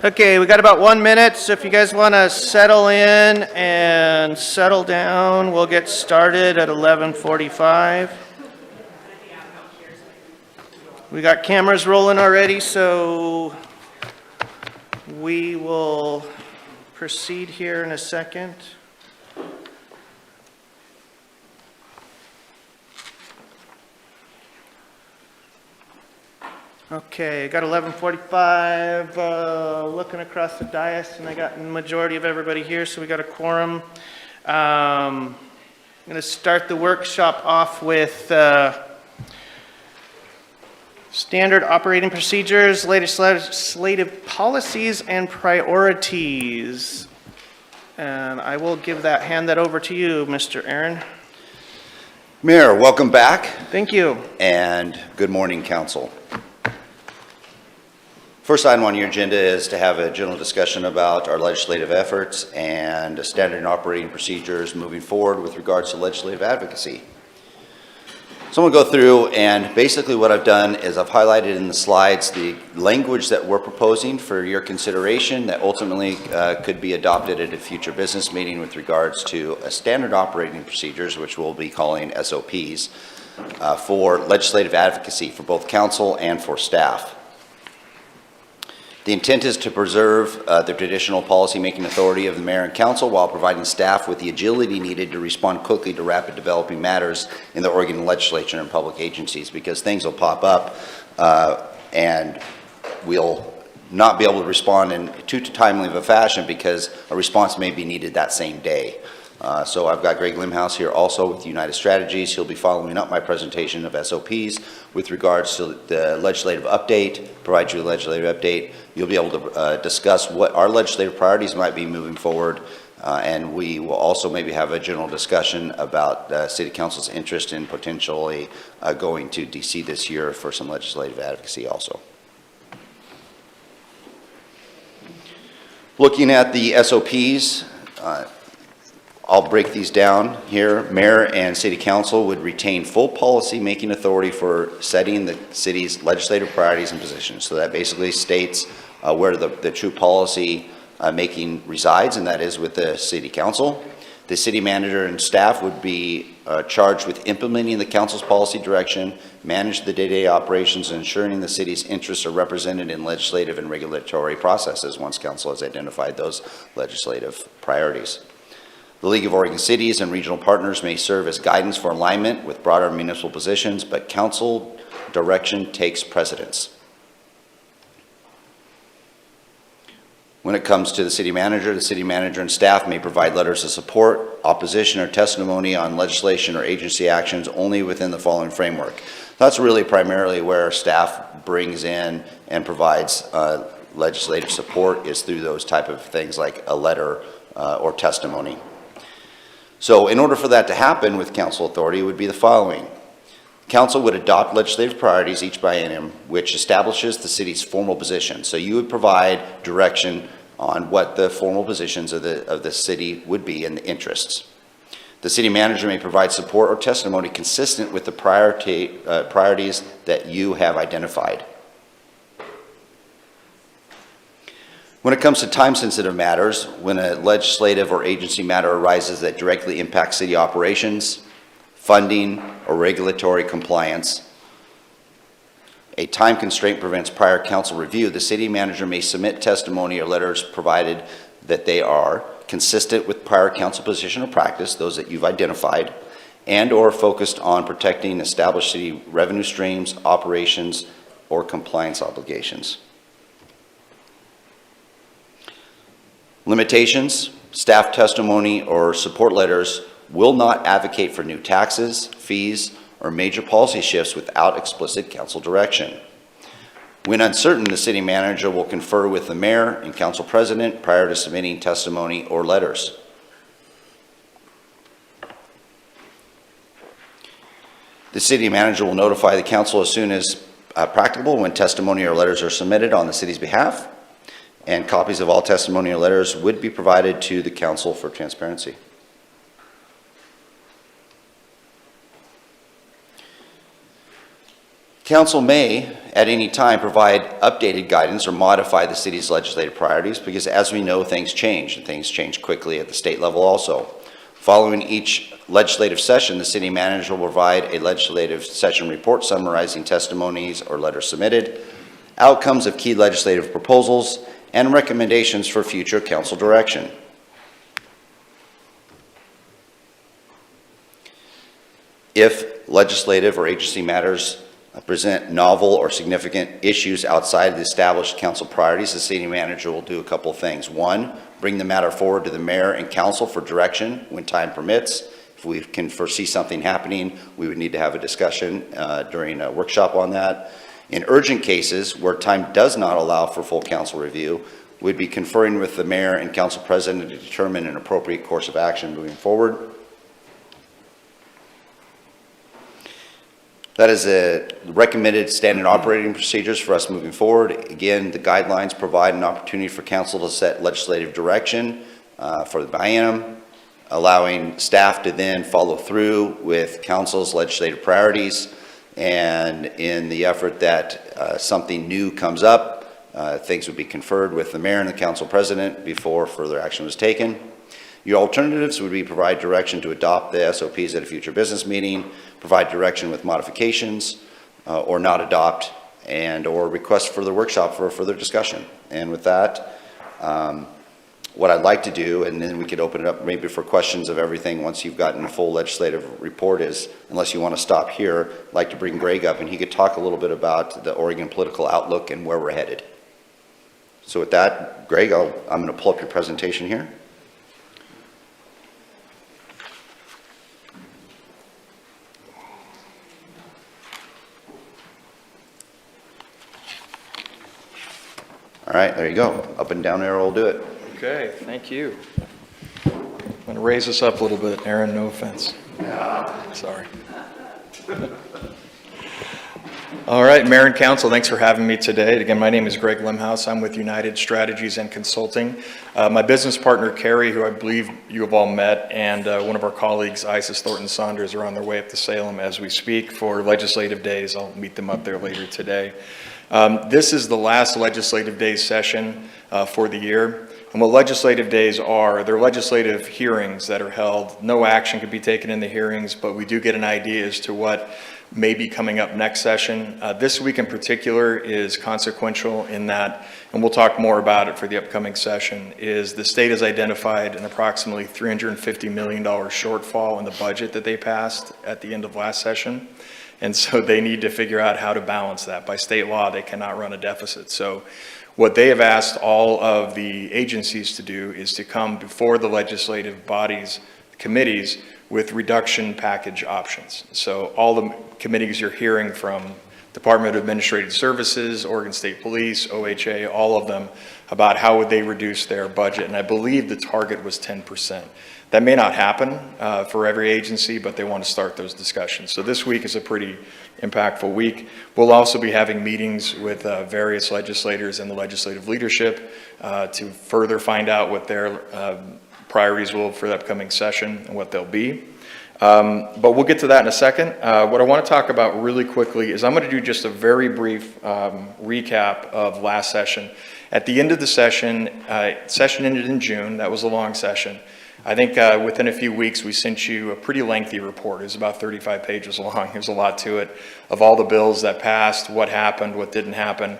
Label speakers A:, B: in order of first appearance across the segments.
A: Okay, we got about 1 minute, so if you guys want to settle in and settle down, we'll get started at 11:45. We got cameras rolling already, so we will proceed here in a second. Okay, I got 11:45, looking across the dais, and I got the majority of everybody here, so we got a quorum. I'm going to start the workshop off with standard operating procedures, latest legislative policies, and priorities. And I will hand that over to you, Mr. Aaron.
B: Mayor, welcome back.
A: Thank you.
B: And good morning, council. First item on your agenda is to have a general discussion about our legislative efforts and standard operating procedures moving forward with regards to legislative advocacy. So I'm going to go through, and basically what I've done is I've highlighted in the slides the language that we're proposing for your consideration that ultimately could be adopted at a future business meeting with regards to a standard operating procedures, which we'll be calling SOPs, for legislative advocacy for both council and for staff. The intent is to preserve the traditional policy-making authority of the mayor and council while providing staff with the agility needed to respond quickly to rapid developing matters in the Oregon legislature and public agencies, because things will pop up and we'll not be able to respond in too timely of a fashion because a response may be needed that same day. So I've got Greg Limhouse here also with United Strategies. He'll be following up my presentation of SOPs with regards to the legislative update, provide you a legislative update. You'll be able to discuss what our legislative priorities might be moving forward, and we will also maybe have a general discussion about City Council's interest in potentially going to DC this year for some legislative advocacy also. Looking at the SOPs, I'll break these down here. Mayor and City Council would retain full policy-making authority for setting the city's legislative priorities and positions. So that basically states where the true policy making resides, and that is with the City Council. The city manager and staff would be charged with implementing the council's policy direction, manage the day-to-day operations, and ensuring the city's interests are represented in legislative and regulatory processes once council has identified those legislative priorities. The League of Oregon Cities and regional partners may serve as guidance for alignment with broader municipal positions, but council direction takes precedence. When it comes to the city manager and staff may provide letters of support, opposition, or testimony on legislation or agency actions only within the following framework. That's really primarily where staff brings in and provides legislative support, is through those type of things like a letter or testimony. So in order for that to happen with council authority, it would be the following. Council would adopt legislative priorities each biennium, which establishes the city's formal position. So you would provide direction on what the formal positions of the city would be and the interests. The city manager may provide support or testimony consistent with the priorities that you have identified. When it comes to time-sensitive matters, when a legislative or agency matter arises that directly impacts city operations, funding, or regulatory compliance, a time constraint prevents prior council review, the city manager may submit testimony or letters provided that they are consistent with prior council position or practice, those that you've identified, and or focused on protecting established city revenue streams, operations, or compliance obligations. Limitations: staff testimony or support letters will not advocate for new taxes, fees, or major policy shifts without explicit council direction. When uncertain, the city manager will confer with the mayor and council president prior to submitting testimony or letters. The city manager will notify the council as soon as practicable when testimony or letters are submitted on the city's behalf, and copies of all testimony or letters would be provided to the council for transparency. Council may, at any time provide updated guidance or modify the city's legislative priorities, because as we know, things change, and things change quickly at the state level also. Following each legislative session, the city manager will provide a legislative session report summarizing testimonies or letters submitted, outcomes of key legislative proposals, and recommendations for future council direction. If legislative or agency matters present novel or significant issues outside of the established council priorities, the city manager will do a couple of things. One, bring the matter forward to the mayor and council for direction when time permits. If we can foresee something happening, we would need to have a discussion during a workshop on that. In urgent cases where time does not allow for full council review, we'd be conferring with the mayor and council president to determine an appropriate course of action moving forward. That is a recommended standard operating procedures for us moving forward. Again, the guidelines provide an opportunity for council to set legislative direction for the biennium, allowing staff to then follow through with council's legislative priorities. And in the effort that something new comes up, things would be conferred with the mayor and the council president before further action was taken. Your alternatives would be provide direction to adopt the SOPs at a future business meeting, provide direction with modifications, or not adopt, and or request further workshop for further discussion. And with that, what I'd like to do, and then we could open it up maybe for questions of everything once you've gotten a full legislative report, is, unless you want to stop here, I'd like to bring Greg up and he could talk a little bit about the Oregon political outlook and where we're headed. So with that, Greg, I'm going to pull up your presentation here. All right, there you go. Up and down arrow will do it.
C: Okay, thank you. I'm going to raise this up a little bit, Aaron, no offense. Sorry. All right, Mayor and Council, thanks for having me today. Again, my name is Greg Limhouse. I'm with United Strategies and Consulting. My business partner, Carrie, who I believe you have all met, and one of our colleagues, Isis Thornton Saunders, are on their way up to Salem as we speak for legislative days. I'll meet them up there later today. This is the last legislative days session for the year. And what legislative days are, they're legislative hearings that are held. No action could be taken in the hearings, but we do get an idea as to what may be coming up next session. This week in particular is consequential in that, and we'll talk more about it for the upcoming session, is the state has identified an approximately $350 million shortfall in the budget that they passed at the end of last session. And so they need to figure out how to balance that. By state law, they cannot run a deficit. So what they have asked all of the agencies to do is to come before the legislative bodies, committees, with reduction package options. So all the committees you're hearing from, Department of Administrative Services, Oregon State Police, OHA, all of them, about how would they reduce their budget. And I believe the target was 10%. That may not happen for every agency, but they want to start those discussions. So this week is a pretty impactful week. We'll also be having meetings with various legislators and the legislative leadership to further find out what their priorities will for the upcoming session and what they'll be. But we'll get to that in a second. What I want to talk about really quickly is I'm going to do just a very brief recap of last session. At the end of the session, session ended in June. That was a long session. I think within a few weeks, we sent you a pretty lengthy report. It was about 35 pages long. There's a lot to it of all the bills that passed, what happened, what didn't happen.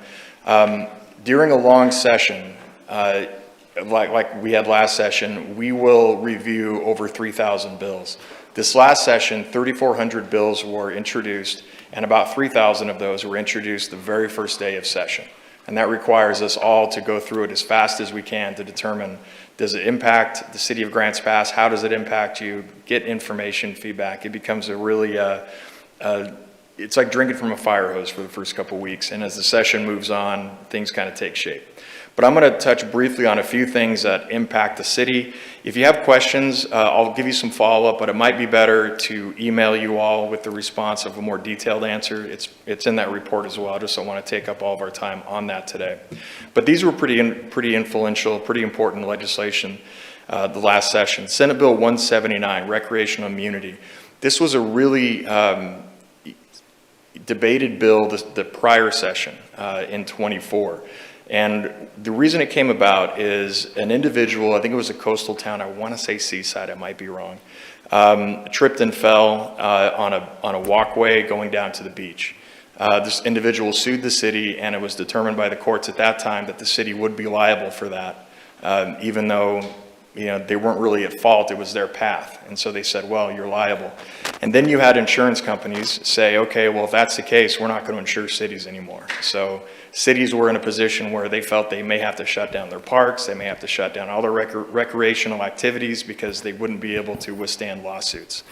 C: During a long session, like we had last session, we will review over 3,000 bills. This last session, 3,400 bills were introduced, and about 3,000 of those were introduced the very first day of session. And that requires us all to go through it as fast as we can to determine, does it impact the city of Grants Pass? How does it impact you? Get information, feedback. It becomes a really, it's like drinking from a fire hose for the first couple weeks. And as the session moves on, things kind of take shape. But I'm going to touch briefly on a few things that impact the city. If you have questions, I'll give you some follow-up, but it might be better to email you all with the response of a more detailed answer. It's in that report as well. I just don't want to take up all of our time on that today. But these were pretty influential, pretty important legislation the last session. Senate Bill 179, recreational immunity. This was a really debated bill the prior session in '24. And the reason it came about is an individual, I think it was a coastal town, I want to say Seaside, I might be wrong, tripped and fell on a walkway going down to the beach. This individual sued the city, and it was determined by the courts at that time that the city would be liable for that, even though they weren't really at fault, it was their path. And so they said, well, you're liable. And then you had insurance companies say, okay, well, if that's the case, we're not going to insure cities anymore. So cities were in a position where they felt they may have to shut down their parks, they may have to shut down all their recreational activities because they wouldn't be able to withstand lawsuits.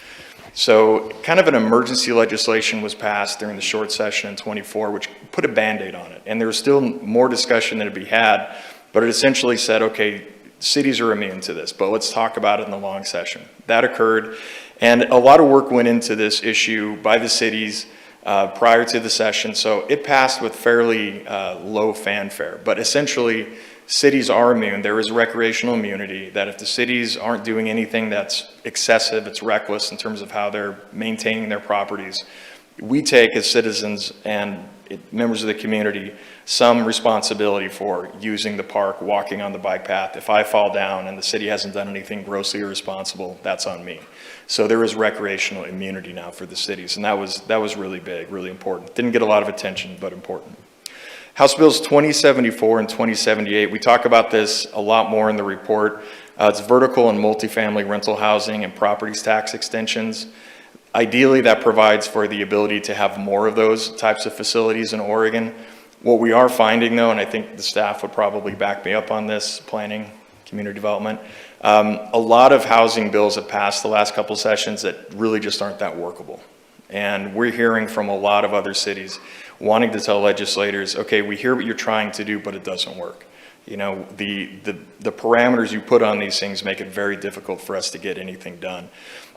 C: So kind of an emergency legislation was passed during the short session in '24, which put a Band-Aid on it. And there was still more discussion that to be had, but it essentially said, okay, cities are immune to this, but let's talk about it in the long session. That occurred, and a lot of work went into this issue by the cities prior to the session, so it passed with fairly low fanfare. But essentially, cities are immune. There is recreational immunity, that if the cities aren't doing anything that's excessive, it's reckless in terms of how they're maintaining their properties, we take as citizens and members of the community some responsibility for using the park, walking on the bike path. If I fall down and the city hasn't done anything grossly irresponsible, that's on me. So there is recreational immunity now for the cities, and that was really big, really important. Didn't get a lot of attention, but important. House Bills 2074 and 2078, we talk about this a lot more in the report. It's vertical and multifamily rental housing and properties tax extensions. Ideally, that provides for the ability to have more of those types of facilities in Oregon. What we are finding, though, and I think the staff would probably back me up on this, planning, community development, a lot of housing bills have passed the last couple sessions that really just aren't that workable. And we're hearing from a lot of other cities wanting to tell legislators, okay, we hear what you're trying to do, but it doesn't work. The parameters you put on these things make it very difficult for us to get anything done.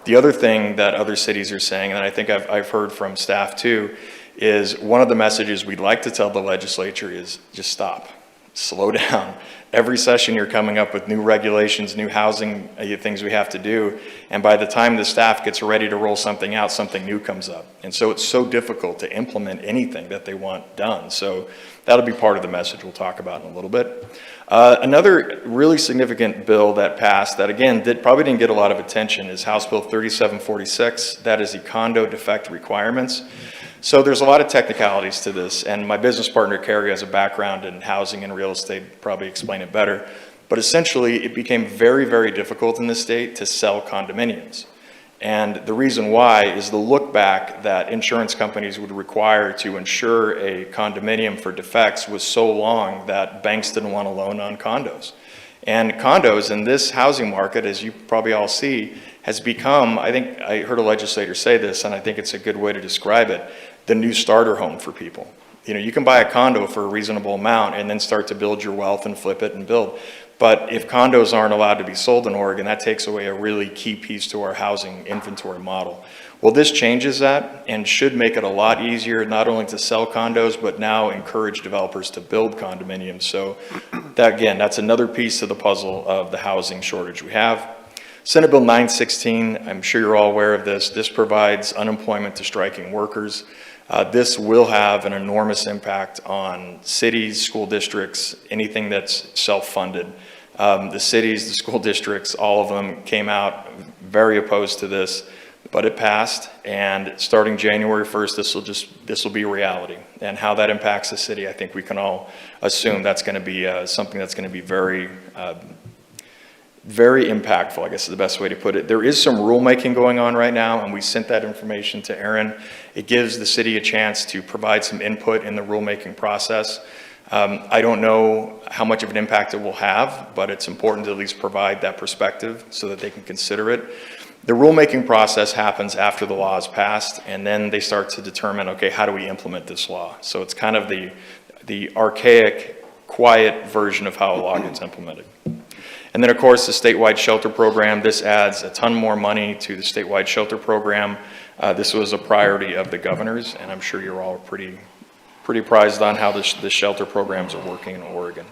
C: The other thing that other cities are saying, and I think I've heard from staff too, is one of the messages we'd like to tell the legislature is just stop, slow down. Every session you're coming up with new regulations, new housing things we have to do, and by the time the staff gets ready to roll something out, something new comes up. And so it's so difficult to implement anything that they want done. So that'll be part of the message we'll talk about in a little bit. Another really significant bill that passed that, again, probably didn't get a lot of attention is House Bill 3746. That is the condo defect requirements. So there's a lot of technicalities to this, and my business partner, Carrie, has a background in housing and real estate, probably explain it better. But essentially, it became very, very difficult in this state to sell condominiums. And the reason why is the look back that insurance companies would require to insure a condominium for defects was so long that banks didn't want to loan on condos. And condos in this housing market, as you probably all see, has become, I think I heard a legislator say this, and I think it's a good way to describe it, the new starter home for people. You can buy a condo for a reasonable amount and then start to build your wealth and flip it and build. But if condos aren't allowed to be sold in Oregon, that takes away a really key piece to our housing inventory model. Well, this changes that and should make it a lot easier not only to sell condos, but now encourage developers to build condominiums. So that, again, that's another piece of the puzzle of the housing shortage we have. Senate Bill 916, I'm sure you're all aware of this. This provides unemployment to striking workers. This will have an enormous impact on cities, school districts, anything that's self-funded. The cities, the school districts, all of them came out very opposed to this, but it passed, and starting January 1st, this will be reality. And how that impacts the city, I think we can all assume that's going to be something that's going to be very impactful, I guess is the best way to put it. There is some rulemaking going on right now, and we sent that information to Aaron. It gives the city a chance to provide some input in the rulemaking process. I don't know how much of an impact it will have, but it's important to at least provide that perspective so that they can consider it. The rulemaking process happens after the law is passed, and then they start to determine, okay, how do we implement this law? So it's kind of the archaic, quiet version of how a law gets implemented. And then, of course, the statewide shelter program. This adds a ton more money to the statewide shelter program. This was a priority of the governor's, and I'm sure you're all pretty prized on how the shelter programs are working in Oregon.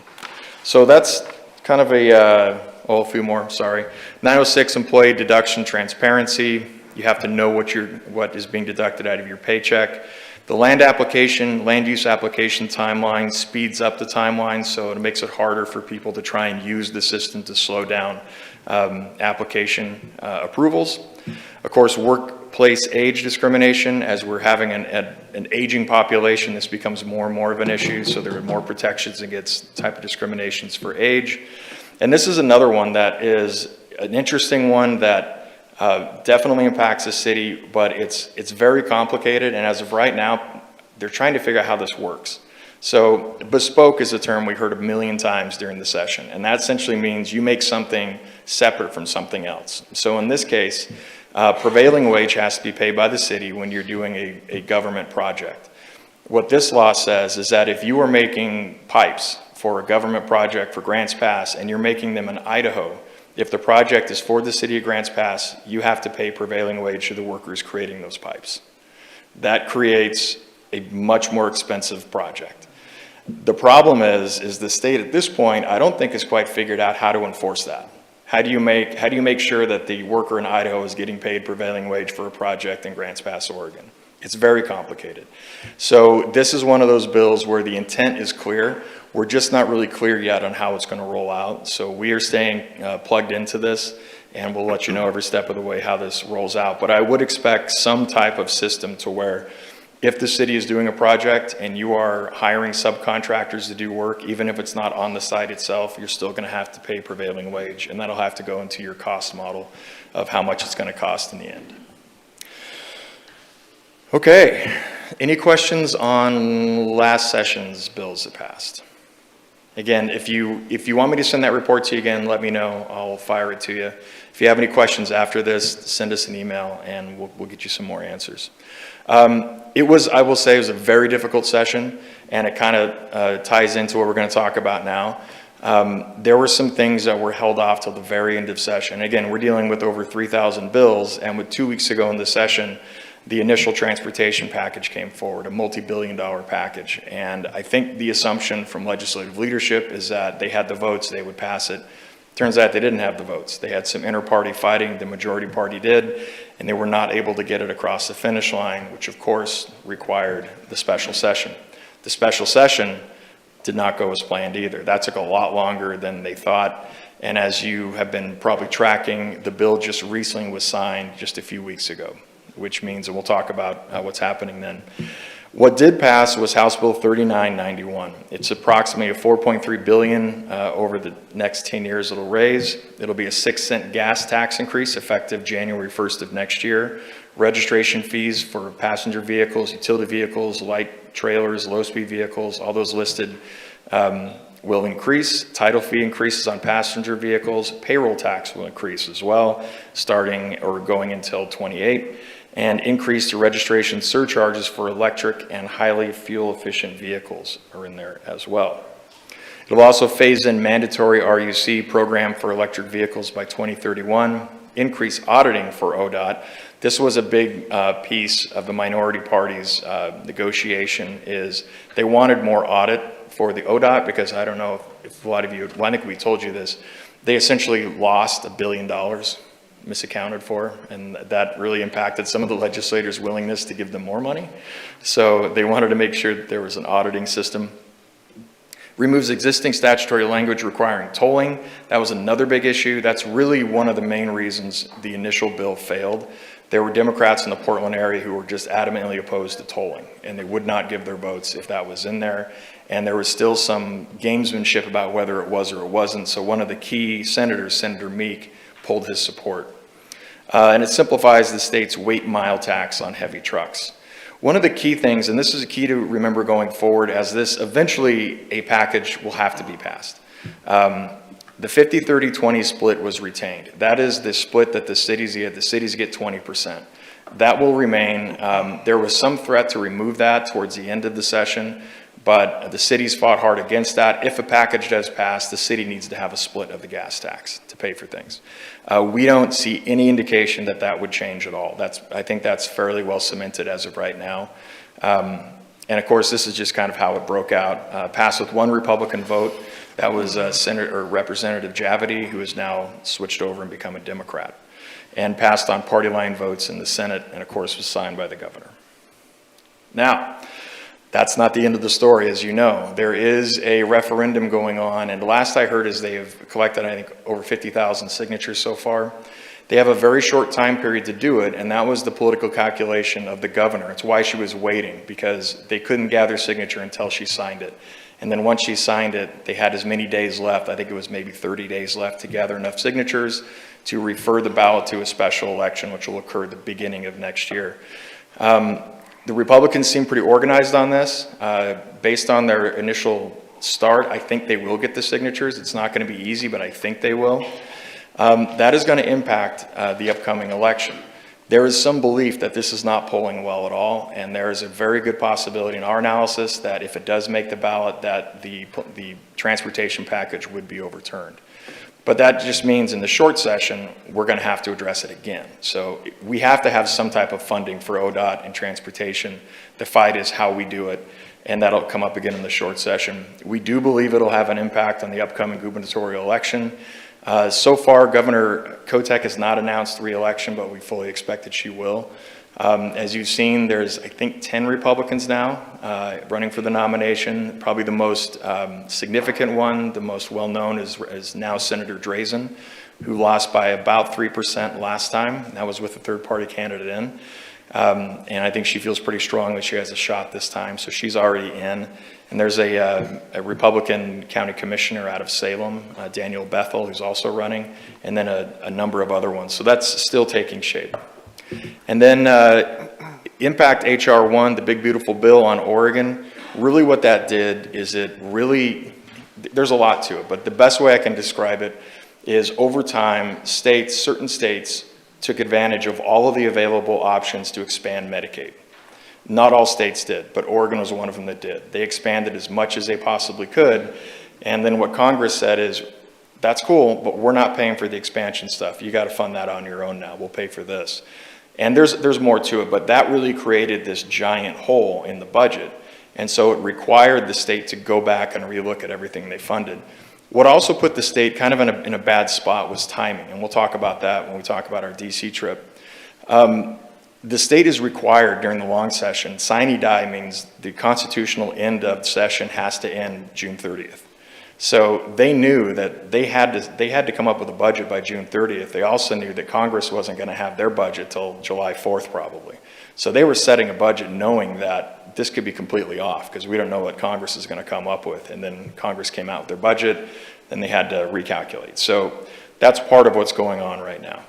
C: So that's kind of a few more, sorry. 906, employee deduction transparency. You have to know what is being deducted out of your paycheck. The land use application timeline speeds up the timeline, so it makes it harder for people to try and use the system to slow down application approvals. Of course, workplace age discrimination, as we're having an aging population, this becomes more and more of an issue, so there are more protections against type of discriminations for age. And this is another one that is an interesting one that definitely impacts the city, but it's very complicated, and as of right now, they're trying to figure out how this works. So bespoke is a term we heard a million times during the session, and that essentially means you make something separate from something else. So in this case, prevailing wage has to be paid by the city when you're doing a government project. What this law says is that if you are making pipes for a government project for Grants Pass and you're making them in Idaho, if the project is for the city of Grants Pass, you have to pay prevailing wage to the workers creating those pipes. That creates a much more expensive project. The problem is the state at this point, I don't think has quite figured out how to enforce that. How do you make sure that the worker in Idaho is getting paid prevailing wage for a project in Grants Pass, Oregon? It's very complicated. So this is one of those bills where the intent is clear. We're just not really clear yet on how it's going to roll out. So we are staying plugged into this, and we'll let you know every step of the way how this rolls out. But I would expect some type of system to where if the city is doing a project and you are hiring subcontractors to do work, even if it's not on the site itself, you're still going to have to pay prevailing wage, and that'll have to go into your cost model of how much it's going to cost in the end. Okay, any questions on last session's bills that passed? Again, if you want me to send that report to you again, let me know. I'll fire it to you. If you have any questions after this, send us an email and we'll get you some more answers. I will say, it was a very difficult session, and it kind of ties into what we're going to talk about now. There were some things that were held off till the very end of session. Again, we're dealing with over 3,000 bills, and with 2 weeks ago in the session, the initial transportation package came forward, a multi-billion-dollar package. And I think the assumption from legislative leadership is that they had the votes, they would pass it. Turns out they didn't have the votes. They had some inter-party fighting, the majority party did, and they were not able to get it across the finish line, which of course required the special session. The special session did not go as planned either. That took a lot longer than they thought. And as you have been probably tracking, the bill just recently was signed just a few weeks ago, which means, and we'll talk about what's happening then. What did pass was House Bill 3991. It's approximately a $4.3 billion over the next 10 years it'll raise. It'll be a 6-cent gas tax increase effective January 1st of next year. Registration fees for passenger vehicles, utility vehicles, light trailers, low-speed vehicles, all those listed will increase. Title fee increases on passenger vehicles. Payroll tax will increase as well, starting or going until 28. And increase to registration surcharges for electric and highly fuel-efficient vehicles are in there as well. It'll also phase in mandatory RUC program for electric vehicles by 2031, increase auditing for ODOT. This was a big piece of the minority party's negotiation, is they wanted more audit for the ODOT, because I don't know if a lot of you, well, I think we told you this, they essentially lost $1 billion misaccounted for, and that really impacted some of the legislators' willingness to give them more money. So they wanted to make sure that there was an auditing system. Removes existing statutory language requiring tolling. That was another big issue. That's really one of the main reasons the initial bill failed. There were Democrats in the Portland area who were just adamantly opposed to tolling, and they would not give their votes if that was in there. And there was still some gamesmanship about whether it was or it wasn't. So one of the key senators, Senator Meek, pulled his support. And it simplifies the state's weight mile tax on heavy trucks. One of the key things, and this is a key to remember going forward, as this eventually a package will have to be passed. The 50-30-20 split was retained. That is the split that the cities get. The cities get 20%. That will remain. There was some threat to remove that towards the end of the session, but the cities fought hard against that. If a package does pass, the city needs to have a split of the gas tax to pay for things. We don't see any indication that that would change at all. I think that's fairly well cemented as of right now. And of course, this is just kind of how it broke out. Passed with one Republican vote. That was Senator or Representative Javity, who has now switched over and become a Democrat. And passed on party line votes in the Senate, and of course was signed by the governor. Now, that's not the end of the story, as you know. There is a referendum going on, and the last I heard is they have collected, I think, over 50,000 signatures so far. They have a very short time period to do it, and that was the political calculation of the governor. It's why she was waiting, because they couldn't gather signature until she signed it. And then once she signed it, they had as many days left, I think it was maybe 30 days left, to gather enough signatures to refer the ballot to a special election, which will occur at the beginning of next year. The Republicans seem pretty organized on this. Based on their initial start, I think they will get the signatures. It's not going to be easy, but I think they will. That is going to impact the upcoming election. There is some belief that this is not polling well at all, and there is a very good possibility in our analysis that if it does make the ballot, that the transportation package would be overturned. But that just means in the short session, we're going to have to address it again. So we have to have some type of funding for ODOT and transportation. The fight is how we do it, and that'll come up again in the short session. We do believe it'll have an impact on the upcoming gubernatorial election. So far, Governor Kotek has not announced re-election, but we fully expect that she will. As you've seen, there's, I think, 10 Republicans now running for the nomination. Probably the most significant one, the most well-known, is now Senator Drazen, who lost by about 3% last time. That was with a third-party candidate in. And I think she feels pretty strongly she has a shot this time, so she's already in. And there's a Republican county commissioner out of Salem, Daniel Bethel, who's also running, and then a number of other ones. So that's still taking shape. And then Impact HR 1, the big beautiful bill on Oregon, really what that did is there's a lot to it, but the best way I can describe it is over time, certain states took advantage of all of the available options to expand Medicaid. Not all states did, but Oregon was one of them that did. They expanded as much as they possibly could, and then what Congress said is, that's cool, but we're not paying for the expansion stuff. You got to fund that on your own now. We'll pay for this. And there's more to it, but that really created this giant hole in the budget, and so it required the state to go back and relook at everything they funded. What also put the state kind of in a bad spot was timing, and we'll talk about that when we talk about our DC trip. The state is required during the long session. Sine die means the constitutional end of session has to end June 30th. So they knew that they had to come up with a budget by June 30th. They also knew that Congress wasn't going to have their budget till July 4th probably. So they were setting a budget knowing that this could be completely off because we don't know what Congress is going to come up with. And then Congress came out with their budget, then they had to recalculate. So that's part of what's going on right now.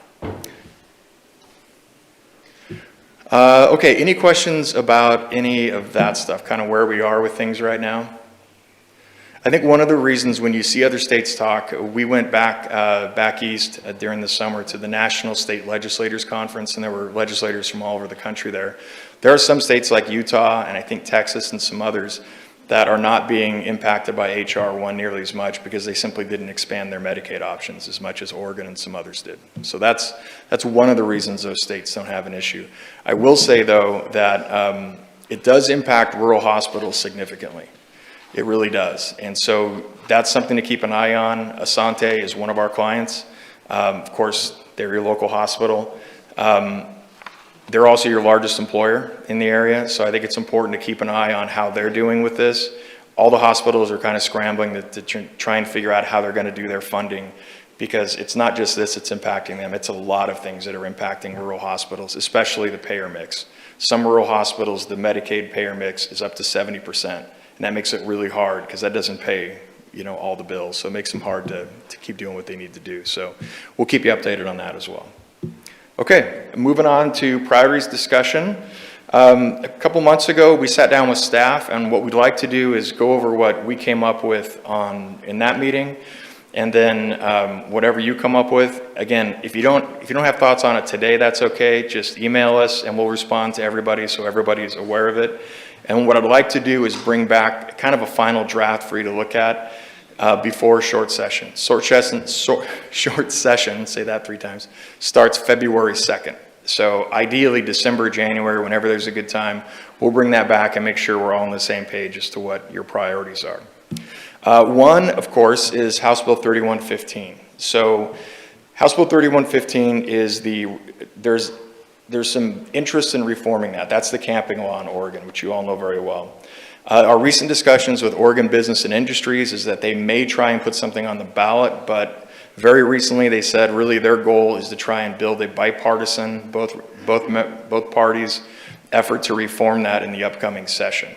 C: Okay, any questions about any of that stuff, kind of where we are with things right now? I think one of the reasons when you see other states talk, we went back east during the summer to the National State Legislators Conference, and there were legislators from all over the country there. There are some states like Utah, and I think Texas and some others, that are not being impacted by HR 1 nearly as much because they simply didn't expand their Medicaid options as much as Oregon and some others did. So that's one of the reasons those states don't have an issue. I will say, though, that it does impact rural hospitals significantly. It really does. And so that's something to keep an eye on. Asante is one of our clients. Of course, they're your local hospital. They're also your largest employer in the area, so I think it's important to keep an eye on how they're doing with this. All the hospitals are kind of scrambling to try and figure out how they're going to do their funding because it's not just this, it's impacting them. It's a lot of things that are impacting rural hospitals, especially the payer mix. Some rural hospitals, the Medicaid payer mix is up to 70%, and that makes it really hard because that doesn't pay all the bills, so it makes them hard to keep doing what they need to do. So we'll keep you updated on that as well. Okay, moving on to priorities discussion. A couple months ago, we sat down with staff, and what we'd like to do is go over what we came up with in that meeting, and then whatever you come up with. Again, if you don't have thoughts on it today, that's okay. Just email us, and we'll respond to everybody so everybody's aware of it. And what I'd like to do is bring back kind of a final draft for you to look at before short session. Short session, say that 3 times, starts February 2nd. So ideally December, January, whenever there's a good time, we'll bring that back and make sure we're all on the same page as to what your priorities are. One, of course, is House Bill 3115. So House Bill 3115 is there's some interest in reforming that. That's the camping law in Oregon, which you all know very well. Our recent discussions with Oregon Business and Industries is that they may try and put something on the ballot, but very recently they said really their goal is to try and build a bipartisan, both parties' effort to reform that in the upcoming session.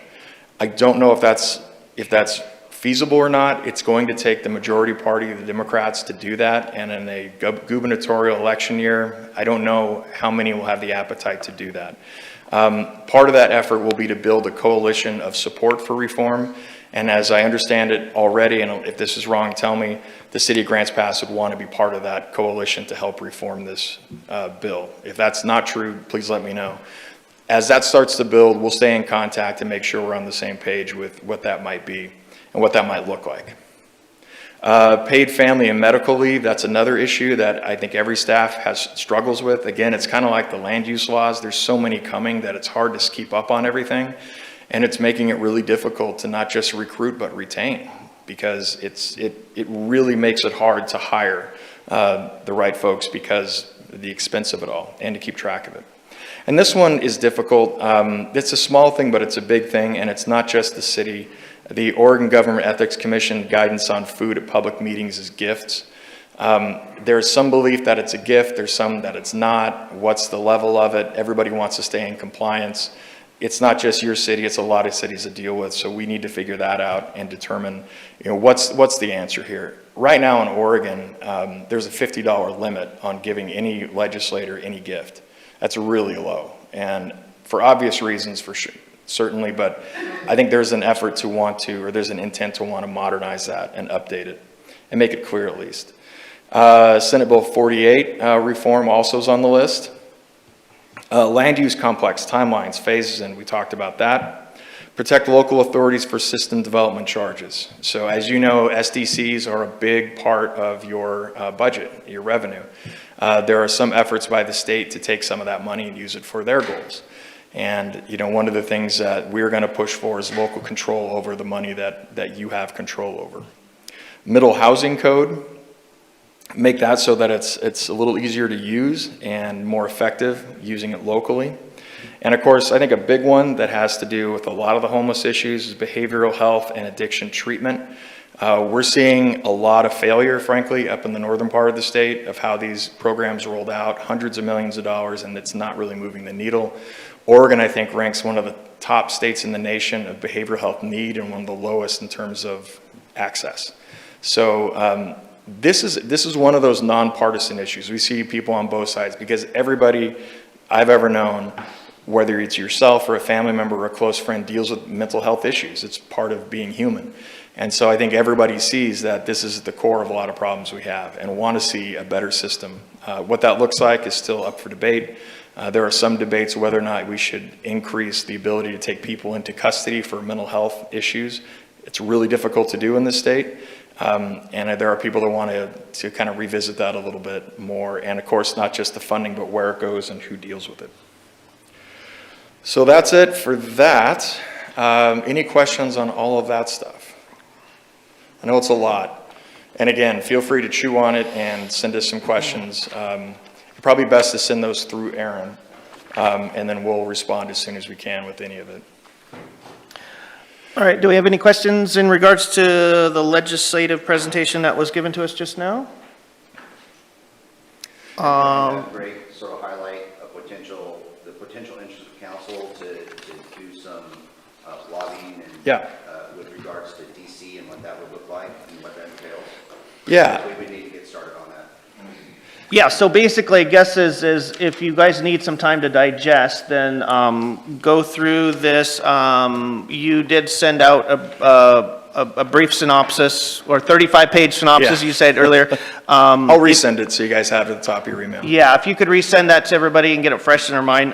C: I don't know if that's feasible or not. It's going to take the majority party, the Democrats, to do that, and in a gubernatorial election year, I don't know how many will have the appetite to do that. Part of that effort will be to build a coalition of support for reform, and as I understand it already, and if this is wrong, tell me, the city of Grants Pass would want to be part of that coalition to help reform this bill. If that's not true, please let me know. As that starts to build, we'll stay in contact and make sure we're on the same page with what that might be and what that might look like. Paid family and medical leave, that's another issue that I think every staff has struggles with. Again, it's kind of like the land use laws. There's so many coming that it's hard to keep up on everything. And it's making it really difficult to not just recruit, but retain, because it really makes it hard to hire the right folks because of the expense of it all and to keep track of it. And this one is difficult. It's a small thing, but it's a big thing, and it's not just the city. The Oregon Government Ethics Commission guidance on food at public meetings is gifts. There's some belief that it's a gift, there's some that it's not. What's the level of it? Everybody wants to stay in compliance. It's not just your city, it's a lot of cities to deal with, so we need to figure that out and determine, what's the answer here. Right now in Oregon, there's a $50 limit on giving any legislator any gift. That's really low, and for obvious reasons, for sure, certainly, but I think there's an effort to want to, or there's an intent to want to modernize that and update it and make it clear at least. Senate Bill 48 reform also is on the list. Land use complex, timelines, phases, and we talked about that. Protect local authorities for system development charges. So as you know, SDCs are a big part of your budget, your revenue. There are some efforts by the state to take some of that money and use it for their goals. And one of the things that we're going to push for is local control over the money that you have control over. Middle housing code, make that so that it's a little easier to use and more effective using it locally. And of course, I think a big one that has to do with a lot of the homeless issues is behavioral health and addiction treatment. We're seeing a lot of failure, frankly, up in the northern part of the state of how these programs rolled out, hundreds of millions of dollars, and it's not really moving the needle. Oregon, I think, ranks one of the top states in the nation of behavioral health need and one of the lowest in terms of access. So this is one of those nonpartisan issues. We see people on both sides because everybody I've ever known, whether it's yourself or a family member or a close friend, deals with mental health issues. It's part of being human. And so I think everybody sees that this is the core of a lot of problems we have and want to see a better system. What that looks like is still up for debate. There are some debates whether or not we should increase the ability to take people into custody for mental health issues. It's really difficult to do in this state. And there are people that want to kind of revisit that a little bit more. And of course, not just the funding, but where it goes and who deals with it. So that's it for that. Any questions on all of that stuff? I know it's a lot. And again, feel free to chew on it and send us some questions. Probably best to send those through Aaron, and then we'll respond as soon as we can with any of it.
A: All right, do we have any questions in regards to the legislative presentation that was given to us just now?
B: Great sort of highlight the potential interest of council to do some lobbying and with regards to DC and what that would look like and what that entails.
C: Yeah.
B: So we need to get started on that.
A: Yeah, so basically, I guess is if you guys need some time to digest, then go through this. You did send out a brief synopsis, or 35-page synopsis, you said earlier.
C: I'll resend it so you guys have it at the top of your email.
A: Yeah, if you could resend that to everybody and get it fresh in their mind.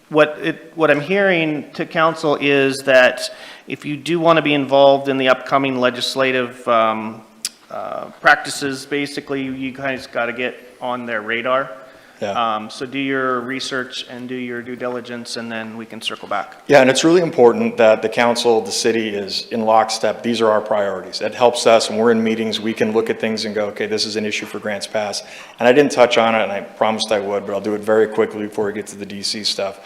A: What I'm hearing to council is that if you do want to be involved in the upcoming legislative practices, basically, you guys got to get on their radar.
C: Yeah.
A: So do your research and do your due diligence, and then we can circle back.
C: Yeah, and it's really important that the council, the city is in lockstep. These are our priorities. It helps us when we're in meetings, we can look at things and go, okay, this is an issue for Grants Pass. And I didn't touch on it, and I promised I would, but I'll do it very quickly before we get to the DC stuff.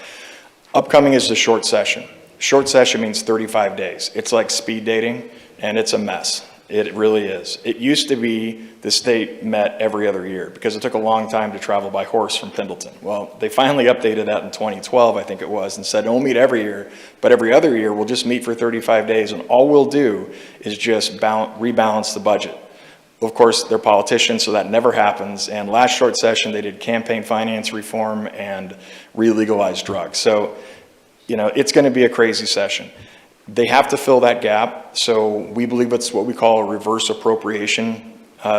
C: Upcoming is the short session. Short session means 35 days. It's like speed dating, and it's a mess. It really is. It used to be the state met every other year because it took a long time to travel by horse from Pendleton. Well, they finally updated that in 2012, I think it was, and said, don't meet every year, but every other year we'll just meet for 35 days, and all we'll do is just rebalance the budget. Of course, they're politicians, so that never happens, and last short session they did campaign finance reform and re-legalize drugs. So, you know, it's going to be a crazy session. They have to fill that gap, so we believe it's what we call a reverse appropriation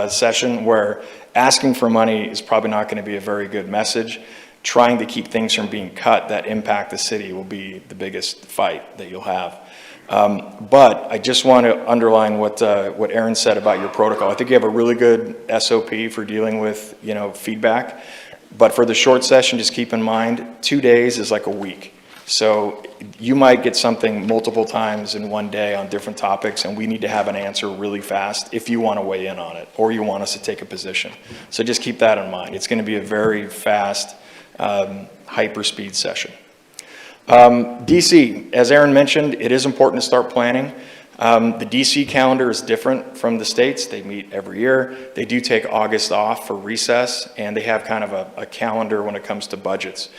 C: session, where asking for money is probably not going to be a very good message. Trying to keep things from being cut that impact the city will be the biggest fight that you'll have. But I just want to underline what Aaron said about your protocol. I think you have a really good SOP for dealing with, you know, feedback. But for the short session, just keep in mind, 2 days is like a week. So you might get something multiple times in one day on different topics, and we need to have an answer really fast if you want to weigh in on it or you want us to take a position. So just keep that in mind. It's going to be a very fast, hyper-speed session. DC, as Aaron mentioned, it is important to start planning. The DC calendar is different from the states. They meet every year. They do take August off for recess, and they have kind of a calendar when it comes to budgets.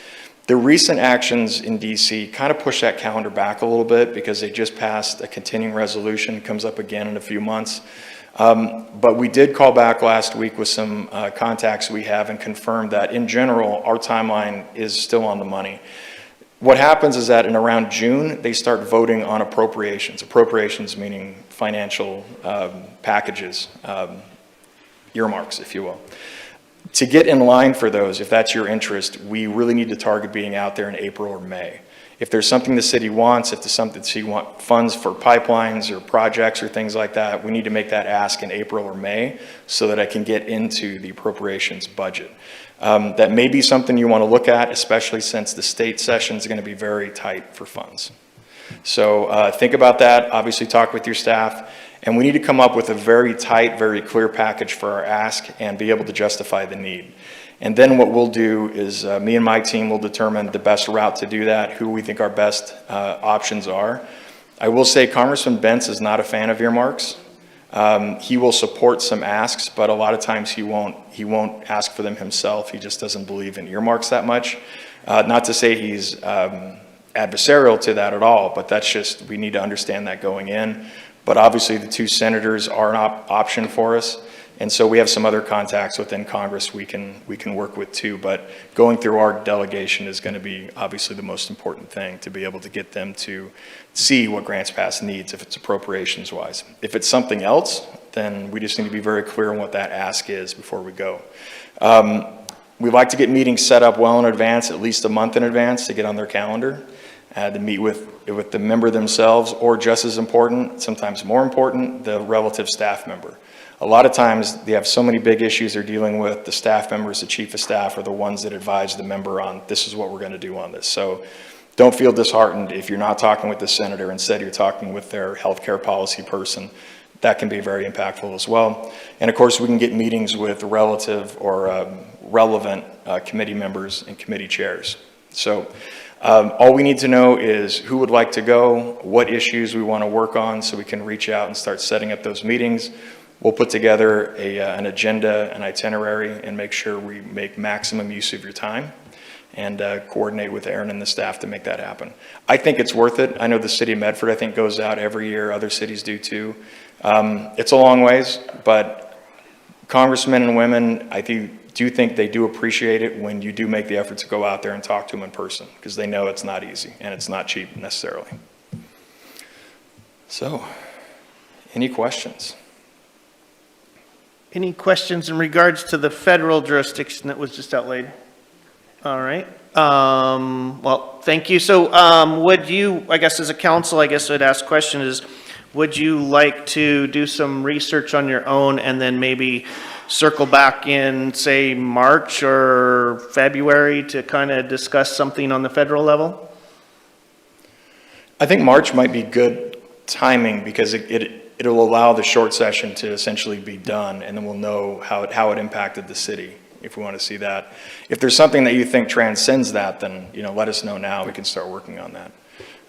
C: The recent actions in DC kind of push that calendar back a little bit because they just passed a continuing resolution. It comes up again in a few months. But we did call back last week with some contacts we have and confirmed that in general, our timeline is still on the money. What happens is that in around June, they start voting on appropriations. Appropriations meaning financial packages, earmarks, if you will. To get in line for those, if that's your interest, we really need to target being out there in April or May. If there's something the city wants, if there's something the city wants funds for pipelines or projects or things like that, we need to make that ask in April or May so that I can get into the appropriations budget. That may be something you want to look at, especially since the state session is going to be very tight for funds. So think about that. Obviously talk with your staff. And we need to come up with a very tight, very clear package for our ask and be able to justify the need. And then what we'll do is me and my team will determine the best route to do that, who we think our best options are. I will say Congressman Bentz is not a fan of earmarks. He will support some asks, but a lot of times he won't ask for them himself. He just doesn't believe in earmarks that much. Not to say he's adversarial to that at all, but that's just, we need to understand that going in. But obviously the two senators are an option for us. And so we have some other contacts within Congress we can work with too. But going through our delegation is going to be obviously the most important thing, to be able to get them to see what Grants Pass needs if it's appropriations wise. If it's something else, then we just need to be very clear on what that ask is before we go. We'd like to get meetings set up well in advance, at least a month in advance, to get on their calendar. To meet with the member themselves, or just as important, sometimes more important, the relative staff member. A lot of times they have so many big issues they're dealing with. The staff members, the chief of staff, are the ones that advise the member on this is what we're going to do on this. So don't feel disheartened if you're not talking with the senator. Instead, you're talking with their healthcare policy person. That can be very impactful as well. And of course, we can get meetings with relative or relevant committee members and committee chairs. So all we need to know is who would like to go, what issues we want to work on, so we can reach out and start setting up those meetings. We'll put together an agenda, an itinerary, and make sure we make maximum use of your time and coordinate with Aaron and the staff to make that happen. I think it's worth it. I know the city of Medford, I think, goes out every year. Other cities do too. It's a long ways, but congressmen and women, I do think they do appreciate it when you do make the effort to go out there and talk to them in person, because they know it's not easy and it's not cheap necessarily. So, any questions?
A: Any questions in regards to the federal jurisdiction that was just outlaid? All right. Well, thank you. So would you, I guess as a council, I guess I'd ask question is, would you like to do some research on your own and then maybe circle back in, say, March or February to kind of discuss something on the federal level?
C: I think March might be good timing because it'll allow the short session to essentially be done, and then we'll know how it impacted the city, if we want to see that. If there's something that you think transcends that, then, let us know now. We can start working on that.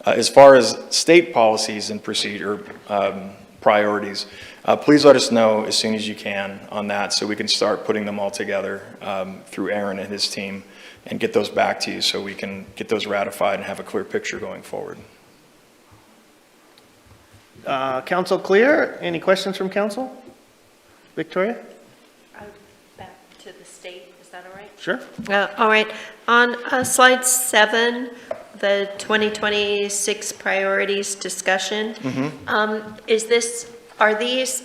C: As far as state policies and procedure priorities, please let us know as soon as you can on that so we can start putting them all together through Aaron and his team and get those back to you so we can get those ratified and have a clear picture going forward.
A: Council clear? Any questions from council? Victoria?
D: Back to the state, is that all right?
A: Sure.
D: All right. On slide 7, the 2026 priorities discussion, are these,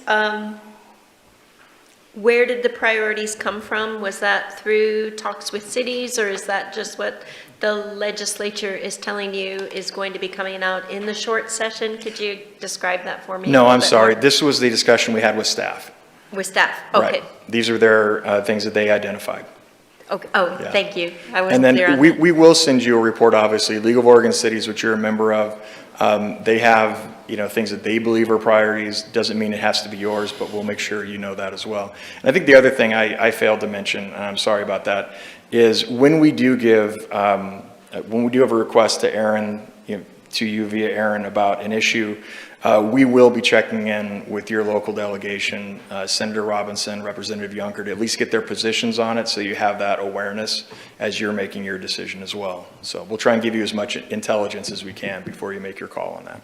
D: where did the priorities come from? Was that through talks with cities, or is that just what the legislature is telling you is going to be coming out in the short session? Could you describe that for me?
C: No, I'm sorry. This was the discussion we had with staff.
D: With staff, okay.
C: Right. These are their things that they identified.
D: Okay. Oh,
C: Yeah.
D: thank you. I
C: And
D: wasn't clear
C: then
D: on that.
C: we will send you a report, obviously. League of Oregon Cities, which you're a member of, they have, things that they believe are priorities. Doesn't mean it has to be yours, but we'll make sure you know that as well. And I think the other thing I failed to mention, and I'm sorry about that, is when we do have a request to Aaron, to you via Aaron about an issue, we will be checking in with your local delegation, Senator Robinson, Representative Yunker, to at least get their positions on it so you have that awareness as you're making your decision as well. So we'll try and give you as much intelligence as we can before you make your call on that.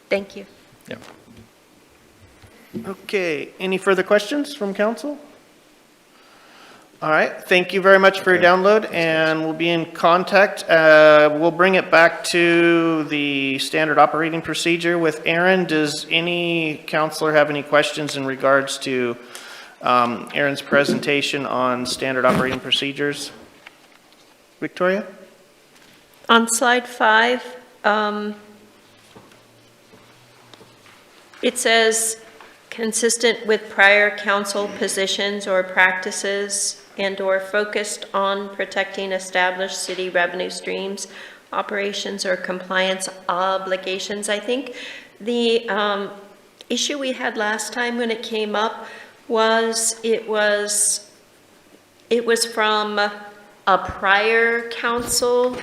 D: Thank you.
C: Yeah.
A: Okay, any further questions from council? All right, thank you very much for your download, and we'll be in contact. We'll bring it back to the standard operating procedure with Aaron. Does any counselor have any questions in regards to Aaron's presentation on standard operating procedures? Victoria?
D: On slide 5, it says, consistent with prior council positions or practices and/or focused on protecting established city revenue streams, operations, or compliance obligations. I think the issue we had last time when it came up was it was from a prior council.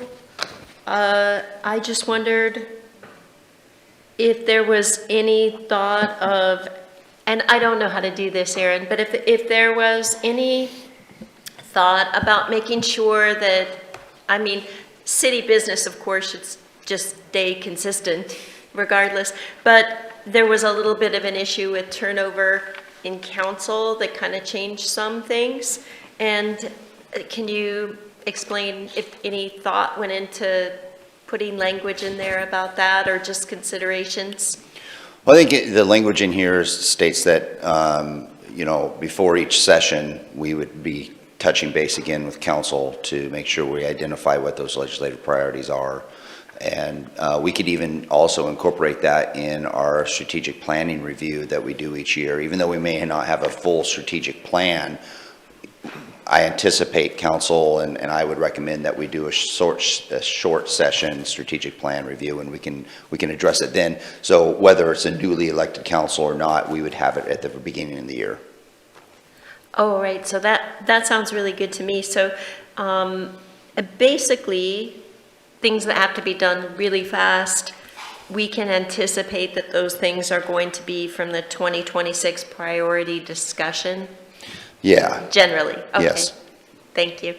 D: I just wondered if there was any thought of, and I don't know how to do this, Aaron, but if there was any thought about making sure that, city business, of course, should just stay consistent regardless, but there was a little bit of an issue with turnover in council that kind of changed some things. And can you explain if any thought went into putting language in there about that, or just considerations?
B: Well, I think the language in here states that, before each session, we would be touching base again with council to make sure we identify what those legislative priorities are. And we could even also incorporate that in our strategic planning review that we do each year. Even though we may not have a full strategic plan, I anticipate council and I would recommend that we do a short session strategic plan review, and we can address it then. So whether it's a newly elected council or not, we would have it at the beginning of the year.
D: Oh, right. So that sounds really good to me. So basically, things that have to be done really fast, we can anticipate that those things are going to be from the 2026 priority discussion?
B: Yeah.
D: Generally? Okay.
B: Yes.
D: Thank you.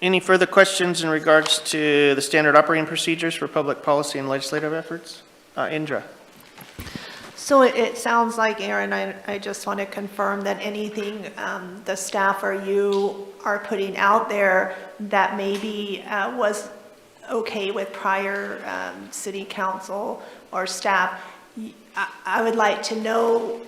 A: Any further questions in regards to the standard operating procedures for public policy and legislative efforts? Indra?
E: So it sounds like, Aaron, I just want to confirm that anything the staff or you are putting out there that maybe was okay with prior city council or staff, I would like to know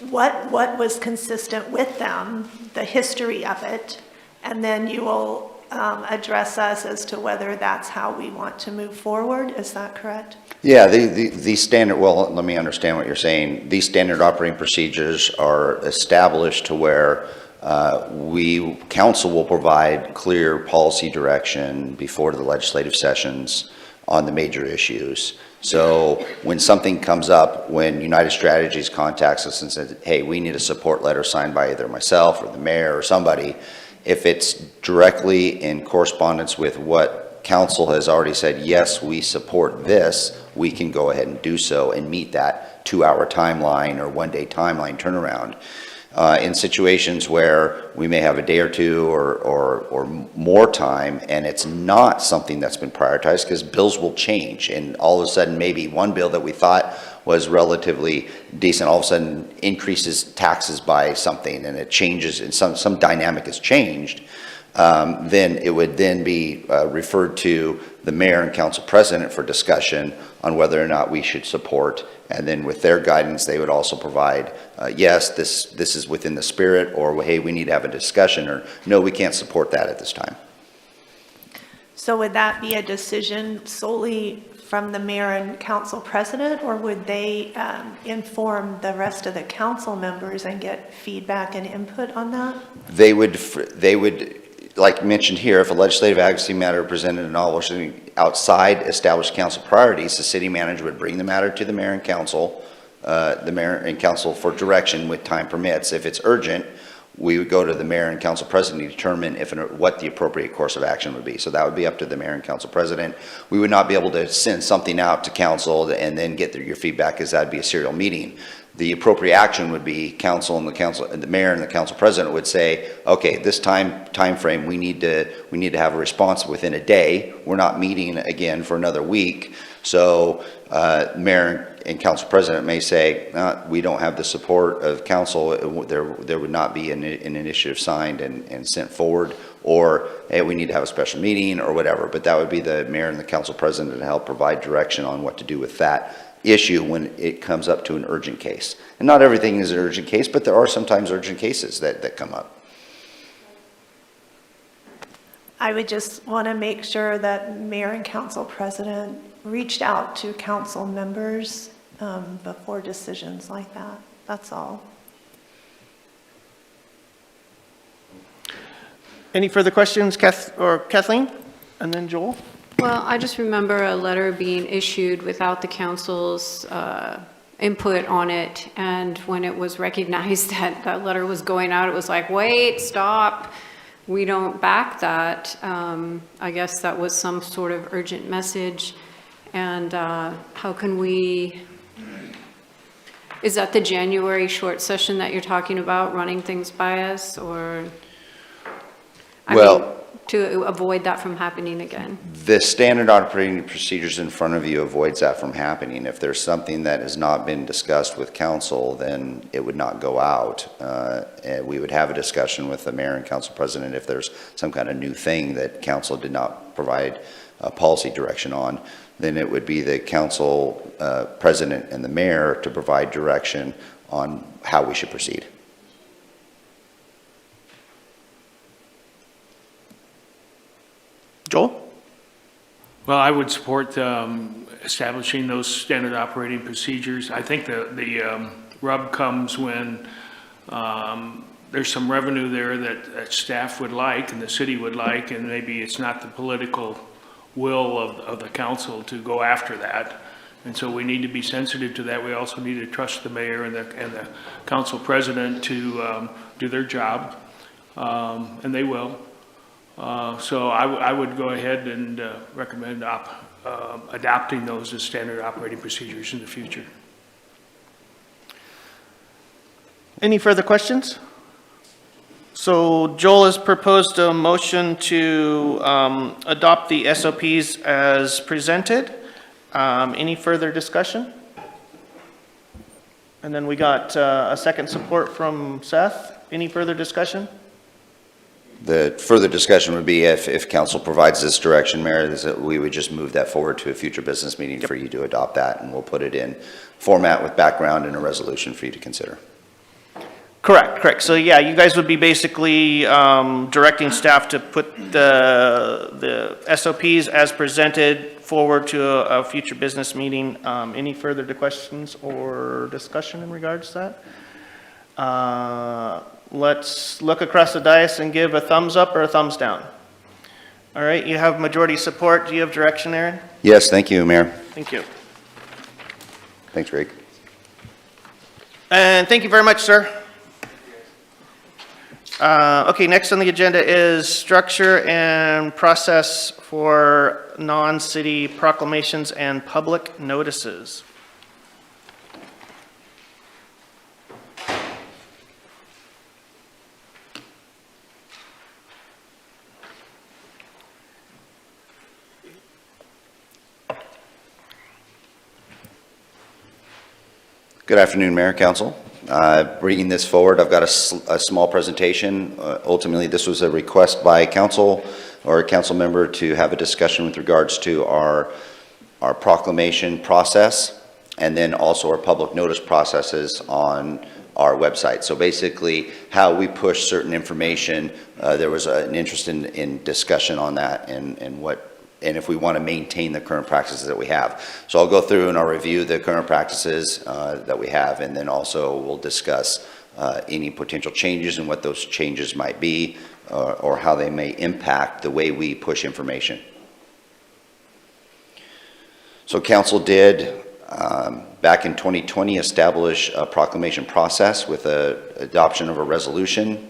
E: what was consistent with them, the history of it, and then you will address us as to whether that's how we want to move forward. Is that correct?
B: Yeah, the standard, well, let me understand what you're saying. These standard operating procedures are established to where council will provide clear policy direction before the legislative sessions on the major issues. So when something comes up, when United Strategies contacts us and says, hey, we need a support letter signed by either myself or the mayor or somebody, if it's directly in correspondence with what council has already said, yes, we support this, we can go ahead and do so and meet that 2-hour timeline or 1-day timeline turnaround. In situations where we may have a day or two or more time and it's not something that's been prioritized, because bills will change, and all of a sudden maybe one bill that we thought was relatively decent all of a sudden increases taxes by something, and it changes and some dynamic has changed, then it would then be referred to the mayor and council president for discussion on whether or not we should support. And then with their guidance, they would also provide, yes, this is within the spirit, or hey, we need to have a discussion, or no, we can't support that at this time.
E: So would that be a decision solely from the mayor and council president, or would they inform the rest of the council members and get feedback and input on that? They
B: would, like mentioned here, if a legislative advocacy matter presented in all outside established council priorities, the city manager would bring the matter to the mayor and council for direction with time permits. If it's urgent, we would go to the mayor and council president to determine what the appropriate course of action would be. So that would be up to the mayor and council president. We would not be able to send something out to council and then get your feedback, because that'd be a serial meeting. The appropriate action would be the mayor and the council president would say, okay, this time frame, we need to have a response within a day. We're not meeting again for another week. So mayor and council president may say, we don't have the support of council. There would not be an initiative signed and sent forward, or hey, we need to have a special meeting or whatever. But that would be the mayor and the council president to help provide direction on what to do with that issue when it comes up to an urgent case. And not everything is an urgent case, but there are sometimes urgent cases that come up.
E: I would just want to make sure that mayor and council president reached out to council members before decisions like that. That's all.
A: Any further questions, Kathleen? And then Joel?
F: Well, I just remember a letter being issued without the council's input on it, and when it was recognized that that letter was going out, it was like, wait, stop, we don't back that. I guess that was some sort of urgent message, and how can we, is that the January short session that you're talking about, running things by us, or? I mean, to avoid that from happening again.
B: The standard operating procedures in front of you avoids that from happening. If there's something that has not been discussed with council, then it would not go out. And we would have a discussion with the mayor and council president if there's some kind of new thing that council did not provide policy direction on. Then it would be the council president and the mayor to provide direction on how we should proceed.
A: Joel?
G: Well, I would support establishing those standard operating procedures. I think the rub comes when there's some revenue there that staff would like and the city would like, and maybe it's not the political will of the council to go after that. And so we need to be sensitive to that. We also need to trust the mayor and the council president to do their job, and they will. So I would go ahead and recommend adopting those as standard operating procedures in the future.
A: Any further questions? So Joel has proposed a motion to adopt the SOPs as presented. Any further discussion? And then we got a second support from Seth. Any further discussion?
B: The further discussion would be if council provides this direction, Mayor, is that we would just move that forward to a future business meeting for you to adopt that, and we'll put it in format with background and a resolution for you to consider.
A: Correct. So yeah, you guys would be basically directing staff to put the SOPs as presented forward to a future business meeting. Any further questions or discussion in regards to that? Let's look across the dais and give a thumbs up or a thumbs down. All right, you have majority support. Do you have direction, Aaron?
B: Yes, thank you, Mayor.
A: Thank you.
B: Thanks, Greg.
A: And thank you very much, sir. Okay, next on the agenda is structure and process for non-city proclamations and public notices.
B: Good afternoon, Mayor, Council. Bringing this forward, I've got a small presentation. Ultimately, this was a request by council or a council member to have a discussion with regards to our proclamation process and then also our public notice processes on our website. So basically, how we push certain information, there was an interest in discussion on that and if we want to maintain the current practices that we have. So I'll go through and I'll review the current practices that we have, and then also we'll discuss any potential changes and what those changes might be or how they may impact the way we push information. So council did, back in 2020, establish a proclamation process with the adoption of a resolution.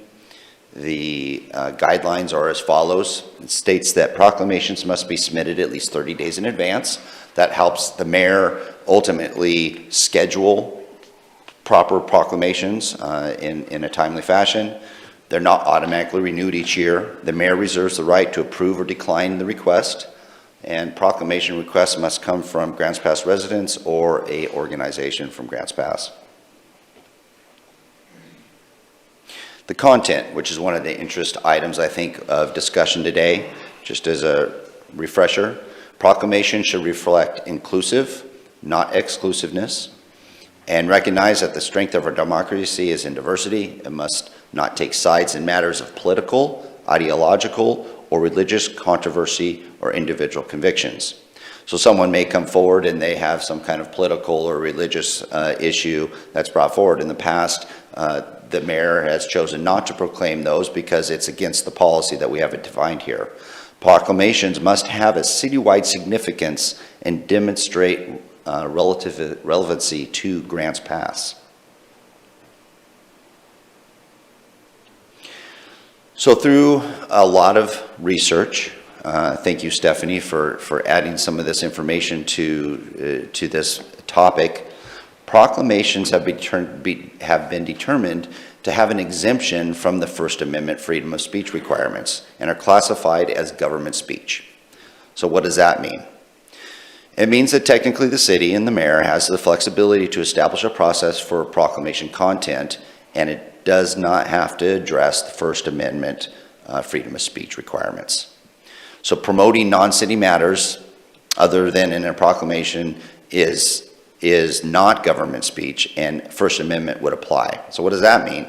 B: The guidelines are as follows. It states that proclamations must be submitted at least 30 days in advance. That helps the mayor ultimately schedule proper proclamations in a timely fashion. They're not automatically renewed each year. The mayor reserves the right to approve or decline the request, and proclamation requests must come from Grants Pass residents or a organization from Grants Pass. The content, which is one of the interest items, I think, of discussion today, just as a refresher, proclamation should reflect inclusive, not exclusiveness, and recognize that the strength of our democracy is in diversity. It must not take sides in matters of political, ideological, or religious controversy or individual convictions. So someone may come forward and they have some kind of political or religious issue that's brought forward. In the past, the mayor has chosen not to proclaim those because it's against the policy that we have it defined here. Proclamations must have a citywide significance and demonstrate relative relevancy to Grants Pass. So through a lot of research, thank you, Stephanie, for adding some of this information to this topic. Proclamations have been determined to have an exemption from the First Amendment freedom of speech requirements and are classified as government speech. So what does that mean? It means that technically the city and the mayor has the flexibility to establish a process for proclamation content, and it does not have to address the First Amendment freedom of speech requirements. So promoting non-city matters other than in a proclamation is not government speech, and First Amendment would apply. So what does that mean?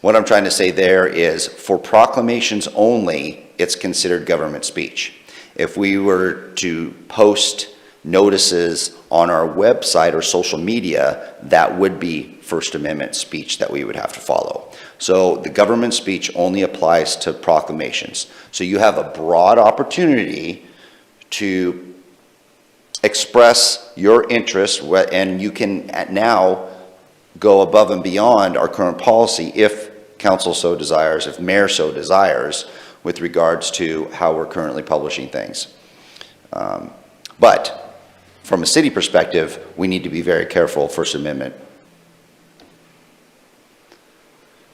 B: What I'm trying to say there is for proclamations only, it's considered government speech. If we were to post notices on our website or social media, that would be First Amendment speech that we would have to follow. So the government speech only applies to proclamations. So you have a broad opportunity to express your interest, and you can now go above and beyond our current policy if council so desires, if mayor so desires, with regards to how we're currently publishing things. But from a city perspective, we need to be very careful of First Amendment.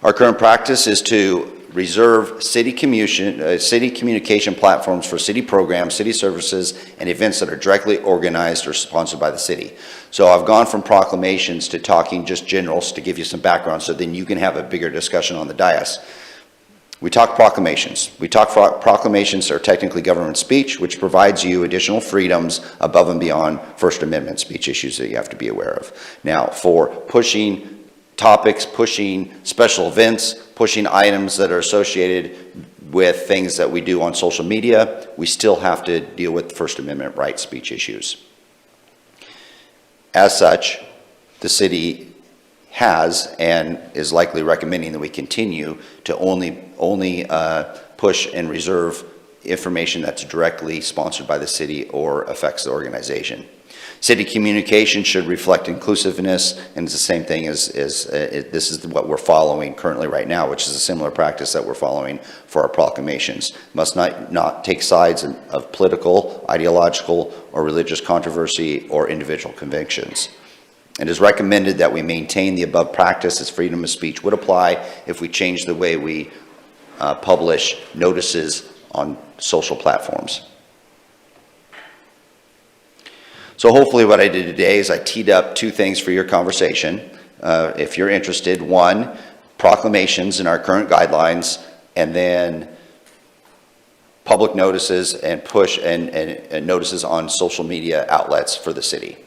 B: Our current practice is to reserve city communication platforms for city programs, city services, and events that are directly organized or sponsored by the city. So I've gone from proclamations to talking just generals to give you some background so then you can have a bigger discussion on the dais. We talk proclamations. Proclamations are technically government speech, which provides you additional freedoms above and beyond First Amendment speech issues that you have to be aware of. Now, for pushing topics, pushing special events, pushing items that are associated with things that we do on social media, we still have to deal with First Amendment right speech issues. As such, the city has and is likely recommending that we continue to only push and reserve information that's directly sponsored by the city or affects the organization. City communication should reflect inclusiveness, and it's the same thing as this is what we're following currently right now, which is a similar practice that we're following for our proclamations. Must not take sides of political, ideological, or religious controversy or individual convictions. It is recommended that we maintain the above practice as freedom of speech would apply if we change the way we publish notices on social platforms. So hopefully what I did today is I teed up two things for your conversation. If you're interested, one, proclamations in our current guidelines, and then public notices and push and notices on social media outlets for the city.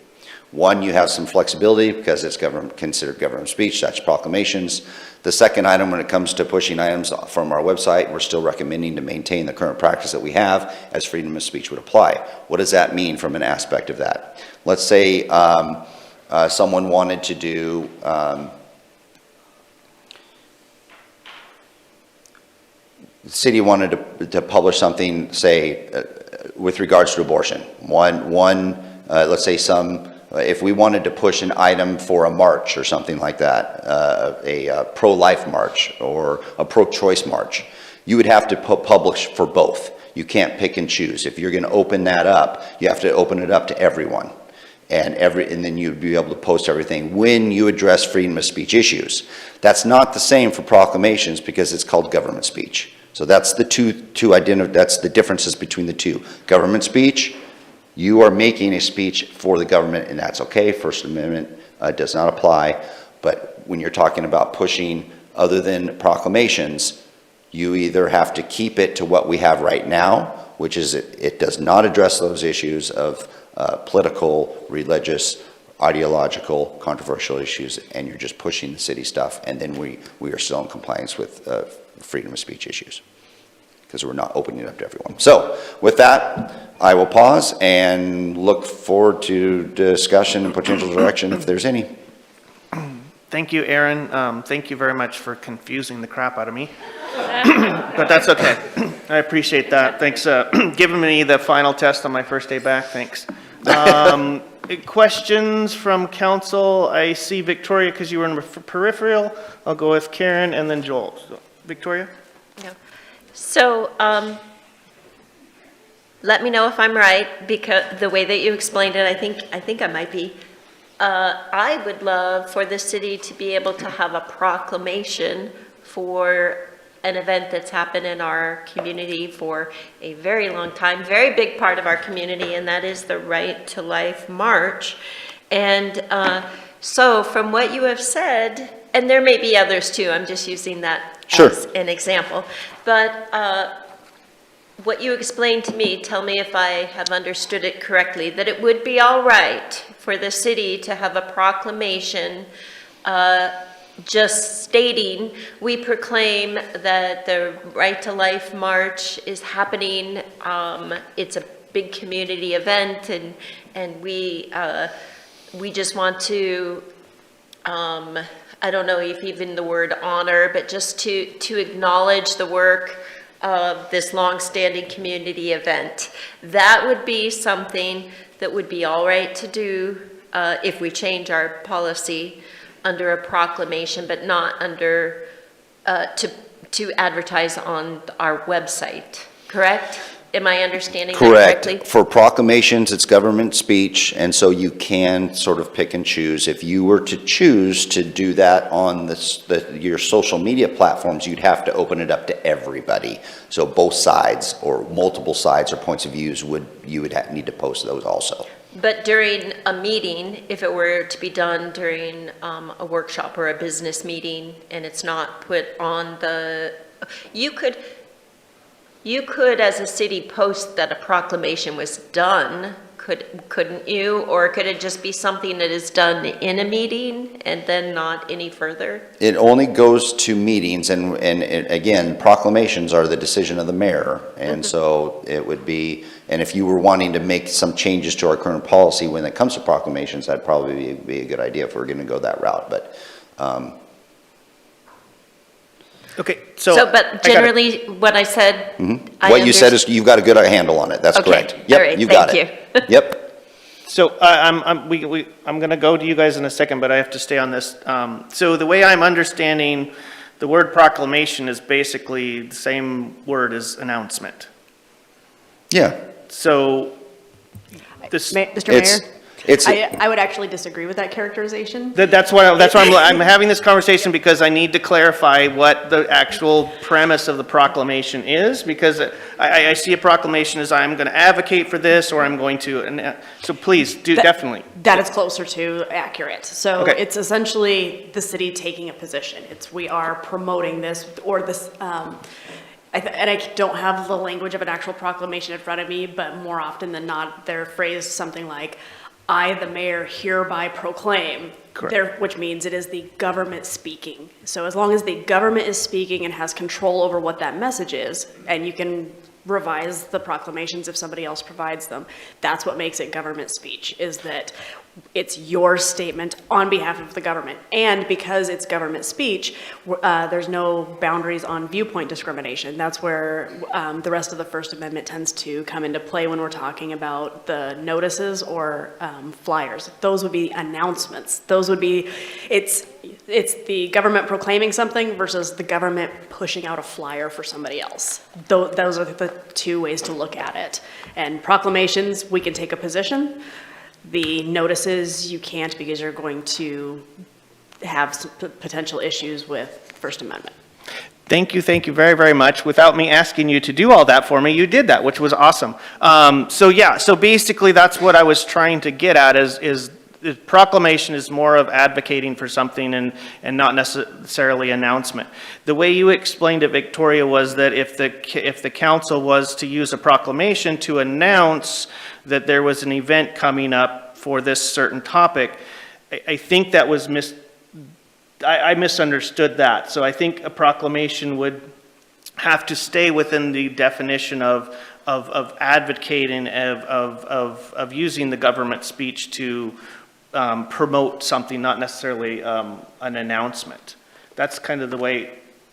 B: One, you have some flexibility because it's considered government speech, that's proclamations. The second item, when it comes to pushing items from our website, we're still recommending to maintain the current practice that we have as freedom of speech would apply. What does that mean from an aspect of that? Let's say someone wanted to do the city wanted to publish something, say, with regards to abortion. Let's say if we wanted to push an item for a march or something like that, a pro-life march or a pro-choice march, you would have to publish for both. You can't pick and choose. If you're going to open that up, you have to open it up to everyone. And then you'd be able to post everything when you address freedom of speech issues. That's not the same for proclamations because it's called government speech. So that's that's the differences between the two. Government speech, you are making a speech for the government, and that's okay. First Amendment does not apply. But when you're talking about pushing other than proclamations, you either have to keep it to what we have right now, which is it does not address those issues of political, religious, ideological, controversial issues, and you're just pushing the city stuff, and then we are still in compliance with freedom of speech issues because we're not opening it up to everyone. So with that, I will pause and look forward to discussion and potential direction if there's any.
A: Thank you, Aaron. Thank you very much for confusing the crap out of me. But that's okay. I appreciate that. Thanks giving me the final test on my first day back. Thanks. Questions from council? I see Victoria because you were in peripheral. I'll go with Karen and then Joel. So, Victoria?
D: Yeah. So, let me know if I'm right, because the way that you explained it, I think I might be. I would love for the city to be able to have a proclamation for an event that's happened in our community for a very long time, very big part of our community, and that is the Right to Life March. And so from what you have said, and there may be others too, I'm just using that as an example, but what you explained to me, tell me if I have understood it correctly, that it would be all right for the city to have a proclamation just stating, we proclaim that the Right to Life March is happening. It's a big community event, and we just want to, I don't know if even the word honor, but just to acknowledge the work of this long-standing community event. That would be something that would be all right to do if we change our policy under a proclamation, but not under, to advertise on our website, correct? Am I understanding that correctly?
B: Correct. For proclamations, it's government speech, and so you can sort of pick and choose. If you were to choose to do that on your social media platforms, you'd have to open it up to everybody. So both sides or multiple sides or points of views you would need to post those also.
D: But during a meeting, if it were to be done during a workshop or a business meeting, and it's not put on the, you could, as a city, post that a proclamation was done, couldn't you? Or could it just be something that is done in a meeting and then not any further?
B: It only goes to meetings, and again, proclamations are the decision of the mayor. And so it would be, and if you were wanting to make some changes to our current policy when it comes to proclamations, that'd probably be a good idea if we're going to go that route. But
A: Okay,
D: But generally, what I said,
B: what you said is you've got a good handle on it. That's
D: Okay,
B: correct.
D: all
B: Yep,
D: right,
B: you got
D: thank
B: it. Yep.
A: so I'm going to go to you guys in a second, but I have to stay on this. So the way I'm understanding the word proclamation is basically the same word as announcement.
B: Yeah.
A: So this,
H: Mr. Mayor,
B: It's,
H: I would actually disagree with that characterization.
A: that's why I'm having this conversation, because I need to clarify what the actual premise of the proclamation is, because I see a proclamation as I'm going to advocate for this, or I'm going to, so please, definitely.
H: That is closer to accurate. So
A: Okay.
H: it's essentially the city taking a position. We are promoting this, or this, and I don't have the language of an actual proclamation in front of me, but more often than not, they're phrased something like, I, the mayor, hereby proclaim.
A: Correct.
H: Which means it is the government speaking. So as long as the government is speaking and has control over what that message is, and you can revise the proclamations if somebody else provides them, that's what makes it government speech, is that it's your statement on behalf of the government. And because it's government speech, there's no boundaries on viewpoint discrimination. That's where the rest of the First Amendment tends to come into play when we're talking about the notices or flyers. Those would be announcements. Those would be, it's the government proclaiming something versus the government pushing out a flyer for somebody else. Those are the two ways to look at it. And proclamations, we can take a position. The notices, you can't, because you're going to have some potential issues with First Amendment.
A: Thank you very, very much. Without me asking you to do all that for me, you did that, which was awesome. So basically that's what I was trying to get at, is the proclamation is more of advocating for something and not necessarily announcement. The way you explained it, Victoria, was that if the council was to use a proclamation to announce that there was an event coming up for this certain topic, I think that was I misunderstood that. So I think a proclamation would have to stay within the definition of advocating, of using the government speech to promote something, not necessarily an announcement. That's kind of the way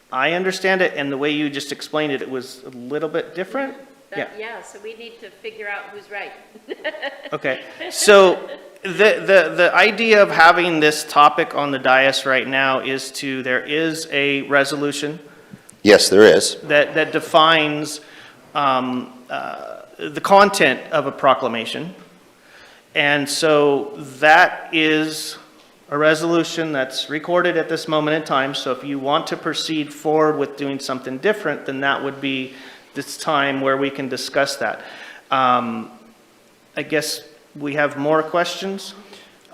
A: I understand it, and the way you just explained it, it was a little bit different.
D: Yeah, so we need to figure out who's right.
A: Okay, so the idea of having this topic on the dais right now is there is a resolution
B: yes, there is.
A: that defines the content of a proclamation. And so that is a resolution that's recorded at this moment in time. So if you want to proceed forward with doing something different, then that would be this time where we can discuss that. I guess we have more questions.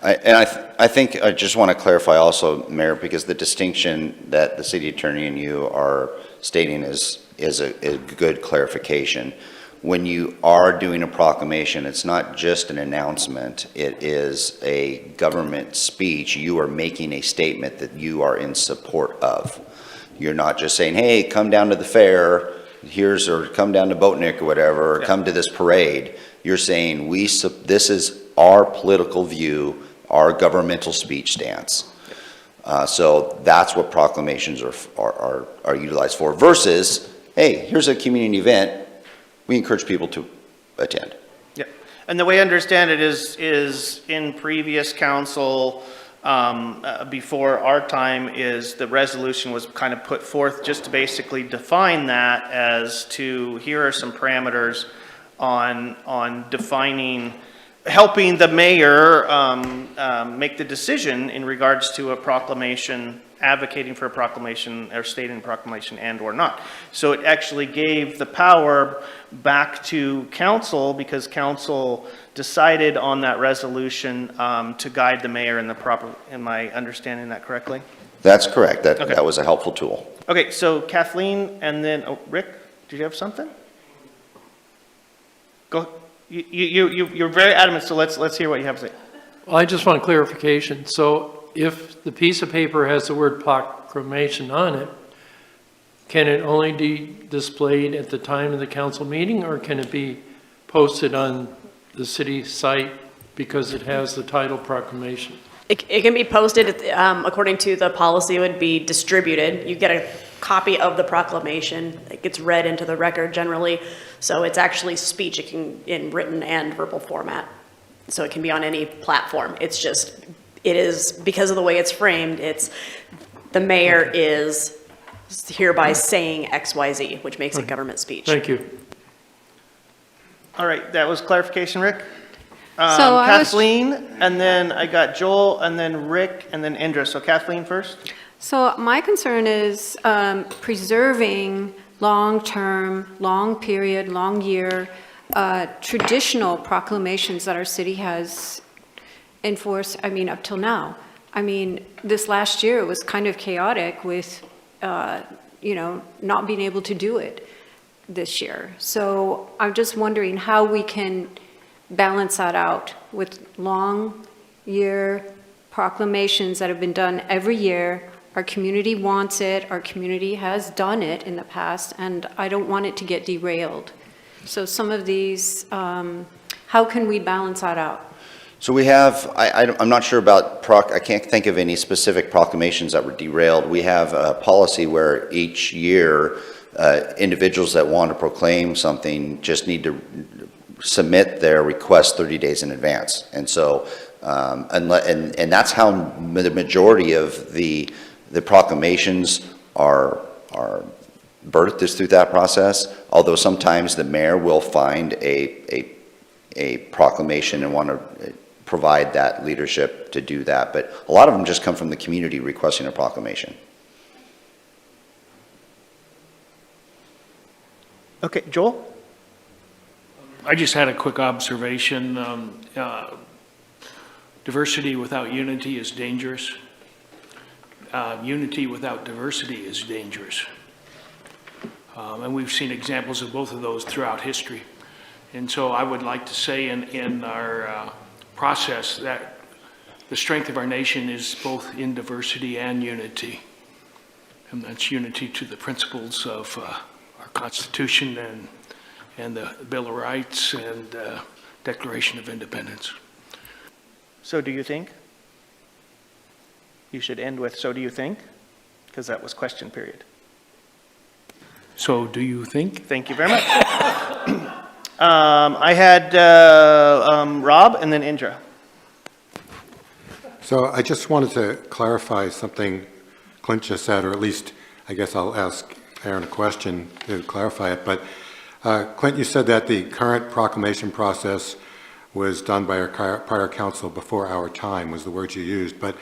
B: I think I just want to clarify also, Mayor, because the distinction that the city attorney and you are stating is a good clarification. When you are doing a proclamation, it's not just an announcement. It is a government speech. You are making a statement that you are in support of. You're not just saying, hey, come down to the fair, or come down to Boatnick or whatever, or come to this parade. You're saying, this is our political view, our governmental speech stance. So that's what proclamations are utilized for, versus, hey, here's a community event. We encourage people to attend.
A: Yeah, and the way I understand it is in previous council, before our time, is the resolution was kind of put forth just to basically define that as to, here are some parameters on defining, helping the mayor make the decision in regards to a proclamation, advocating for a proclamation or stating a proclamation and or not. So it actually gave the power back to council, because council decided on that resolution to guide the mayor in the proper, am I understanding that correctly?
B: That's correct.
A: Okay.
B: That was a helpful tool.
A: Okay, so Kathleen and then, Rick, did you have something? Go You're very adamant, so let's hear what you have to say.
I: Well, I just want clarification. So if the piece of paper has the word proclamation on it, can it only be displayed at the time of the council meeting, or can it be posted on the city site because it has the title proclamation?
H: It can be posted, according to the policy, it would be distributed. You get a copy of the proclamation. It gets read into the record generally. So it's actually speech. It can in written and verbal format. So it can be on any platform. It's just, it is, because of the way it's framed, it's, the mayor is hereby saying X, Y, Z, which makes it government speech.
I: Thank you.
A: All right, that was clarification, Rick.
F: So I was-
A: Kathleen, and then I got Joel, and then Rick, and then Indra. So Kathleen first.
F: So my concern is preserving long-term, long period, long year, traditional proclamations that our city has enforced, I mean, up till now. I mean, this last year was kind of chaotic with, not being able to do it this year. So I'm just wondering how we can balance that out with long year proclamations that have been done every year. Our community wants it, our community has done it in the past, and I don't want it to get derailed. So some of these, how can we balance that out?
B: So we have, I'm not sure about I can't think of any specific proclamations that were derailed. We have a policy where each year, individuals that want to proclaim something just need to submit their request 30 days in advance. And so, and that's how the majority of the proclamations are birthed, is through that process. Although sometimes the mayor will find a proclamation and want to provide that leadership to do that. But a lot of them just come from the community requesting a proclamation.
A: Okay, Joel?
G: I just had a quick observation. Diversity without unity is dangerous. Unity without diversity is dangerous. And we've seen examples of both of those throughout history. And so I would like to say in our process that the strength of our nation is both in diversity and unity. And that's unity to the principles of our Constitution and the Bill of Rights and Declaration of Independence.
A: So do you think? You should end with, so do you think? Because that was question period.
G: So do you think?
A: Thank you very much. I had Rob and then Indra.
J: So I just wanted to clarify something Clint just said, or at least I guess I'll ask Aaron a question to clarify it. But Clint, you said that the current proclamation process was done by our prior council before our time, was the word you used. But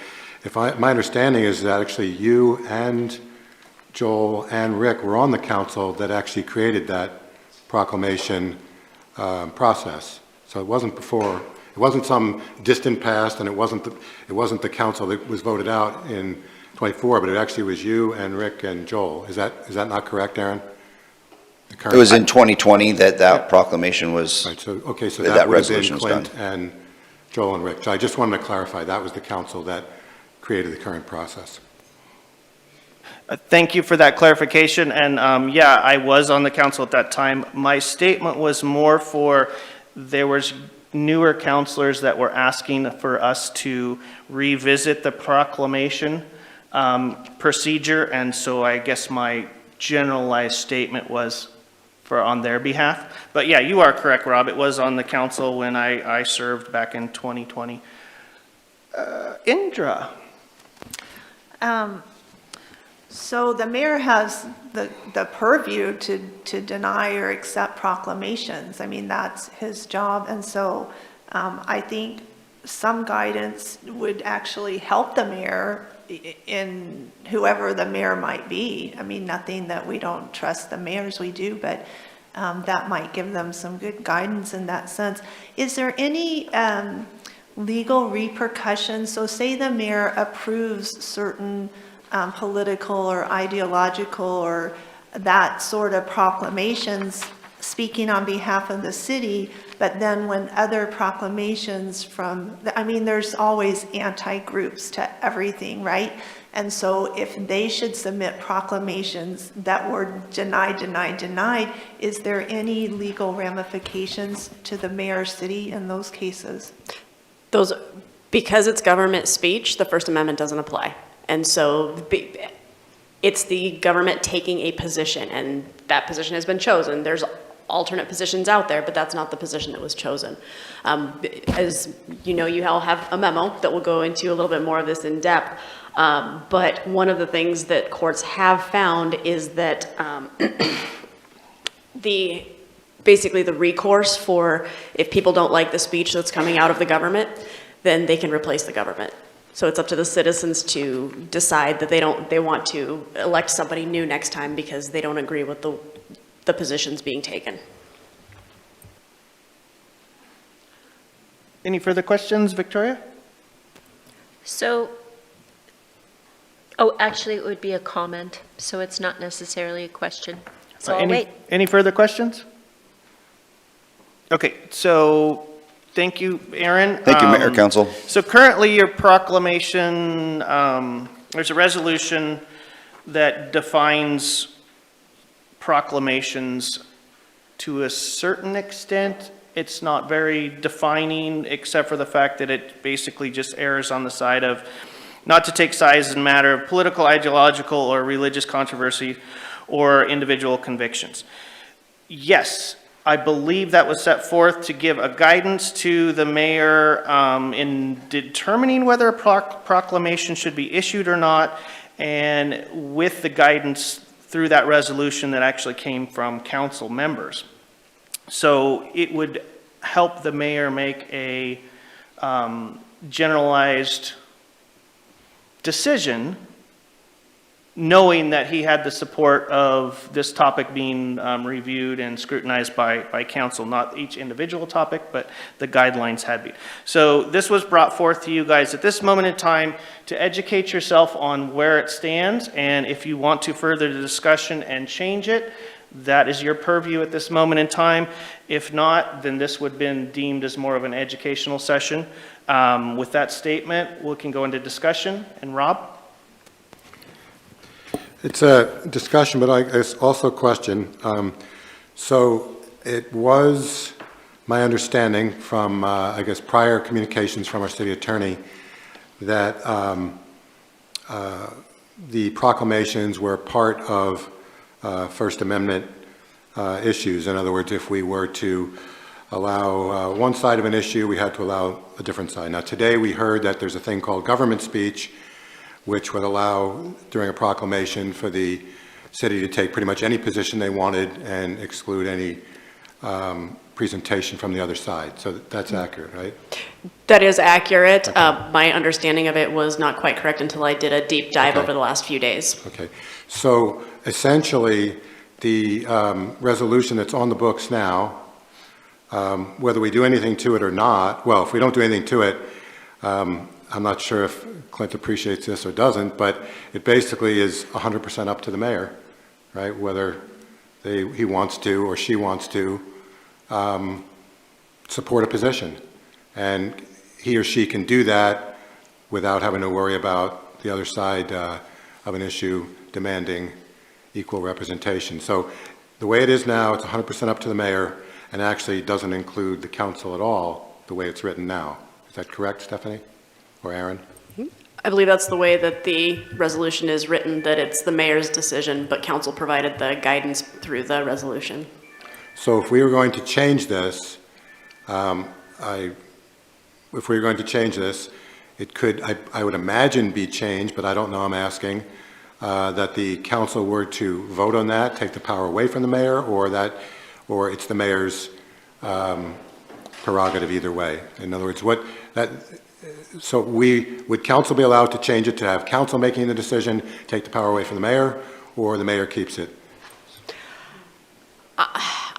J: my understanding is that actually you and Joel and Rick were on the council that actually created that proclamation process. So it wasn't before, it wasn't some distant past, and it wasn't the council that was voted out in 24, but it actually was you and Rick and Joel. Is that not correct, Aaron?
B: It was in 2020 that proclamation was,
J: Right, so, okay, so
B: that
J: that would have been
B: resolution was
J: Clint
B: done.
J: and Joel and Rick. So I just wanted to clarify, that was the council that created the current process.
A: Thank you for that clarification. And yeah, I was on the council at that time. My statement was more for, there was newer councilors that were asking for us to revisit the proclamation procedure. And so I guess my generalized statement was for on their behalf. But yeah, you are correct, Rob. It was on the council when I served back in 2020. Indra.
E: So the mayor has the purview to deny or accept proclamations. I mean, that's his job. And so I think some guidance would actually help the mayor in whoever the mayor might be. I mean, nothing that we don't trust the mayors, we do, but that might give them some good guidance in that sense. Is there any legal repercussions? So say the mayor approves certain political or ideological or that sort of proclamations speaking on behalf of the city, But then when other proclamations from, I mean, there's always anti-groups to everything, right? And so if they should submit proclamations that were denied, denied, denied, is there any legal ramifications to the mayor or city in those cases?
H: Those, because it's government speech, the First Amendment doesn't apply. And so it's the government taking a position, and that position has been chosen. There's alternate positions out there, but that's not the position that was chosen. As you know, you all have a memo that will go into a little bit more of this in depth. But one of the things that courts have found is that basically the recourse for if people don't like the speech that's coming out of the government, then they can replace the government. So it's up to the citizens to decide that they want to elect somebody new next time because they don't agree with the positions being taken.
A: Any further questions, Victoria?
D: So, actually, it would be a comment, so it's not necessarily a question. So I'll wait.
A: Any further questions? Okay, so thank you, Aaron.
B: Thank you, Mayor, Council.
A: So currently, your proclamation, there's a resolution that defines proclamations to a certain extent. It's not very defining, except for the fact that it basically just errs on the side of not to take sides in matter of political, ideological, or religious controversy or individual convictions. Yes, I believe that was set forth to give a guidance to the mayor in determining whether a proclamation should be issued or not, and with the guidance through that resolution that actually came from council members. So it would help the mayor make a generalized decision, knowing that he had the support of this topic being reviewed and scrutinized by council, not each individual topic, but the guidelines had been. So this was brought forth to you guys at this moment in time to educate yourself on where it stands, and if you want to further the discussion and change it, that is your purview at this moment in time. If not, then this would have been deemed as more of an educational session. With that statement, we can go into discussion. And Rob?
J: It's a discussion, but it's also a question. So it was my understanding from, I guess, prior communications from our city attorney that the proclamations were part of First Amendment issues. In other words, if we were to allow one side of an issue, we had to allow a different side. Now, today we heard that there's a thing called government speech, which would allow, during a proclamation, for the city to take pretty much any position they wanted and exclude any presentation from the other side. So that's accurate, right?
H: That is accurate.
J: Okay.
H: My understanding of it was not quite correct until I did a deep dive over the last few days.
J: Okay. So essentially, the resolution that's on the books now, whether we do anything to it or not, well, if we don't do anything to it, I'm not sure if Clint appreciates this or doesn't, but it basically is 100% up to the mayor, right? Whether he wants to or she wants to support a position. And he or she can do that without having to worry about the other side of an issue demanding equal representation. So the way it is now, it's 100% up to the mayor, and actually doesn't include the council at all, the way it's written now. Is that correct, Stephanie? Or Aaron?
H: I believe that's the way that the resolution is written, that it's the mayor's decision, but council provided the guidance through the resolution.
J: So if we were going to change this, it could, I would imagine, be changed, but I don't know, I'm asking, that the council were to vote on that, take the power away from the mayor, or it's the mayor's prerogative either way. In other words, so would council be allowed to change it to have council making the decision, take the power away from the mayor, or the mayor keeps it?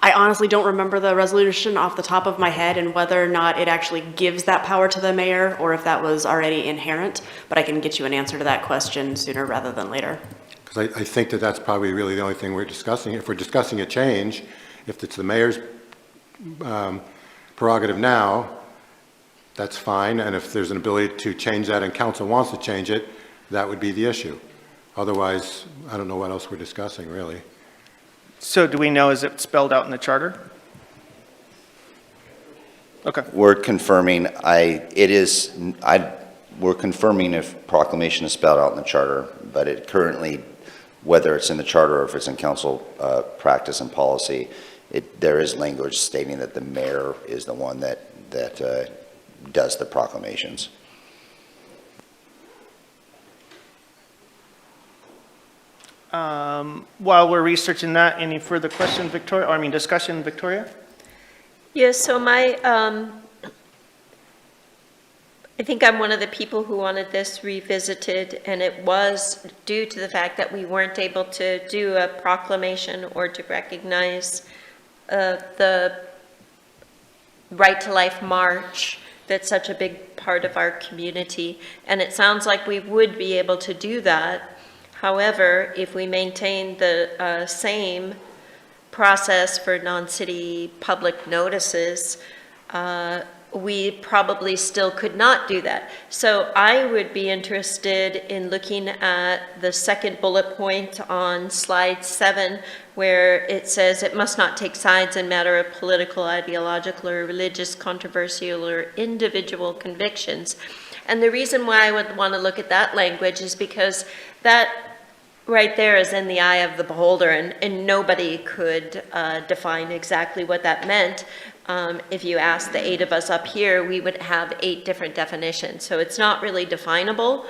H: I honestly don't remember the resolution off the top of my head and whether or not it actually gives that power to the mayor or if that was already inherent, but I can get you an answer to that question sooner rather than later.
J: Because I think that that's probably really the only thing we're discussing. If we're discussing a change, if it's the mayor's prerogative now, that's fine, and if there's an ability to change that and council wants to change it, that would be the issue. Otherwise, I don't know what else we're discussing, really.
A: So do we know, is it spelled out in the charter? Okay.
B: We're confirming, we're confirming if proclamation is spelled out in the charter, but it currently, whether it's in the charter or if it's in council practice and policy, there is language stating that the mayor is the one that does the proclamations.
A: While we're researching that, any further questions, Victoria, or I mean discussion, Victoria?
D: Yes, so I think I'm one of the people who wanted this revisited, and it was due to the fact that we weren't able to do a proclamation or to recognize the Right to Life March that's such a big part of our community. And it sounds like we would be able to do that. However, if we maintain the same process for non-city public notices, we probably still could not do that. So I would be interested in looking at the second bullet point on slide 7, where it says it must not take sides in matter of political, ideological, or religious, controversial, or individual convictions. And the reason why I would want to look at that language is because that right there is in the eye of the beholder, and nobody could define exactly what that meant. If you asked the 8 of us up here, we would have 8 different definitions. So it's not really definable.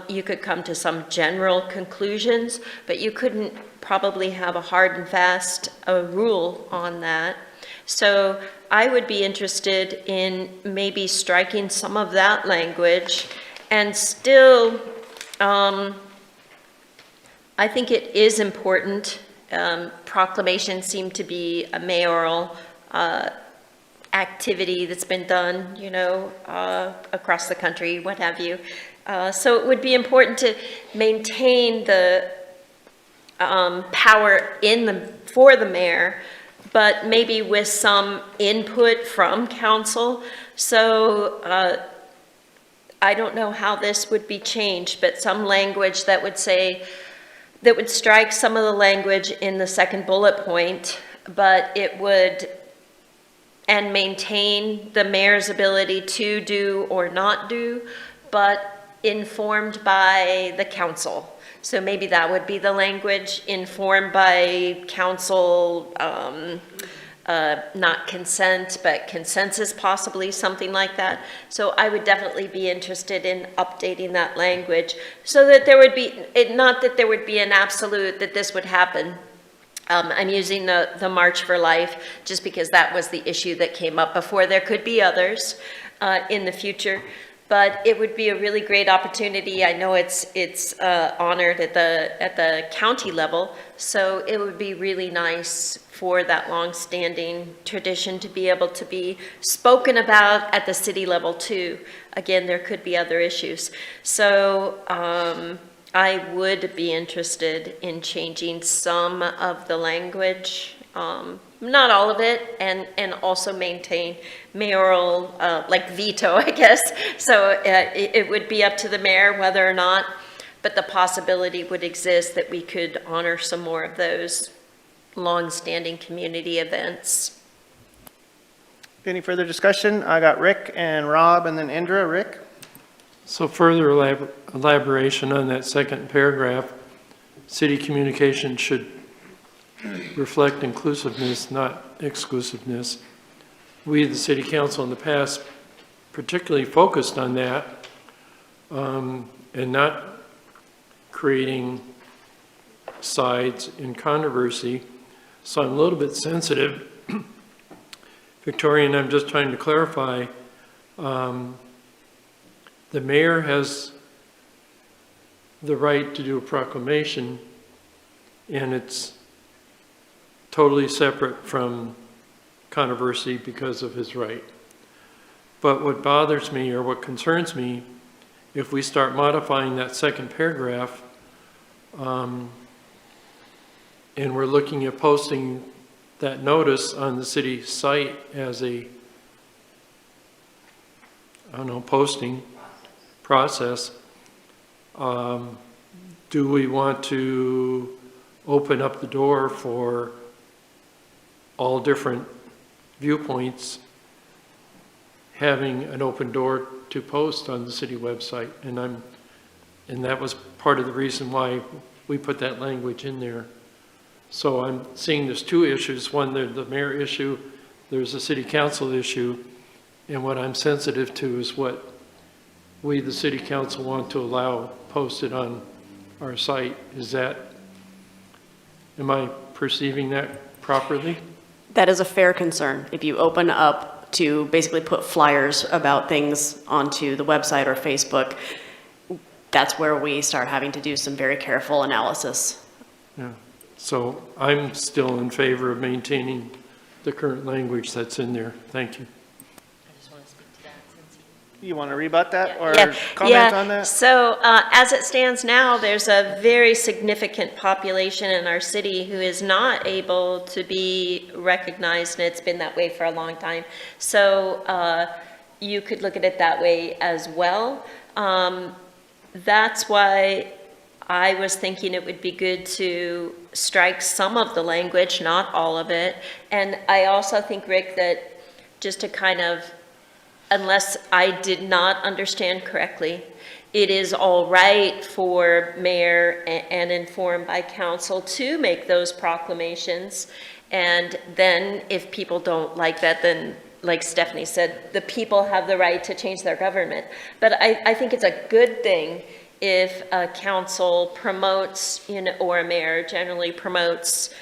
D: You could come to some general conclusions, but you couldn't probably have a hard and fast rule on that. So I would be interested in maybe striking some of that language, and still, I think it is important. Proclamations seem to be a mayoral activity that's been done, across the country, what have you. So it would be important to maintain the power for the mayor, but maybe with some input from council. So I don't know how this would be changed, but some language that would strike some of the language in the second bullet point, but it would, and maintain the mayor's ability to do or not do, but informed by the council. So maybe that would be the language, informed by council, not consent, but consensus, possibly, something like that. So I would definitely be interested in updating that language so that there would be, not that there would be an absolute that this would happen. I'm using the March for Life just because that was the issue that came up before. There could be others in the future, but it would be a really great opportunity. I know it's honored at the county level, so it would be really nice for that long-standing tradition to be able to be spoken about at the city level too. Again, there could be other issues. So I would be interested in changing some of the language, not all of it, and also maintain mayoral, like veto, I guess. So it would be up to the mayor whether or not, but the possibility would exist that we could honor some more of those long-standing community events.
A: Any further discussion? I got Rick and Rob and then Indra. Rick?
I: So further elaboration on that second paragraph, city communication should reflect inclusiveness, not exclusiveness. We, the city council, in the past particularly focused on that and not creating sides in controversy. So I'm a little bit sensitive. Victoria, I'm just trying to clarify. The mayor has the right to do a proclamation, and it's totally separate from controversy because of his right. But what bothers me, or what concerns me, if we start modifying that second paragraph, and we're looking at posting that notice on the city site as a I don't know, posting process. Do we want to open up the door for all different viewpoints, having an open door to post on the city website? And that was part of the reason why we put that language in there. So I'm seeing there's two issues. One, there's the mayor issue, there's a city council issue, and what I'm sensitive to is what we, the city council, want to allow posted on our site. Am I perceiving that properly?
H: That is a fair concern. If you open up to basically put flyers about things onto the website or Facebook, that's where we start having to do some very careful analysis.
I: Yeah. So I'm still in favor of maintaining the current language that's in there. Thank you.
A: You want to rebut that or
D: Yeah,
A: comment on that?
D: So as it stands now, there's a very significant population in our city who is not able to be recognized, and it's been that way for a long time. So you could look at it that way as well. That's why I was thinking it would be good to strike some of the language, not all of it. And I also think, Rick, that just to kind of, unless I did not understand correctly, it is all right for mayor and informed by council to make those proclamations. And then if people don't like that, then like Stephanie said, the people have the right to change their government. But I think it's a good thing if a council promotes, or a mayor generally promotes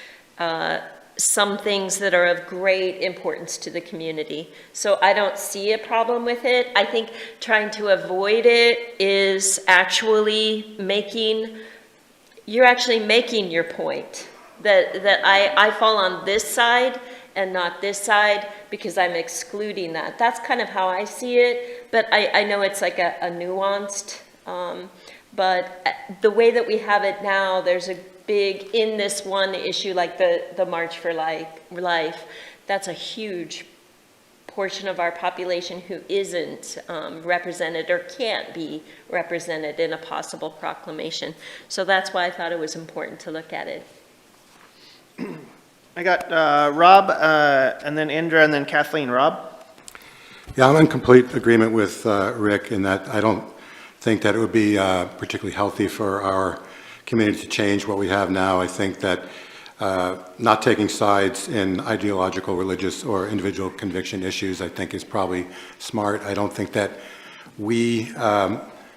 D: some things that are of great importance to the community. So I don't see a problem with it. I think trying to avoid it is actually you're actually making your point. That I fall on this side and not this side because I'm excluding that. That's kind of how I see it, but I know it's like a nuanced, but the way that we have it now, there's a big, in this one issue, like the March for Life, that's a huge portion of our population who isn't represented or can't be represented in a possible proclamation. So that's why I thought it was important to look at it.
A: I got Rob, and then Indra, and then Kathleen. Rob?
J: Yeah, I'm in complete agreement with Rick in that I don't think that it would be particularly healthy for our community to change what we have now. I think that not taking sides in ideological, religious, or individual conviction issues, I think is probably smart. I don't think that we,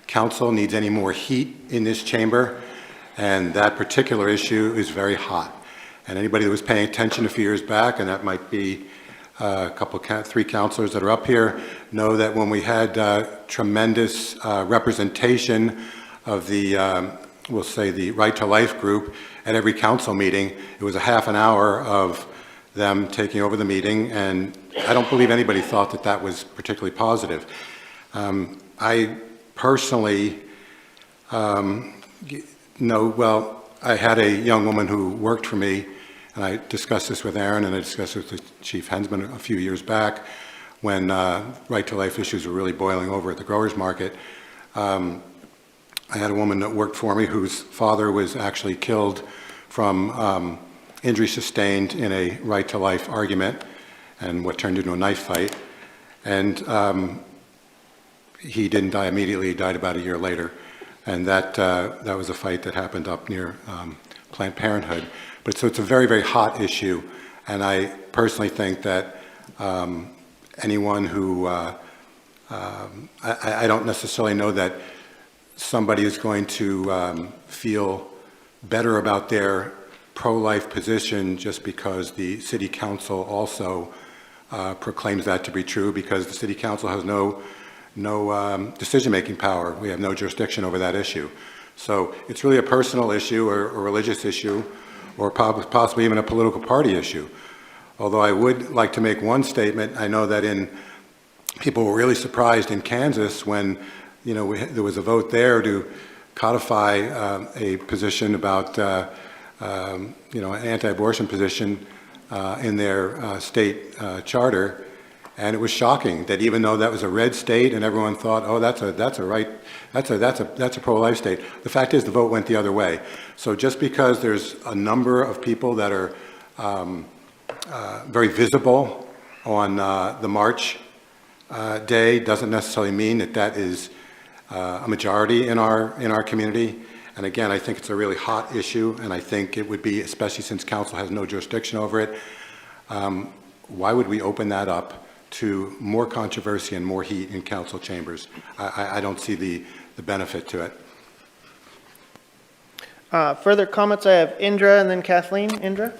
J: council, needs any more heat in this chamber, and that particular issue is very hot. And anybody that was paying attention a few years back, and that might be three councilors that are up here, know that when we had tremendous representation of the, we'll say the Right to Life group at every council meeting, it was a half an hour of them taking over the meeting, and I don't believe anybody thought that that was particularly positive. I personally know, well, I had a young woman who worked for me, and I discussed this with Aaron, and I discussed it with the Chief Hensman a few years back when Right to Life issues were really boiling over at the growers market. I had a woman that worked for me whose father was actually killed from injury sustained in a Right to Life argument and what turned into a knife fight. And he didn't die immediately, he died about a year later. And that was a fight that happened up near Planned Parenthood. But so it's a very, very hot issue, and I personally think that anyone who, I don't necessarily know that somebody is going to feel better about their pro-life position just because the city council also proclaims that to be true, because the city council has no decision-making power. We have no jurisdiction over that issue. So it's really a personal issue or a religious issue, or possibly even a political party issue. Although I would like to make one statement. I know that people were really surprised in Kansas when, there was a vote there to codify a position about, an anti-abortion position in their state charter. And it was shocking that even though that was a red state and everyone thought, oh, that's a pro-life state, the fact is the vote went the other way. So just because there's a number of people that are very visible on the March day doesn't necessarily mean that that is a majority in our community. And again, I think it's a really hot issue, and I think it would be, especially since council has no jurisdiction over it, why would we open that up to more controversy and more heat in council chambers? I don't see the benefit to it.
A: Further comments, I have Indra and then Kathleen. Indra?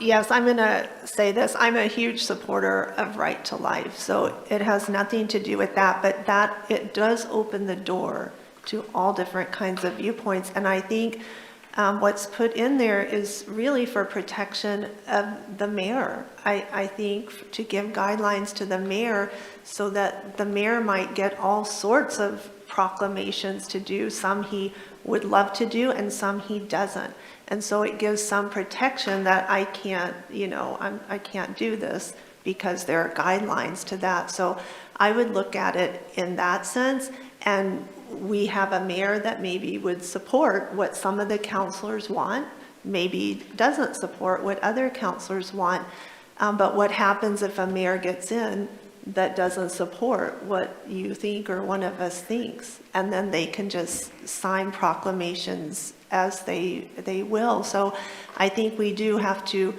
E: Yes, I'm going to say this. I'm a huge supporter of right to life, so it has nothing to do with that, but that it does open the door to all different kinds of viewpoints. And I think what's put in there is really for protection of the mayor. I think to give guidelines to the mayor so that the mayor might get all sorts of proclamations to do. Some he would love to do and some he doesn't. And so it gives some protection that I can't, I can't do this because there are guidelines to that. So I would look at it in that sense. And we have a mayor that maybe would support what some of the councilors want, maybe doesn't support what other councilors want. But what happens if a mayor gets in that doesn't support what you think or one of us thinks? And then they can just sign proclamations as they will. So I think we do have to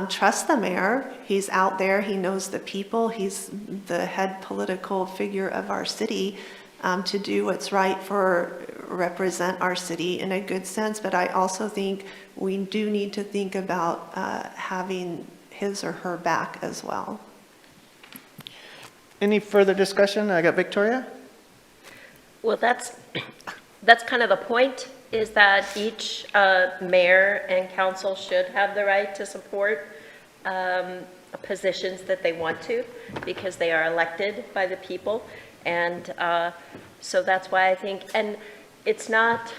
E: trust the mayor. He's out there, he knows the people, he's the head political figure of our city, to do what's right represent our city in a good sense. But I also think we do need to think about having his or her back as well.
A: Any further discussion? I got Victoria?
D: Well, that's kind of the point, is that each mayor and council should have the right to support positions that they want to, because they are elected by the people. And so that's why I think, and it's not,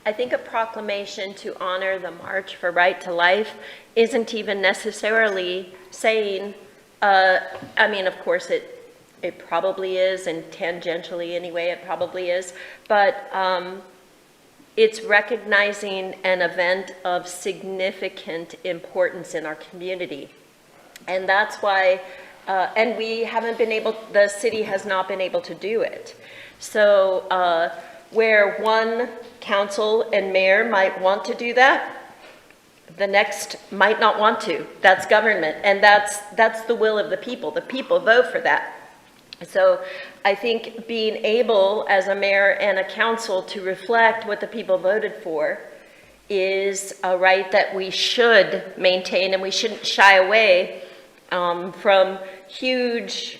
D: I think a proclamation to honor the March for Right to Life isn't even necessarily saying, I mean, of course it probably is, and tangentially anyway, it probably is, but it's recognizing an event of significant importance in our community. And that's why, and we haven't been able, the city has not been able to do it. So where one council and mayor might want to do that, the next might not want to. That's government, and that's the will of the people. The people vote for that. So I think being able as a mayor and a council to reflect what the people voted for is a right that we should maintain, and we shouldn't shy away from huge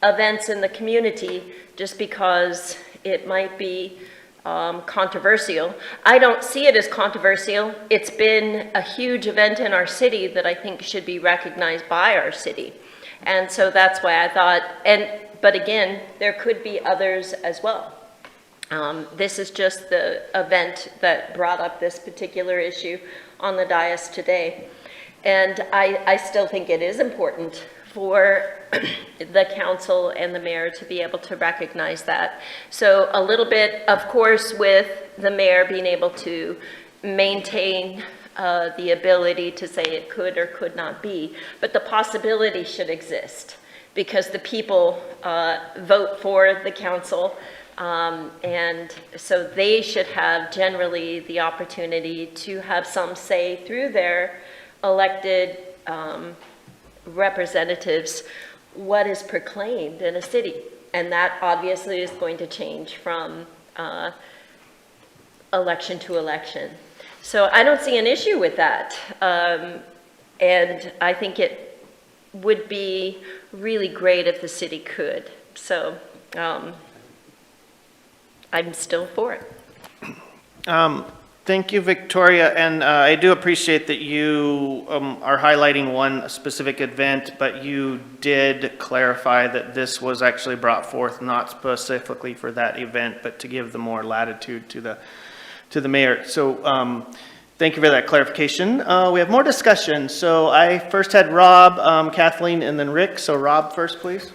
D: events in the community just because it might be controversial. I don't see it as controversial. It's been a huge event in our city that I think should be recognized by our city. And so that's why I thought, but again, there could be others as well. This is just the event that brought up this particular issue on the dais today. And I still think it is important for the council and the mayor to be able to recognize that. So a little bit, of course, with the mayor being able to maintain the ability to say it could or could not be, but the possibility should exist because the people vote for the council, and so they should have generally the opportunity to have some say through their elected representatives what is proclaimed in a city. And that obviously is going to change from election to election. So I don't see an issue with that. And I think it would be really great if the city could. So I'm still for it.
A: Thank you, Victoria, and I do appreciate that you are highlighting one specific event, but you did clarify that this was actually brought forth not specifically for that event, but to give the more latitude to the mayor. So Thank you for that clarification. We have more discussion. So I first had Rob, Kathleen, and then Rick. So Rob first, please.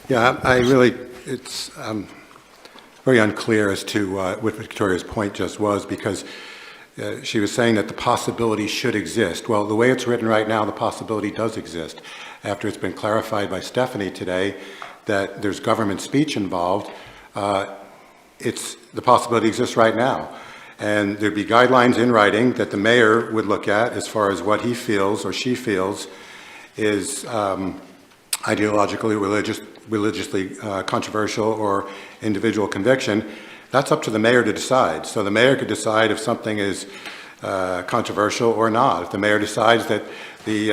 J: Yeah, I really, it's very unclear as to what Victoria's point just was, because she was saying that the possibility should exist. Well, the way it's written right now, the possibility does exist. After it's been clarified by Stephanie today that there's government speech involved, the possibility exists right now. And there'd be guidelines in writing that the mayor would look at as far as what he feels or she feels is ideologically, religiously controversial or individual conviction. That's up to the mayor to decide. So the mayor could decide if something is controversial or not. If the mayor decides that the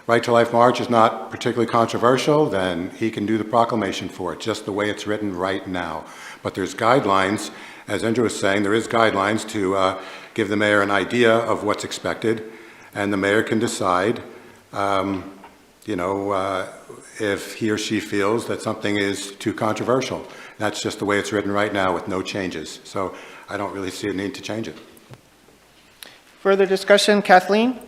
J: Right to Life March is not particularly controversial, then he can do the proclamation for it, just the way it's written right now. But there's guidelines, as Andrew was saying, there is guidelines to give the mayor an idea of what's expected, and the mayor can decide, if he or she feels that something is too controversial. That's just the way it's written right now with no changes. So I don't really see a need to change it.
A: Further discussion, Kathleen?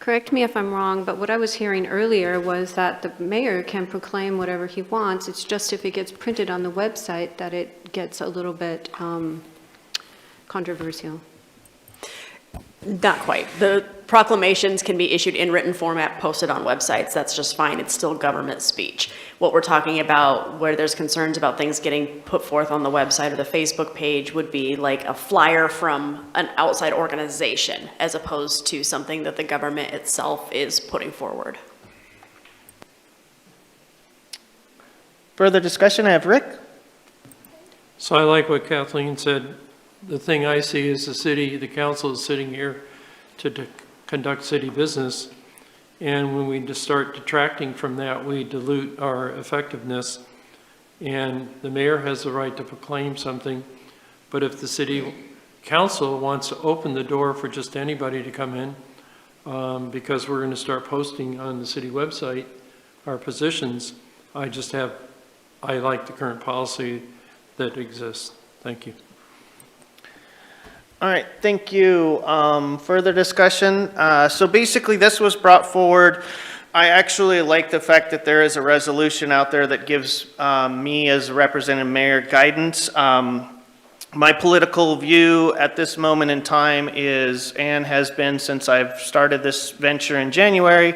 F: Correct me if I'm wrong, but what I was hearing earlier was that the mayor can proclaim whatever he wants. It's just if it gets printed on the website that it gets a little bit controversial.
H: Not quite. The proclamations can be issued in written format, posted on websites. That's just fine. It's still government speech. What we're talking about, where there's concerns about things getting put forth on the website or the Facebook page, would be like a flyer from an outside organization, as opposed to something that the government itself is putting forward.
A: Further discussion, I have Rick.
I: So I like what Kathleen said. The thing I see is the council is sitting here to conduct city business. And when we just start detracting from that, we dilute our effectiveness. And the mayor has the right to proclaim something. But if the city council wants to open the door for just anybody to come in, because we're going to start posting on the city website our positions, I like the current policy that exists. Thank you.
A: All right, thank you. Further discussion? So basically, this was brought forward. I actually like the fact that there is a resolution out there that gives me as a representative mayor guidance. My political view at this moment in time is, and has been since I've started this venture in January,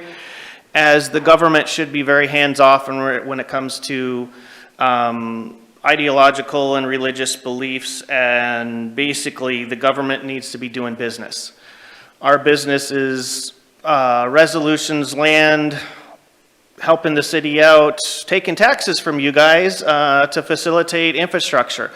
A: as the government should be very hands-off when it comes to ideological and religious beliefs, and basically the government needs to be doing business. Our business is resolutions, land, helping the city out, taking taxes from you guys to facilitate infrastructure.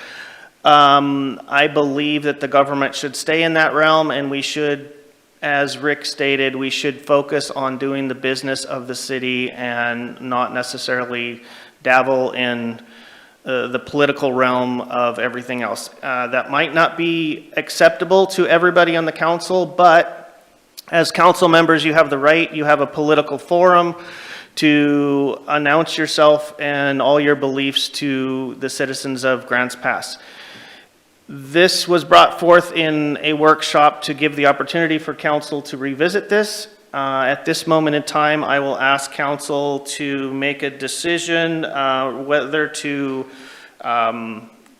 A: I believe that the government should stay in that realm, and we should, as Rick stated, we should focus on doing the business of the city and not necessarily dabble in the political realm of everything else. That might not be acceptable to everybody on the council, but as council members, you have the right, you have a political forum to announce yourself and all your beliefs to the citizens of Grants Pass. This was brought forth in a workshop to give the opportunity for council to revisit this. At this moment in time, I will ask council to make a decision whether to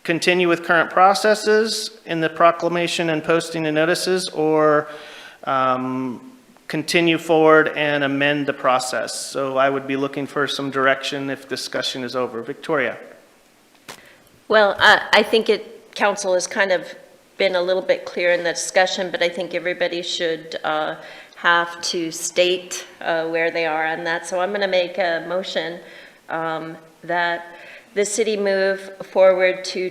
A: continue with current processes in the proclamation and posting the notices, or continue forward and amend the process. So I would be looking for some direction if discussion is over. Victoria.
D: Well, I think council has kind of been a little bit clear in the discussion, but I think everybody should have to state where they are on that. So I'm going to make a motion that the city move forward to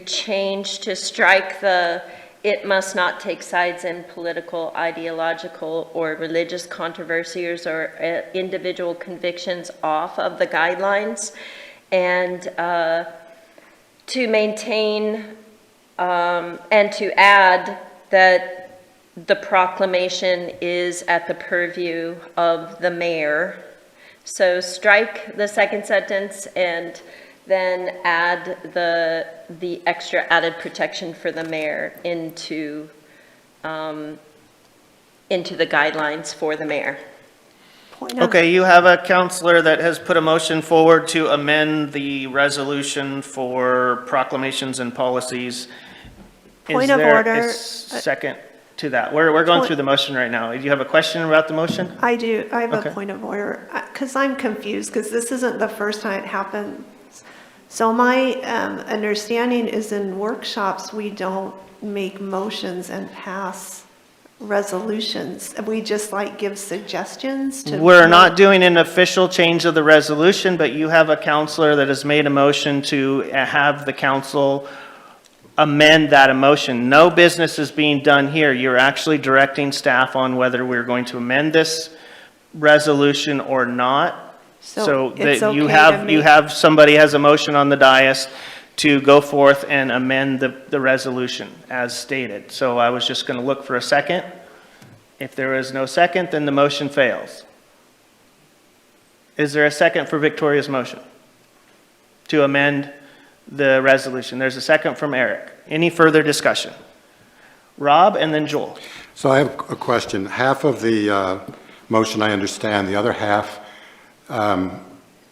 D: strike the "it must not take sides in political, ideological, or religious controversies or individual convictions" off of the guidelines, and to maintain and to add that the proclamation is at the purview of the mayor. So strike the second sentence and then add the extra added protection for the mayor into the guidelines for the mayor.
E: Point of-
A: Okay, you have a counselor that has put a motion forward to amend the resolution for proclamations and policies.
E: Point of
A: Is there
E: order.
A: a second to that? We're going through the motion right now. Do you have a question about the motion?
E: I do, I have
A: Okay.
E: a point of order, because I'm confused, because this isn't the first time it happened. So my understanding is in workshops, we don't make motions and pass resolutions. We just like give suggestions to.
A: We're not doing an official change of the resolution, but you have a counselor that has made a motion to have the council amend that motion. No business is being done here. You're actually directing staff on whether we're going to amend this resolution or not. So
E: it's
A: that you
E: okay to
A: have, somebody has a motion on the dais to go forth and amend the resolution as stated. So I was just going to look for a second. If there is no second, then the motion fails. Is there a second for Victoria's motion to amend the resolution? There's a second from Eric. Any further discussion? Rob and then Joel.
J: So I have a question. Half of the motion I understand, the other half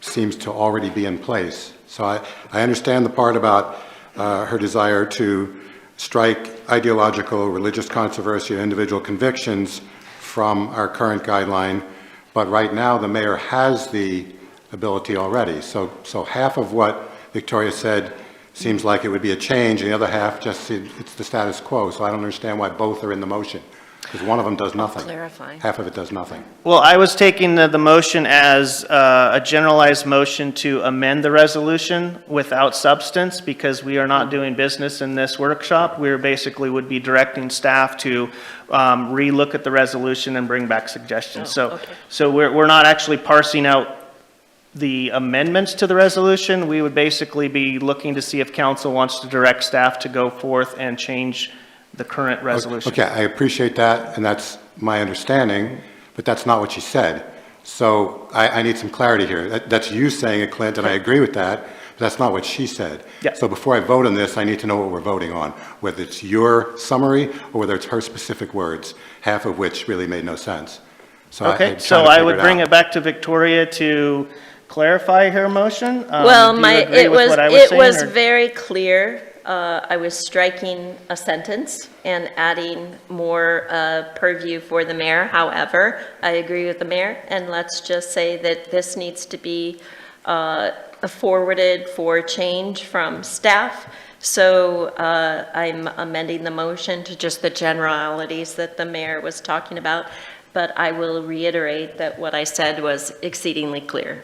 J: seems to already be in place. So I understand the part about her desire to strike ideological, religious controversy, or individual convictions from our current guideline, but right now the mayor has the ability already. So half of what Victoria said seems like it would be a change, and the other half just, it's the status quo. So I don't understand why both are in the motion, because one of them does nothing.
D: Clarify.
J: Half of it does nothing.
A: Well, I was taking the motion as a generalized motion to amend the resolution without substance, because we are not doing business in this workshop. We basically would be directing staff to relook at the resolution and bring back suggestions. So we're not actually parsing out the amendments to the resolution. We would basically be looking to see if council wants to direct staff to go forth and change the current resolution.
J: Okay, I appreciate that, and that's my understanding, but that's not what she said. So I need some clarity here. That's you saying it, Clint, and I agree with that, but that's not what she said.
A: Yeah.
J: So before I vote on this, I need to know what we're voting on, whether it's your summary or whether it's her specific words, half of which really made no sense. So
A: Okay, so I would bring it back to Victoria to clarify her motion.
D: Well,
A: Do you agree with what I was
D: it
A: saying,
D: was
A: or-
D: very clear. I was striking a sentence and adding more purview for the mayor. However, I agree with the mayor, and let's just say that this needs to be forwarded for change from staff. So I'm amending the motion to just the generalities that the mayor was talking about, but I will reiterate that what I said was exceedingly clear.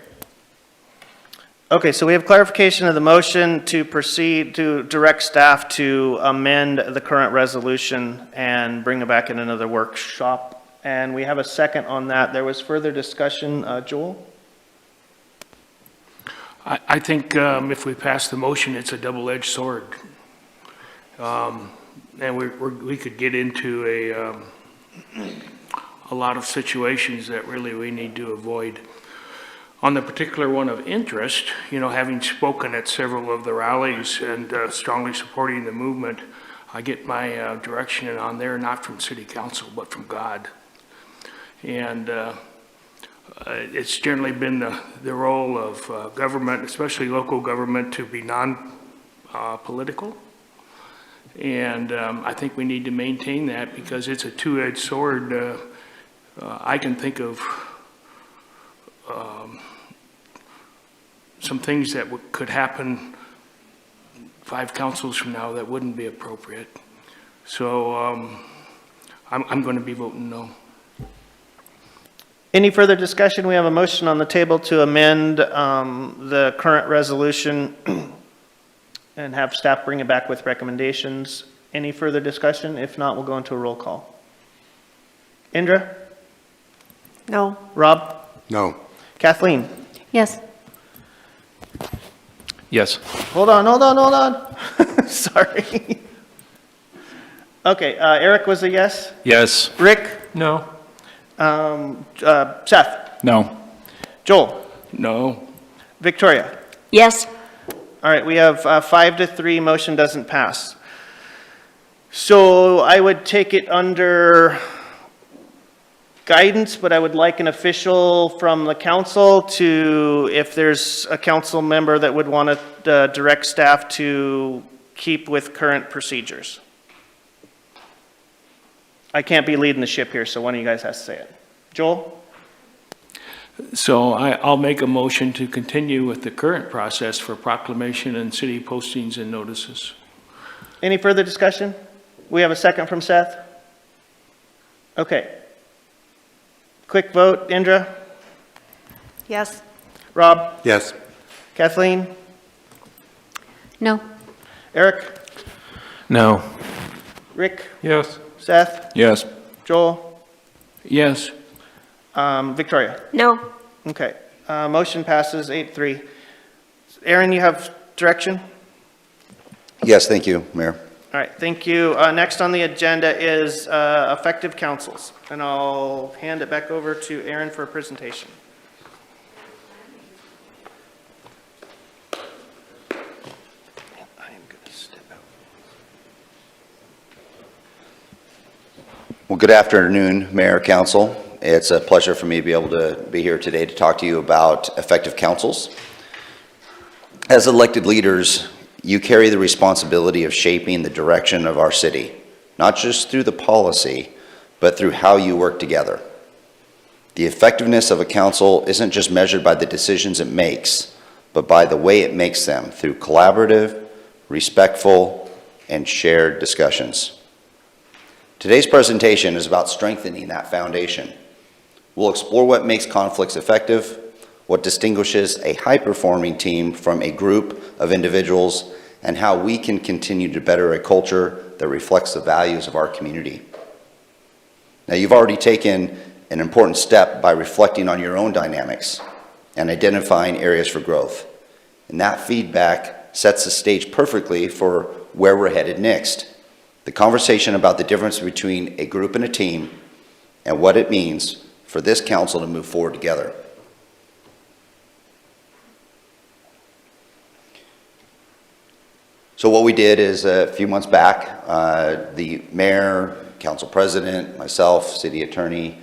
A: Okay, so we have clarification of the motion to proceed to direct staff to amend the current resolution and bring it back in another workshop. And we have a second on that. There was further discussion. Joel?
G: I think if we pass the motion, it's a double-edged sword. And we could get into a lot of situations that really we need to avoid. On the particular one of interest, you know, having spoken at several of the rallies and strongly supporting the movement, I get my direction on there not from city council, but from God. And it's generally been the role of government, especially local government, to be non-political. And I think we need to maintain that because it's a two-edged sword. I can think of some things that could happen 5 councils from now that wouldn't be appropriate. So I'm going to be voting no.
A: Any further discussion? We have a motion on the table to amend the current resolution and have staff bring it back with recommendations. Any further discussion? If not, we'll go into a roll call. Indra?
E: No.
A: Rob?
J: No.
A: Kathleen?
E: Yes.
C: Yes.
A: Hold on. Sorry. Okay, Eric was a yes.
C: Yes.
A: Rick?
I: No.
A: Seth?
C: No.
A: Joel?
G: No.
A: Victoria?
D: Yes.
A: All right, we have 5-3, motion doesn't pass. So I would take it under guidance, but I would like an official from the council to, if there's a council member that would want to direct staff to keep with current procedures. I can't be leading the ship here, so one of you guys has to say it. Joel?
G: So I'll make a motion to continue with the current process for proclamation and city postings and notices.
A: Any further discussion? We have a second from Seth? Okay. Quick vote, Indra?
E: Yes?
A: Rob?
J: Yes.
A: Kathleen?
F: No.
A: Eric?
C: No.
A: Rick?
I: Yes.
A: Seth?
C: Yes.
A: Joel?
G: Yes.
A: Victoria?
D: No.
A: Okay. Motion passes 8-3. Aaron, you have direction?
B: Yes, thank you, Mayor.
A: All right, thank you. Next on the agenda is effective councils, and I'll hand it back over to Aaron for a presentation. I am going to step out.
B: Well, good afternoon, Mayor, Council. It's a pleasure for me to be able to be here today to talk to you about effective councils. As elected leaders, you carry the responsibility of shaping the direction of our city, not just through the policy, but through how you work together. The effectiveness of a council isn't just measured by the decisions it makes, but by the way it makes them through collaborative, respectful, and shared discussions. Today's presentation is about strengthening that foundation. We'll explore what makes conflicts effective, what distinguishes a high-performing team from a group of individuals, and how we can continue to better a culture that reflects the values of our community. Now, you've already taken an important step by reflecting on your own dynamics and identifying areas for growth. And that feedback sets the stage perfectly for where we're headed next. The conversation about the difference between a group and a team and what it means for this council to move forward together. So what we did is a few months back, the mayor, council president, myself, city attorney,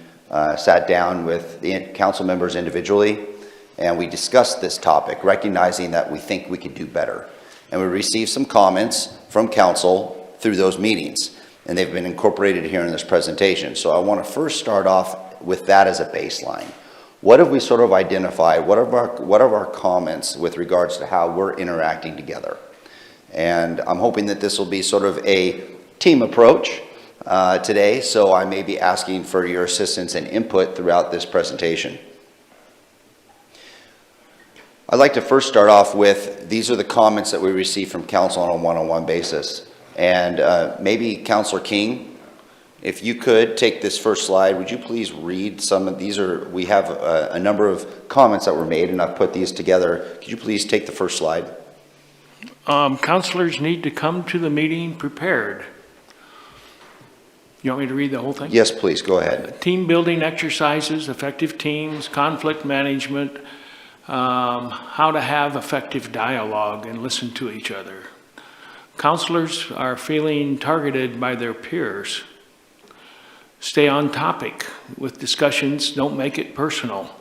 B: sat down with the council members individually, and we discussed this topic, recognizing that we think we could do better. And we received some comments from council through those meetings, and they've been incorporated here in this presentation. So I want to first start off with that as a baseline. What have we sort of identified? What are our comments with regards to how we're interacting together? And I'm hoping that this will be sort of a team approach today, so I may be asking for your assistance and input throughout this presentation. I'd like to first start off with, these are the comments that we received from council on a one-on-one basis. And maybe Councilor King, if you could take this first slide, would you please read some of these? We have a number of comments that were made, and I've put these together. Could you please take the first slide?
G: Councilors need to come to the meeting prepared. You want me to read the whole thing?
B: Yes, please, go ahead.
G: Team building exercises, effective teams, conflict management, how to have effective dialogue and listen to each other. Councilors are feeling targeted by their peers. Stay on topic with discussions, don't make it personal.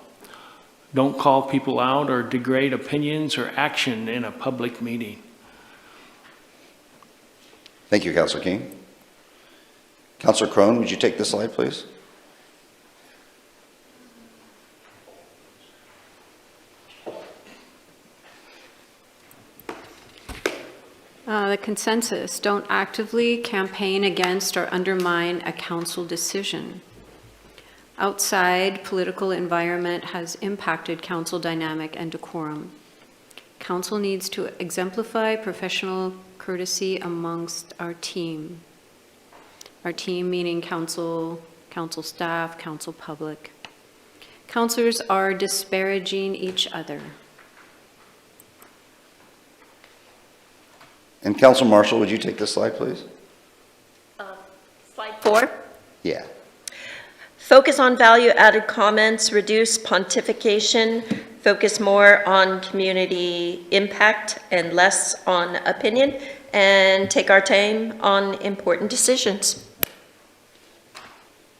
G: Don't call people out or degrade opinions or action in a public meeting.
B: Thank you, Councilor King. Councilor Crone, would you take this slide, please?
F: The consensus, don't actively campaign against or undermine a council decision. Outside political environment has impacted council dynamic and decorum. Council needs to exemplify professional courtesy amongst our team. Our team meaning council, council staff, council public. Councilors are disparaging each other.
B: And Councilor Marshall, would you take this slide, please?
D: Slide 4.
B: Yeah.
D: Focus on value-added comments, reduce pontification, focus more on community impact and less on opinion, and take our time on important decisions.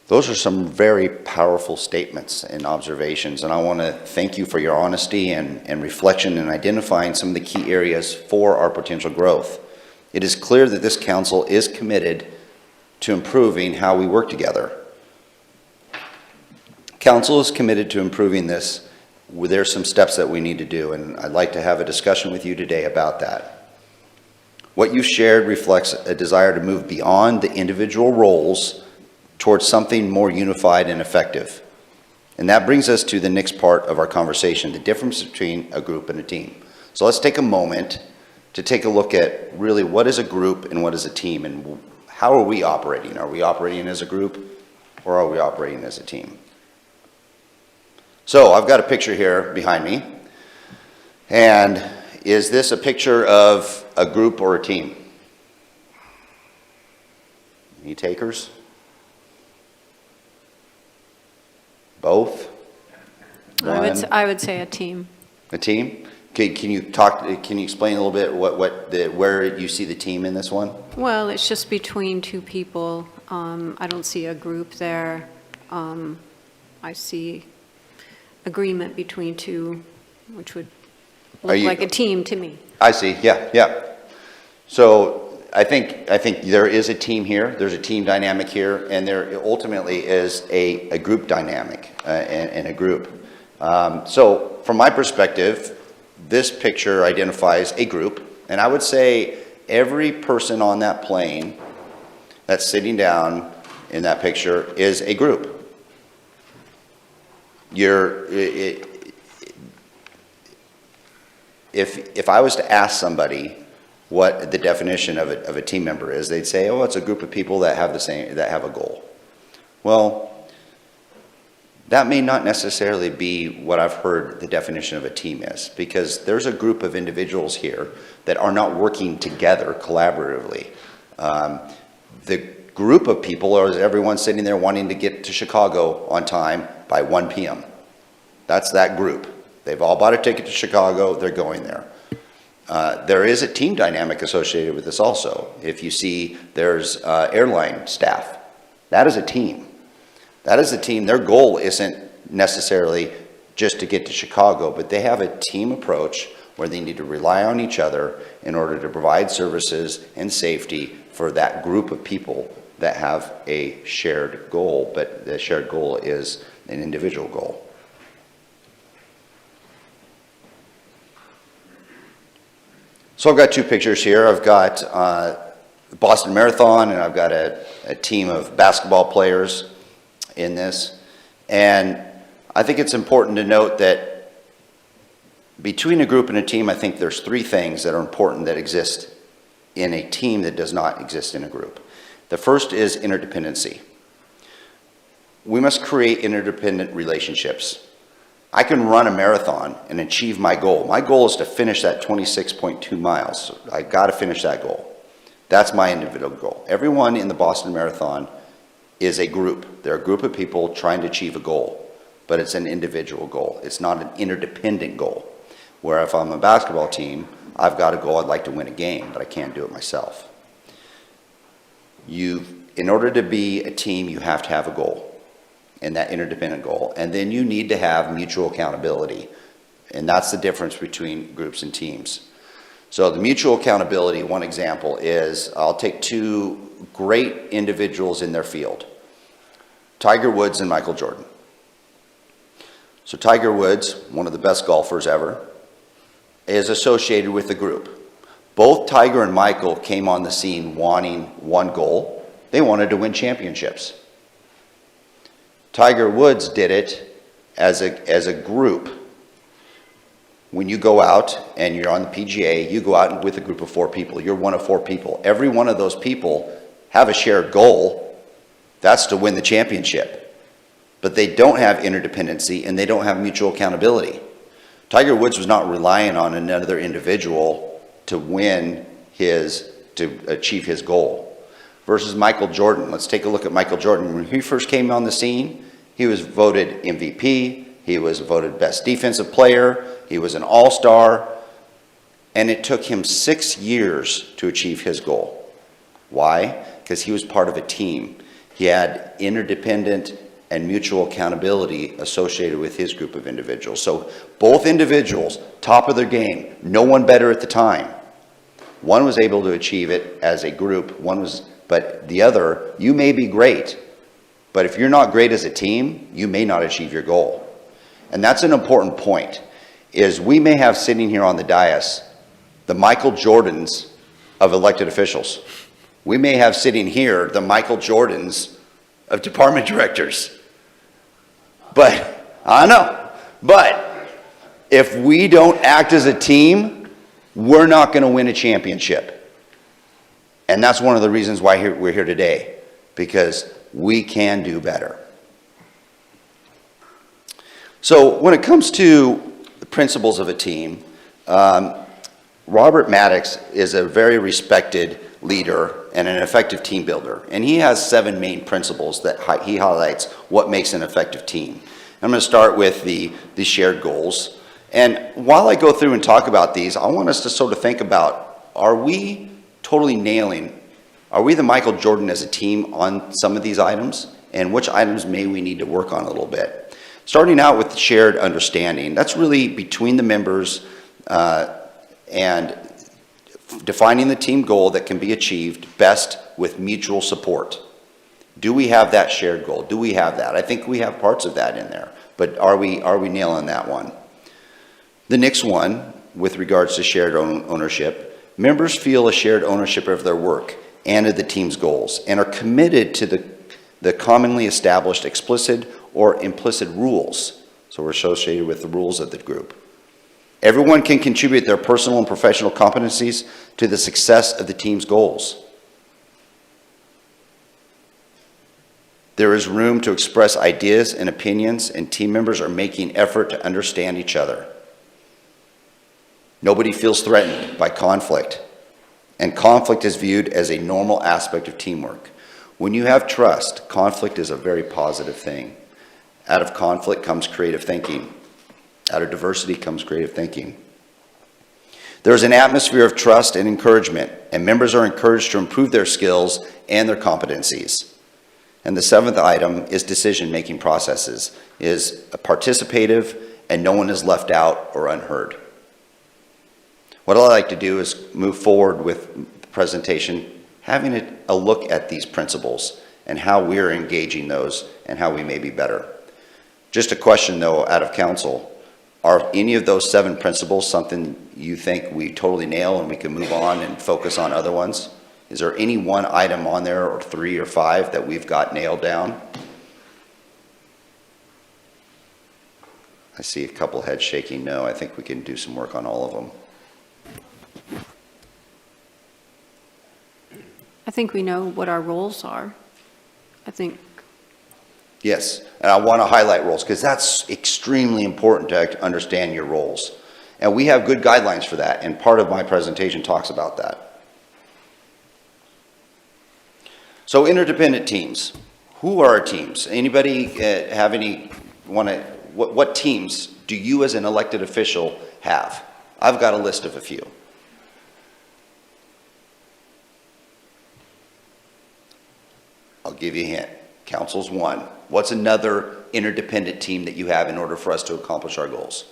B: Those are some very powerful statements and observations, and I want to thank you for your honesty and reflection in identifying some of the key areas for our potential growth. It is clear that this council is committed to improving how we work together. Council is committed to improving this. There's some steps that we need to do, and I'd like to have a discussion with you today about that. What you shared reflects a desire to move beyond the individual roles towards something more unified and effective. And that brings us to the next part of our conversation, the difference between a group and a team. So let's take a moment to take a look at really what is a group and what is a team, and how are we operating? Are we operating as a group, or are we operating as a team? So I've got a picture here behind me, and is this a picture of a group or a team? Any takers? Both? One?
F: I would say a team.
B: A team? Okay, can you explain a little bit where you see the team in this one?
F: Well, it's just between two people. I don't see a group there. I see agreement between two, which would look like a team to me.
B: I see, yeah. So I think there is a team here, there's a team dynamic here, and there ultimately is a group dynamic in a group. So from my perspective, this picture identifies a group, and I would say every person on that plane that's sitting down in that picture is a group. If I was to ask somebody what the definition of a team member is, they'd say, oh, it's a group of people that have a goal. Well, that may not necessarily be what I've heard the definition of a team is, because there's a group of individuals here that are not working together collaboratively. The group of people is everyone sitting there wanting to get to Chicago on time by 1 p.m. That's that group. They've all bought a ticket to Chicago, they're going there. There is a team dynamic associated with this also. If you see there's airline staff, that is a team. That is a team. Their goal isn't necessarily just to get to Chicago, but they have a team approach where they need to rely on each other in order to provide services and safety for that group of people that have a shared goal, but the shared goal is an individual goal. So I've got two pictures here. I've got the Boston Marathon, and I've got a team of basketball players in this. And I think it's important to note that between a group and a team, I think there's three things that are important that exist in a team that does not exist in a group. The first is interdependency. We must create interdependent relationships. I can run a marathon and achieve my goal. My goal is to finish that 26.2 miles. So I got to finish that goal. That's my individual goal. Everyone in the Boston Marathon is a group. They're a group of people trying to achieve a goal, but it's an individual goal. It's not an interdependent goal. Where if I'm a basketball team, I've got a goal, I'd like to win a game, but I can't do it myself. In order to be a team, you have to have a goal, and that interdependent goal. And then you need to have mutual accountability. And that's the difference between groups and teams. So the mutual accountability, one example is, I'll take two great individuals in their field, Tiger Woods and Michael Jordan. So Tiger Woods, one of the best golfers ever, is associated with the group. Both Tiger and Michael came on the scene wanting one goal. They wanted to win championships. Tiger Woods did it as a group. When you go out and you're on the PGA, you go out with a group of 4 people. You're one of 4 people. Every one of those people have a shared goal. That's to win the championship. But they don't have interdependency and they don't have mutual accountability. Tiger Woods was not relying on another individual to achieve his goal. Versus Michael Jordan. Let's take a look at Michael Jordan. When he first came on the scene, he was voted MVP, He was voted best defensive player. He was an all-star. And it took him 6 years to achieve his goal. Why? Because he was part of a team. He had interdependent and mutual accountability associated with his group of individuals. So both individuals, top of their game, no one better at the time. One was able to achieve it as a group, but the other, you may be great, but if you're not great as a team, you may not achieve your goal. And that's an important point, is we may have sitting here on the dais the Michael Jordans of elected officials. We may have sitting here the Michael Jordans of department directors. But, I know, but if we don't act as a team, we're not going to win a championship. And that's one of the reasons why we're here today, because we can do better. So when it comes to the principles of a team, Robert Maddox is a very respected leader and an effective team builder. And he has 7 main principles that he highlights what makes an effective team. I'm going to start with the shared goals. And while I go through and talk about these, I want us to sort of think about, are we totally nailing, are we the Michael Jordan as a team on some of these items? And which items may we need to work on a little bit? Starting out with shared understanding, that's really between the members and defining the team goal that can be achieved best with mutual support. Do we have that shared goal? Do we have that? I think we have parts of that in there, but are we nailing that one? The next one, with regards to shared ownership, members feel a shared ownership of their work and of the team's goals and are committed to the commonly established explicit or implicit rules. So we're associated with the rules of the group. Everyone can contribute their personal and professional competencies to the success of the team's goals. There is room to express ideas and opinions, and team members are making effort to understand each other. Nobody feels threatened by conflict, and conflict is viewed as a normal aspect of teamwork. When you have trust, conflict is a very positive thing. Out of conflict comes creative thinking. Out of diversity comes creative thinking. There's an atmosphere of trust and encouragement, and members are encouraged to improve their skills and their competencies. And the 7th item is decision-making processes, is participative, and no one is left out or unheard. What I'd like to do is move forward with the presentation, having a look at these principles and how we're engaging those and how we may be better. Just a question, though, out of council. Are any of those 7 principles something you think we totally nail and we can move on and focus on other ones? Is there any one item on there, or 3 or 5, that we've got nailed down? I see a couple heads shaking no. I think we can do some work on all of them.
F: I think we know what our roles are. I think,
B: Yes, and I want to highlight roles because that's extremely important to understand your roles. And we have good guidelines for that, and part of my presentation talks about that. So interdependent teams. Who are our teams? Anybody have any, what teams do you as an elected official have? I've got a list of a few. I'll give you a hint. Council's one. What's another interdependent team that you have in order for us to accomplish our goals?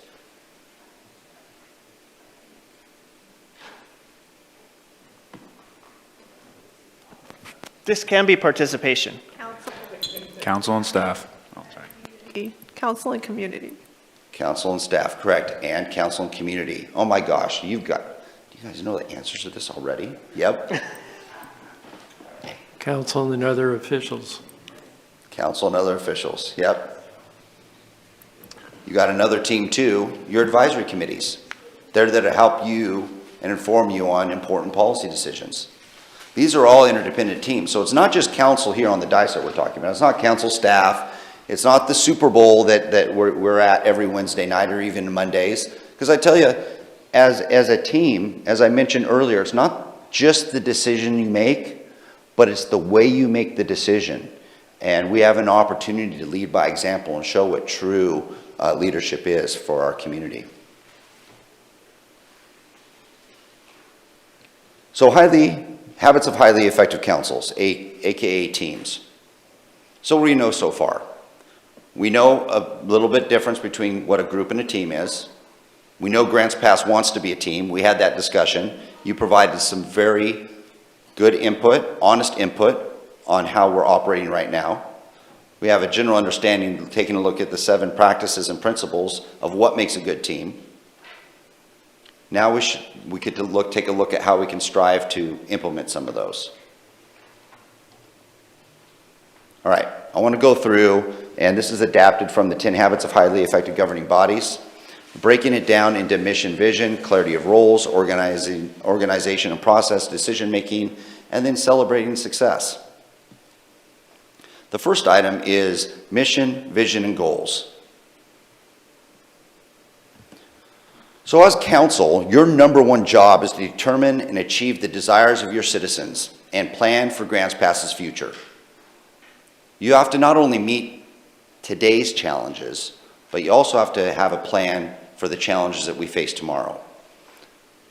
A: This can be participation.
K: Council and staff. Oh, sorry.
E: Council and community.
B: Council and staff, correct, and council and community. Oh my gosh, do you guys know the answers to this already? Yep.
I: Council and other officials.
B: Council and other officials, yep. You got another team too, your advisory committees. They're there to help you and inform you on important policy decisions. These are all interdependent teams, so it's not just council here on the dais that we're talking about. It's not council staff. It's not the Super Bowl that we're at every Wednesday night or even Mondays. Because I tell you, as a team, as I mentioned earlier, it's not just the decision you make, but it's the way you make the decision. And we have an opportunity to lead by example and show what true leadership is for our community. So habits of highly effective councils, AKA teams. So what do we know so far? We know a little bit difference between what a group and a team is. We know Grants Pass wants to be a team. We had that discussion. You provided some very good input, honest input on how we're operating right now. We have a general understanding, taking a look at the 7 practices and principles of what makes a good team. Now we could take a look at how we can strive to implement some of those. All right, I want to go through, and this is adapted from the 10 Habits of Highly Effective Governing Bodies, breaking it down into mission, vision, clarity of roles, organization and process, decision-making, and then celebrating success. The first item is mission, vision, and goals. So as council, your number one job is to determine and achieve the desires of your citizens and plan for Grants Pass's future. You have to not only meet today's challenges, but you also have to have a plan for the challenges that we face tomorrow.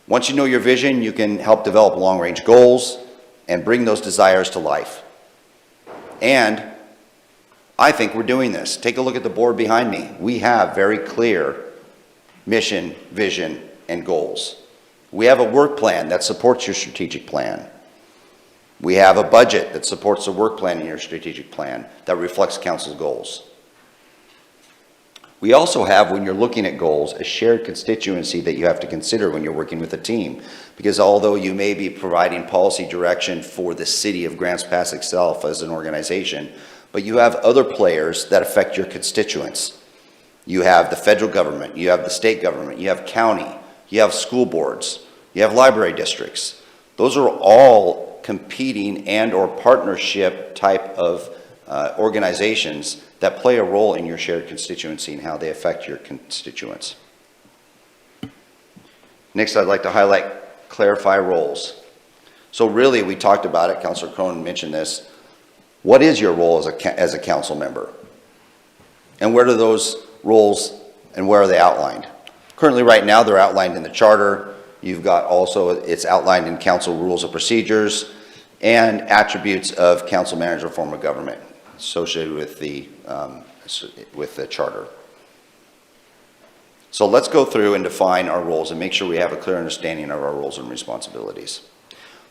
B: Once you know your vision, you can help develop long-range goals and bring those desires to life. And I think we're doing this. Take a look at the board behind me. We have very clear mission, vision, and goals. We have a work plan that supports your strategic plan. We have a budget that supports the work plan in your strategic plan that reflects council's goals. We also have, when you're looking at goals, a shared constituency that you have to consider when you're working with a team. Because although you may be providing policy direction for the city of Grants Pass itself as an organization, but you have other players that affect your constituents. You have the federal government, you have the state government, you have county, you have school boards, you have library districts. Those are all competing and or partnership type of organizations that play a role in your shared constituency and how they affect your constituents. Next, I'd like to highlight clarify roles. So really, we talked about it, Councilor Cronin mentioned this. What is your role as a council member? And where do those roles and where are they outlined? Currently, right now, they're outlined in the charter. You've got also, it's outlined in council rules of procedures and attributes of council manager form of government associated with the charter. So let's go through and define our roles and make sure we have a clear understanding of our roles and responsibilities.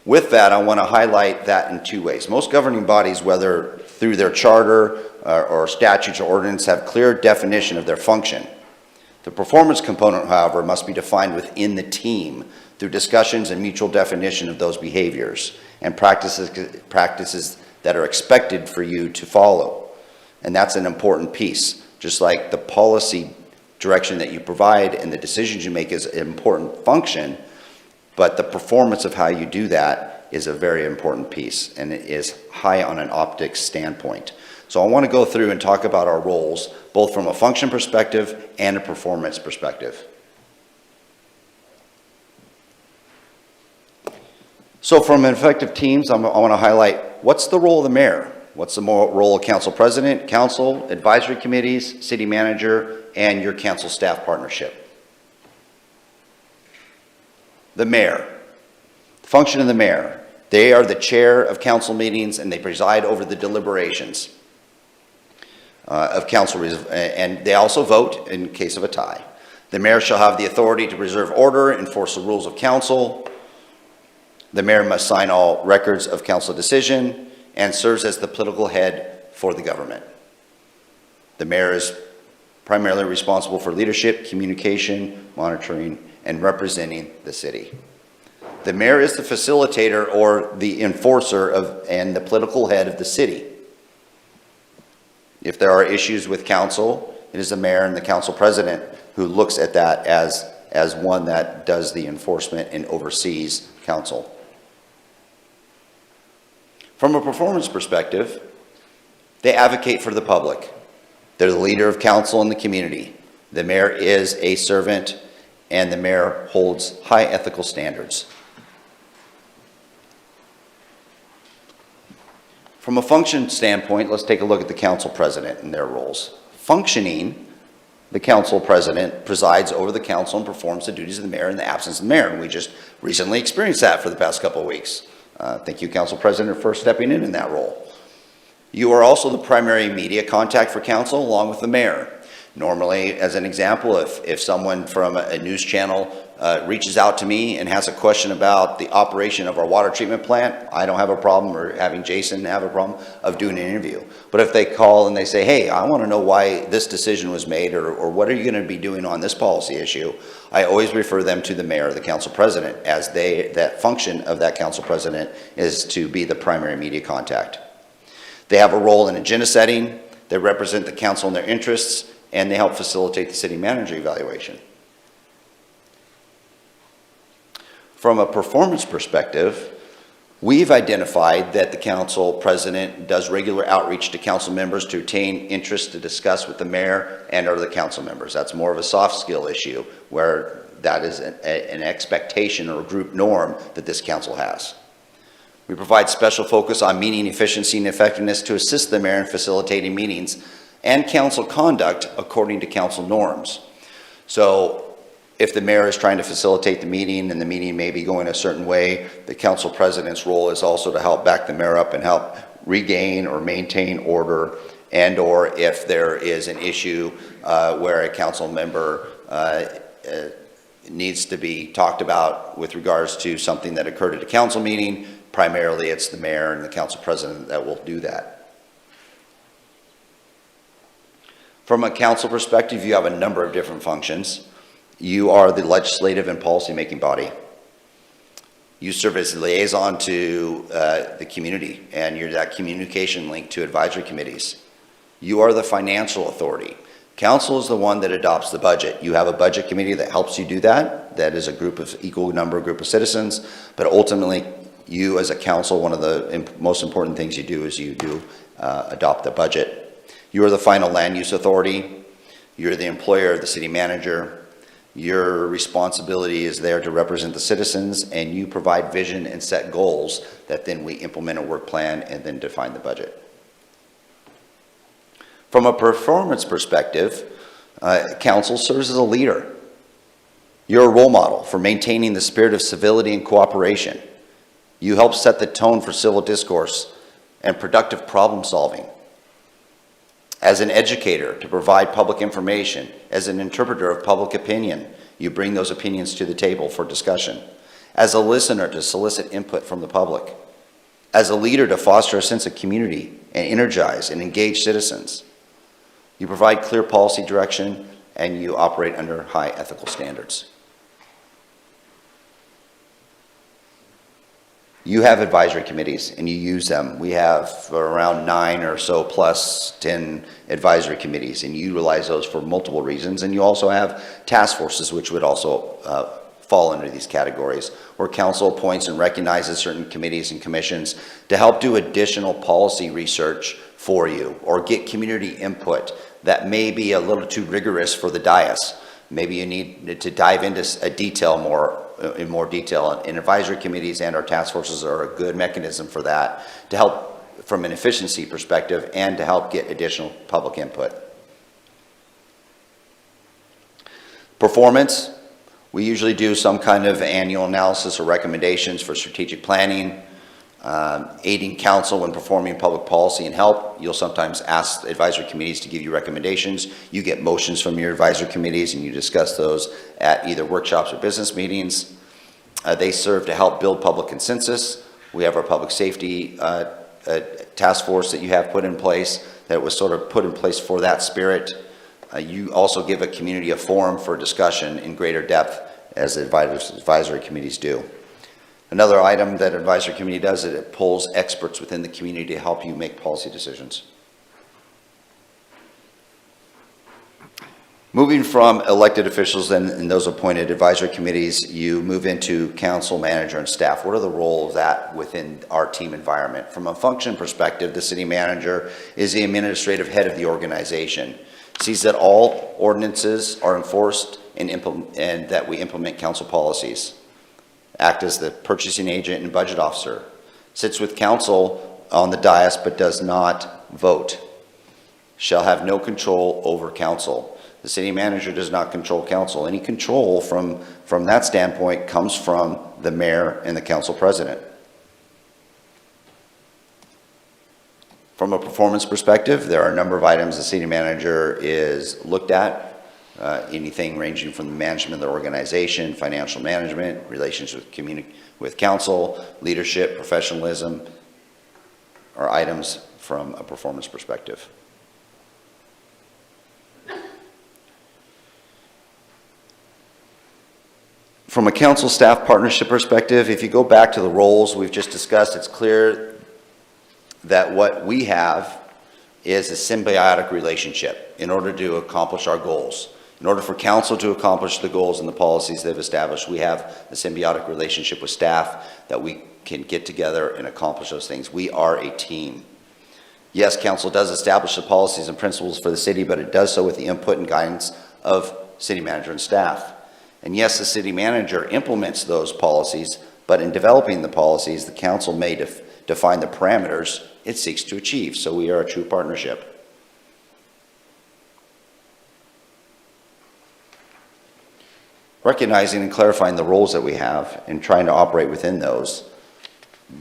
B: With that, I want to highlight that in 2 ways. Most governing bodies, whether through their charter or statutes or ordinance, have clear definition of their function. The performance component, however, must be defined within the team through discussions and mutual definition of those behaviors and practices that are expected for you to follow. And that's an important piece. Just like the policy direction that you provide and the decisions you make is an important function, but the performance of how you do that is a very important piece, and it is high on an optics standpoint. So I want to go through and talk about our roles, both from a function perspective and a performance perspective. So from effective teams, I want to highlight what's the role of the mayor? What's the role of council president, council, advisory committees, city manager, and your council staff partnership? The mayor. The function of the mayor. They are the chair of council meetings and they preside over the deliberations of council, and they also vote in case of a tie. The mayor shall have the authority to preserve order, enforce the rules of council. The mayor must sign all records of council decision and serves as the political head for the government. The mayor is primarily responsible for leadership, communication, monitoring, and representing the city. The mayor is the facilitator or the enforcer of and the political head of the city. If there are issues with council, it is the mayor and the council president who looks at that as one that does the enforcement and oversees council. From a performance perspective, they advocate for the public. They're the leader of council in the community. The mayor is a servant, and the mayor holds high ethical standards. From a function standpoint, let's take a look at the council president and their roles. Functioning, The council president presides over the council and performs the duties of the mayor in the absence of the mayor. And we just recently experienced that for the past couple of weeks. Thank you, council president, for stepping in that role. You are also the primary media contact for council along with the mayor. Normally, as an example, if someone from a news channel reaches out to me and has a question about the operation of our water treatment plant, I don't have a problem, or having Jason have a problem, of doing an interview. But if they call and they say, hey, I want to know why this decision was made, or what are you going to be doing on this policy issue, I always refer them to the mayor or the council president, as that function of that council president is to be the primary media contact. They have a role in agenda setting, they represent the council in their interests, and they help facilitate the city manager evaluation. From a performance perspective, we've identified that the council president does regular outreach to council members to obtain interest to discuss with the mayor and or the council members. That's more of a soft skill issue, where that is an expectation or a group norm that this council has. We provide special focus on meeting efficiency and effectiveness to assist the mayor in facilitating meetings and council conduct according to council norms. So if the mayor is trying to facilitate the meeting and the meeting may be going a certain way, the council president's role is also to help back the mayor up and help regain or maintain order, and or if there is an issue where a council member needs to be talked about with regards to something that occurred at a council meeting, primarily it's the mayor and the council president that will do that. From a council perspective, you have a number of different functions. You are the legislative and policy-making body. You serve as a liaison to the community, and you're that communication link to advisory committees. You are the financial authority. Council is the one that adopts the budget. You have a budget committee that helps you do that. That is a group of equal number group of citizens, but ultimately, you as a council, one of the most important things you do is you do adopt the budget. You are the final land use authority. You're the employer of the city manager. Your responsibility is there to represent the citizens, and you provide vision and set goals that then we implement a work plan and then define the budget. From a performance perspective, council serves as a leader. You're a role model for maintaining the spirit of civility and cooperation. You help set the tone for civil discourse and productive problem solving. As an educator, to provide public information, as an interpreter of public opinion, you bring those opinions to the table for discussion. As a listener, to solicit input from the public. As a leader, to foster a sense of community and energize and engage citizens. You provide clear policy direction, and you operate under high ethical standards. You have advisory committees and you use them. We have around 9 or so plus 10 advisory committees, and you utilize those for multiple reasons. And you also have task forces, which would also fall under these categories, where council appoints and recognizes certain committees and commissions to help do additional policy research for you or get community input that may be a little too rigorous for the dais. Maybe you need to dive into in more detail, and advisory committees and our task forces are a good mechanism for that, to help from an efficiency perspective and to help get additional public input. Performance, we usually do some kind of annual analysis or recommendations for strategic planning, aiding council when performing public policy and help. You'll sometimes ask advisory committees to give you recommendations. You get motions from your advisory committees and you discuss those at either workshops or business meetings. They serve to help build public consensus. We have our public safety task force that you have put in place that was sort of put in place for that spirit. You also give a community a forum for discussion in greater depth, as the advisory committees do. Another item that advisory committee does is it pulls experts within the community to help you make policy decisions. Moving from elected officials and those appointed advisory committees, you move into council, manager, and staff. What are the roles of that within our team environment? From a function perspective, the city manager is the administrative head of the organization. Sees that all ordinances are enforced and that we implement council policies. Act as the purchasing agent and budget officer. Sits with council on the dais but does not vote. Shall have no control over council. The city manager does not control council. Any control from that standpoint comes from the mayor and the council president. From a performance perspective, there are a number of items the city manager is looked at, anything ranging from the management of the organization, financial management, relations with council, leadership, professionalism, are items from a performance perspective. From a council staff partnership perspective, if you go back to the roles we've just discussed, it's clear that what we have is a symbiotic relationship in order to accomplish our goals. In order for council to accomplish the goals and the policies they've established, we have a symbiotic relationship with staff that we can get together and accomplish those things. We are a team. Yes, council does establish the policies and principles for the city, but it does so with the input and guidance of city manager and staff. And yes, the city manager implements those policies, but in developing the policies, the council may define the parameters it seeks to achieve. So we are a true partnership. Recognizing and clarifying the roles that we have and trying to operate within those.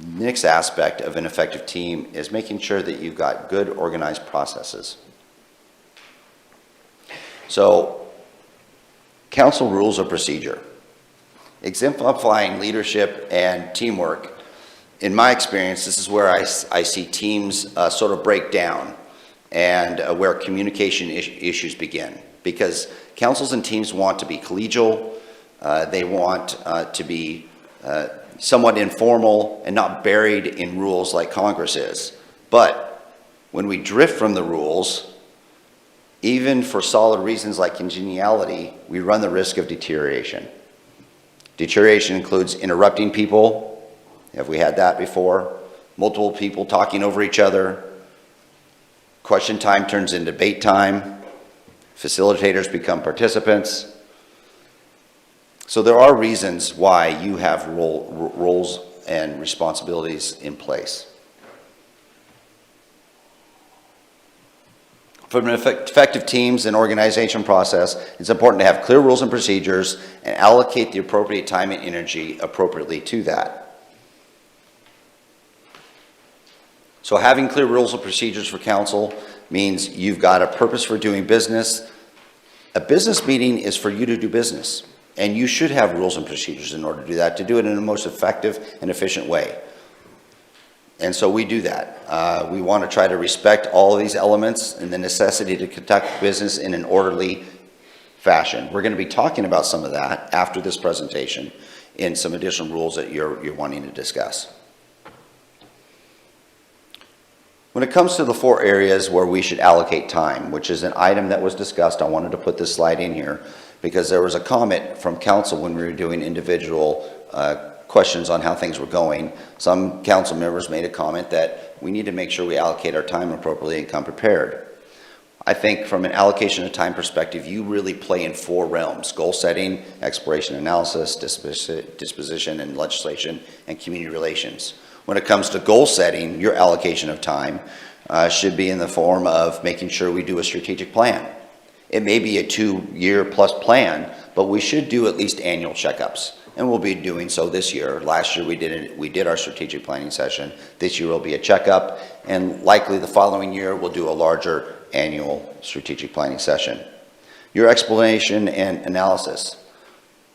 B: Next aspect of an effective team is making sure that you've got good organized processes. So, council rules of procedure. Exemplifying leadership and teamwork. In my experience, this is where I see teams sort of break down and where communication issues begin. Because councils and teams want to be collegial, they want to be somewhat informal and not buried in rules like Congress is. But when we drift from the rules, even for solid reasons like congeniality, we run the risk of deterioration. Deterioration includes interrupting people. Have we had that before? Multiple people talking over each other. Question time turns into debate time. Facilitators become participants. So there are reasons why you have roles and responsibilities in place. From an effective teams and organization process, it's important to have clear rules and procedures and allocate the appropriate time and energy appropriately to that. So having clear rules and procedures for council means you've got a purpose for doing business. A business meeting is for you to do business, and you should have rules and procedures in order to do that, to do it in the most effective and efficient way. And so we do that. We want to try to respect all of these elements and the necessity to conduct business in an orderly fashion. We're going to be talking about some of that after this presentation in some additional rules that you're wanting to discuss. When it comes to the 4 areas where we should allocate time, which is an item that was discussed, I wanted to put this slide in here because there was a comment from council when we were doing individual questions on how things were going. Some council members made a comment that we need to make sure we allocate our time appropriately and come prepared. I think from an allocation of time perspective, you really play in 4 realms: goal setting, exploration analysis, disposition and legislation, and community relations. When it comes to goal setting, your allocation of time should be in the form of making sure we do a strategic plan. It may be a 2-year plus plan, but we should do at least annual checkups. And we'll be doing so this year. Last year we did our strategic planning session. This year will be a checkup, and likely the following year we'll do a larger annual strategic planning session. Your explanation and analysis.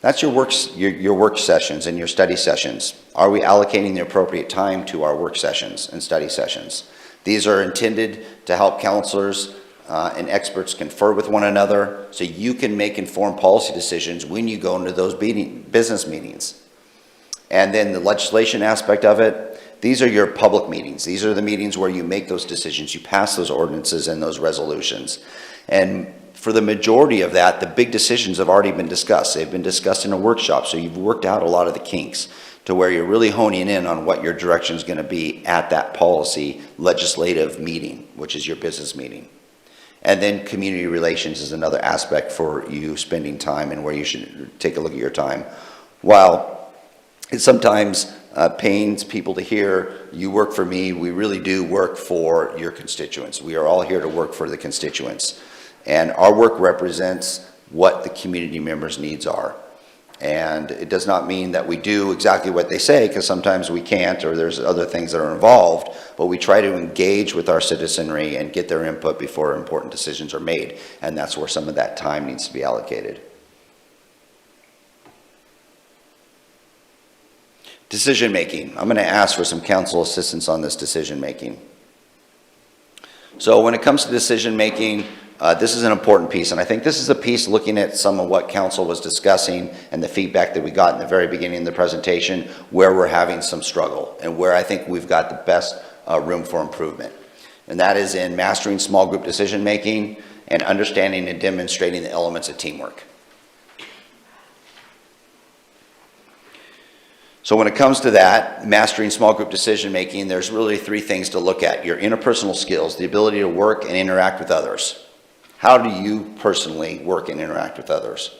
B: That's your work sessions and your study sessions. Are we allocating the appropriate time to our work sessions and study sessions? These are intended to help counselors and experts confer with one another so you can make informed policy decisions when you go into those business meetings. And then the legislation aspect of it, these are your public meetings. These are the meetings where you make those decisions, you pass those ordinances and those resolutions. And for the majority of that, the big decisions have already been discussed. They've been discussed in a workshop, so you've worked out a lot of the kinks to where you're really honing in on what your direction is going to be at that policy legislative meeting, which is your business meeting. And then community relations is another aspect for you spending time and where you should take a look at your time. While it sometimes pains people to hear, you work for me, we really do work for your constituents. We are all here to work for the constituents. And our work represents what the community members' needs are. And it does not mean that we do exactly what they say, because sometimes we can't, or there's other things that are involved, but we try to engage with our citizenry and get their input before important decisions are made. And that's where some of that time needs to be allocated. Decision-making. I'm going to ask for some council assistance on this decision-making. So when it comes to decision-making, this is an important piece, and I think this is a piece looking at some of what council was discussing and the feedback that we got in the very beginning of the presentation, where we're having some struggle and where I think we've got the best room for improvement. And that is in mastering small group decision-making and understanding and demonstrating the elements of teamwork. So when it comes to that, mastering small group decision-making, there's really three things to look at. Your interpersonal skills, the ability to work and interact with others. How do you personally work and interact with others?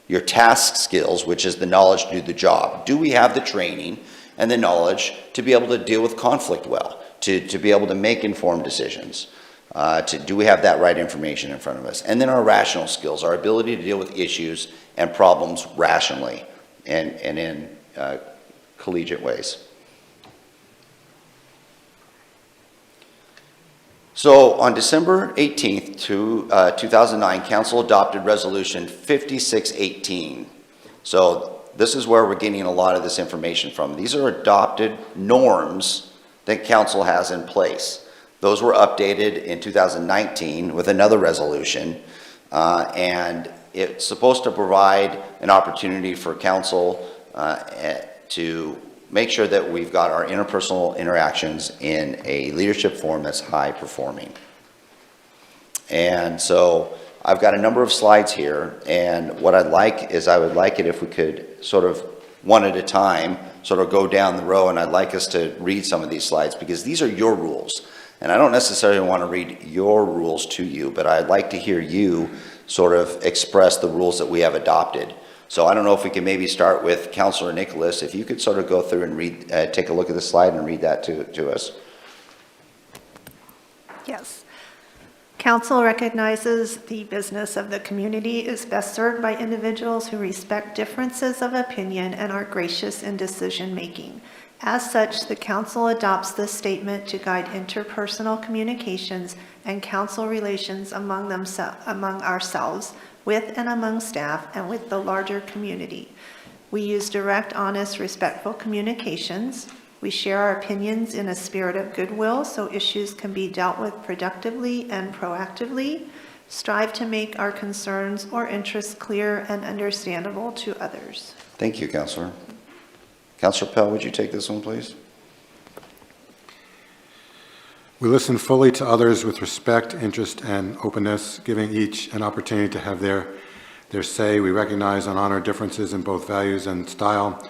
B: Your task skills, which is the knowledge to do the job. Do we have the training and the knowledge to be able to deal with conflict well, to be able to make informed decisions? Do we have that right information in front of us? And then our rational skills, our ability to deal with issues and problems rationally and in collegiate ways. So on December 18th, 2009, Council adopted Resolution 5618. So this is where we're getting a lot of this information from. These are adopted norms that Council has in place. Those were updated in 2019 with another resolution, and it's supposed to provide an opportunity for Council to make sure that we've got our interpersonal interactions in a leadership form that's high performing. And so I've got a number of slides here, and what I'd like is I would like it if we could sort of one at a time sort of go down the row, and I'd like us to read some of these slides because these are your rules. And I don't necessarily want to read your rules to you, but I'd like to hear you sort of express the rules that we have adopted. So I don't know if we can maybe start with Councilor Nicholas, if you could sort of go through and read, take a look at the slide and read that to us.
E: Yes. Council recognizes the business of the community is best served by individuals who respect differences of opinion and are gracious in decision-making. As such, the council adopts this statement to guide interpersonal communications and council relations among ourselves, with and among staff, and with the larger community. We use direct, honest, respectful communications. We share our opinions in a spirit of goodwill so issues can be dealt with productively and proactively. Strive to make our concerns or interests clear and understandable to others.
B: Thank you, Councilor. Councilor Pell, would you take this one, please?
J: We listen fully to others with respect, interest, and openness, giving each an opportunity to have their say. We recognize and honor differences in both values and style.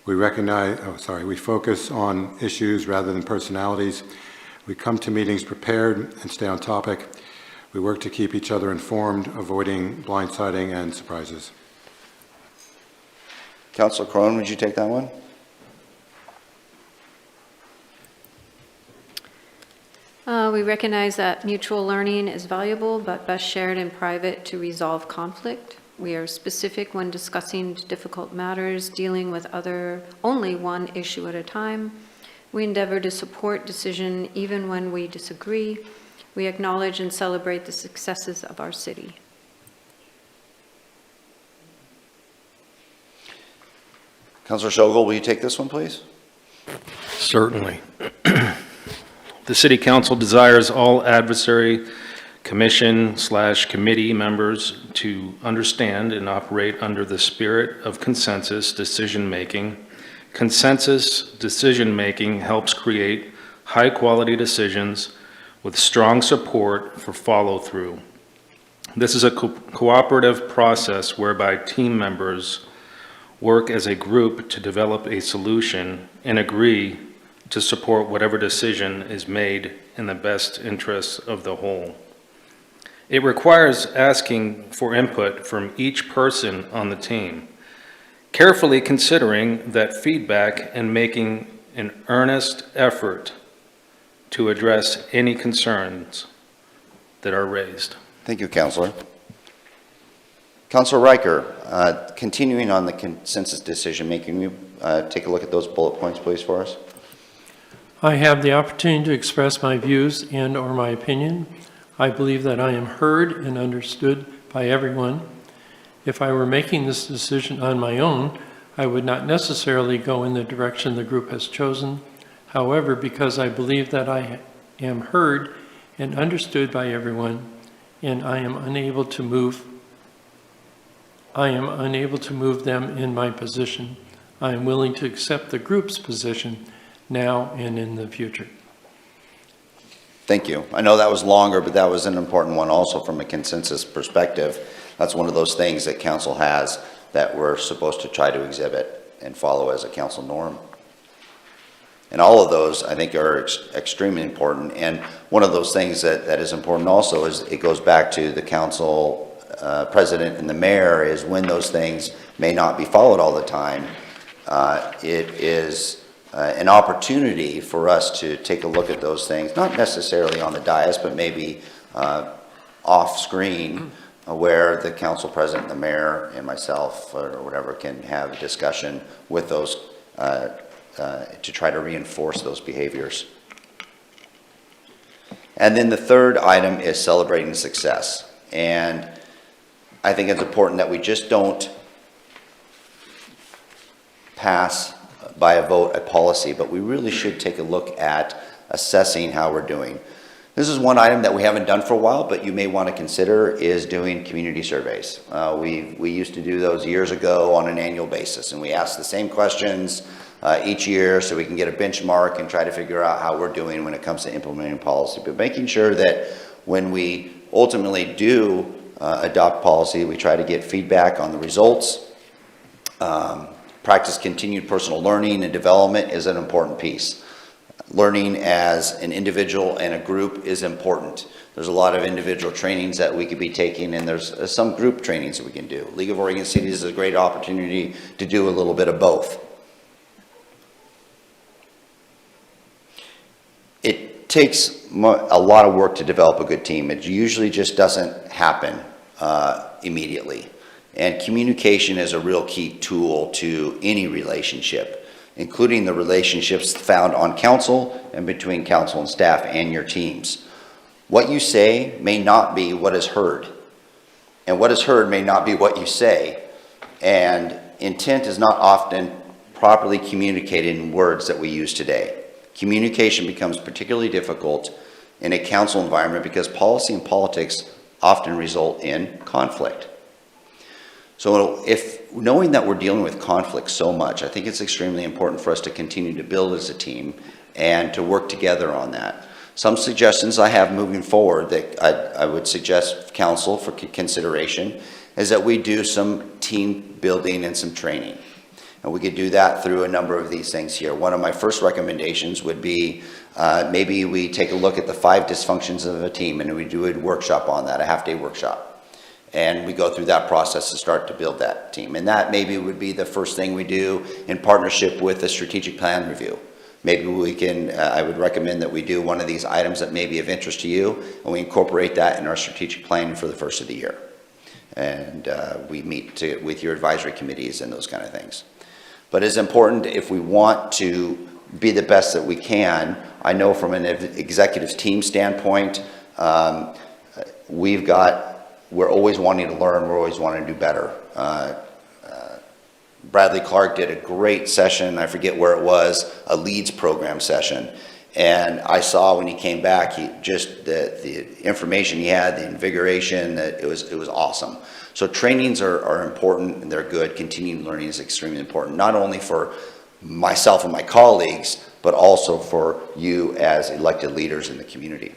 J: We focus on issues rather than personalities. We come to meetings prepared and stay on topic. We work to keep each other informed, avoiding blindsiding and surprises.
B: Councilor Crone, would you take that one?
F: We recognize that mutual learning is valuable, but best shared in private to resolve conflict. We are specific when discussing difficult matters, dealing with only one issue at a time. We endeavor to support decision even when we disagree. We acknowledge and celebrate the successes of our city.
B: Councilor Schogel, will you take this one, please?
L: Certainly. The City Council desires all adversary commission/committee members to understand and operate under the spirit of consensus decision-making. Consensus decision-making helps create high-quality decisions with strong support for follow-through. This is a cooperative process whereby team members work as a group to develop a solution and agree to support whatever decision is made in the best interests of the whole. It requires asking for input from each person on the team, carefully considering that feedback and making an earnest effort to address any concerns that are raised.
B: Thank you, Counselor. Counselor Riker, continuing on the consensus decision-making, will you take a look at those bullet points, please, for us?
I: I have the opportunity to express my views and/or my opinion. I believe that I am heard and understood by everyone. If I were making this decision on my own, I would not necessarily go in the direction the group has chosen. However, because I believe that I am heard and understood by everyone, and I am unable to move them in my position, I am willing to accept the group's position now and in the future.
B: Thank you. I know that was longer, but that was an important one also from a consensus perspective. That's one of those things that council has that we're supposed to try to exhibit and follow as a council norm. And all of those, I think, are extremely important. And one of those things that is important also is it goes back to the council president and the mayor, is when those things may not be followed all the time. It is an opportunity for us to take a look at those things, not necessarily on the dais, but maybe off screen, where the council president, the mayor, and myself, or whatever, can have a discussion with those to try to reinforce those behaviors. And then the third item is celebrating success. And I think it's important that we just don't pass by a vote a policy, but we really should take a look at assessing how we're doing. This is one item that we haven't done for a while, but you may want to consider, is doing community surveys. We used to do those years ago on an annual basis, and we ask the same questions each year so we can get a benchmark and try to figure out how we're doing when it comes to implementing policy. But making sure that when we ultimately do adopt policy, we try to get feedback on the results. Practice continued personal learning and development is an important piece. Learning as an individual and a group is important. There's a lot of individual trainings that we could be taking, and there's some group trainings that we can do. League of Oregon Cities is a great opportunity to do a little bit of both. It takes a lot of work to develop a good team. It usually just doesn't happen immediately. And communication is a real key tool to any relationship, including the relationships found on council and between council and staff and your teams. What you say may not be what is heard, and what is heard may not be what you say. And intent is not often properly communicated in words that we use today. Communication becomes particularly difficult in a council environment because policy and politics often result in conflict. So if knowing that we're dealing with conflict so much, I think it's extremely important for us to continue to build as a team and to work together on that. Some suggestions I have moving forward that I would suggest council for consideration is that we do some team building and some training. And we could do that through a number of these things here. One of my first recommendations would be maybe we take a look at the 5 dysfunctions of a team and we do a workshop on that, a half-day workshop. And we go through that process to start to build that team. And that maybe would be the first thing we do in partnership with a strategic plan review. Maybe we can, I would recommend that we do one of these items that may be of interest to you, and we incorporate that in our strategic plan for the first of the year. And we meet with your advisory committees and those kind of things. But it's important, if we want to be the best that we can, I know from an executive team standpoint, we're always wanting to learn, we're always wanting to do better. Bradley Clark did a great session, I forget where it was, a leads program session. And I saw when he came back, the information he had, the invigoration, that it was awesome. So trainings are important and they're good. Continuing learning is extremely important, not only for myself and my colleagues, but also for you as elected leaders in the community.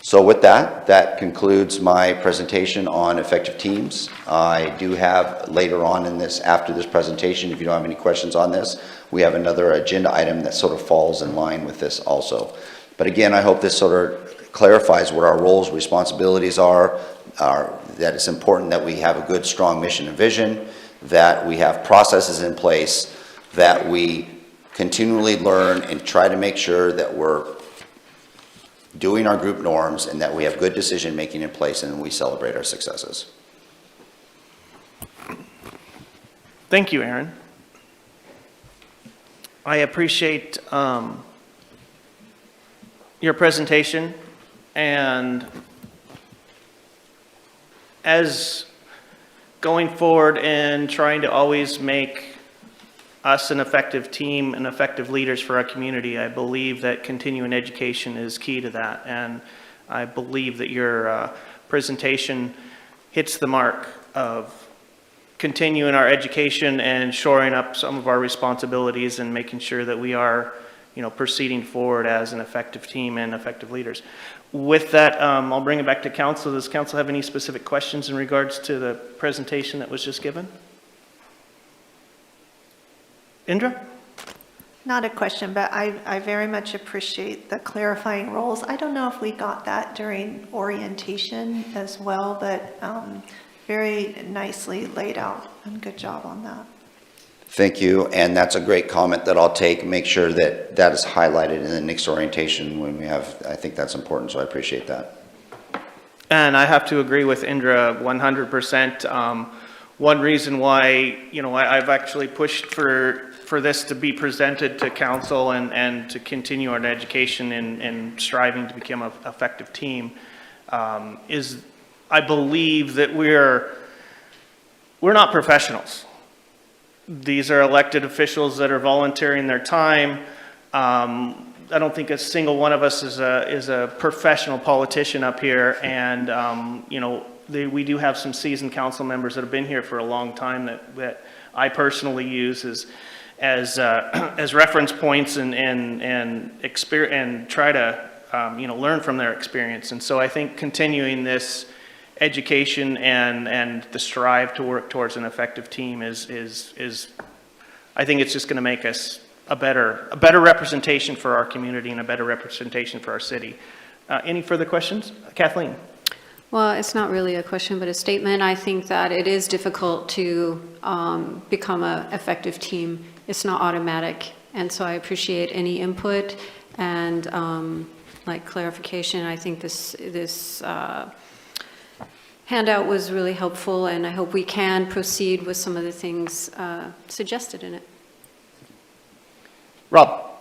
B: So with that concludes my presentation on effective teams. I do have later on in this, after this presentation, if you don't have any questions on this, we have another agenda item that sort of falls in line with this also. But again, I hope this sort of clarifies what our roles, responsibilities are, that it's important that we have a good, strong mission and vision, that we have processes in place, that we continually learn and try to make sure that we're doing our group norms, and that we have good decision-making in place, and we celebrate our successes.
A: Thank you, Aaron. I appreciate your presentation, and as going forward and trying to always make us an effective team and effective leaders for our community, I believe that continuing education is key to that, and I believe that your presentation hits the mark of continuing our education and shoring up some of our responsibilities and making sure that we are, proceeding forward as an effective team and effective leaders. With that, I'll bring it back to council. Does council have any specific questions in regards to the presentation that was just given? Indra?
E: Not a question, but I very much appreciate the clarifying roles. I don't know if we got that during orientation as well, but very nicely laid out, and good job on that.
B: Thank you, and that's a great comment that I'll take, make sure that that is highlighted in the next orientation when we have, I think that's important, so I appreciate that.
A: And I have to agree with Indra 100%. One reason why, I've actually pushed for this to be presented to council and to continue our education and striving to become an effective team is I believe that we're not professionals. These are elected officials that are volunteering their time. I don't think a single one of us is a professional politician up here, and we do have some seasoned council members that have been here for a long time that I personally use as reference points and try to learn from their experience. And so I think continuing this education and the strive to work towards an effective team is I think it's just going to make us a better representation for our community and a better representation for our city. Any further questions? Kathleen?
F: Well, it's not really a question, but a statement. I think that it is difficult to become an effective team. It's not automatic. And so I appreciate any input and clarification. I think this handout was really helpful, and I hope we can proceed with some of the things suggested in it.
A: Rob?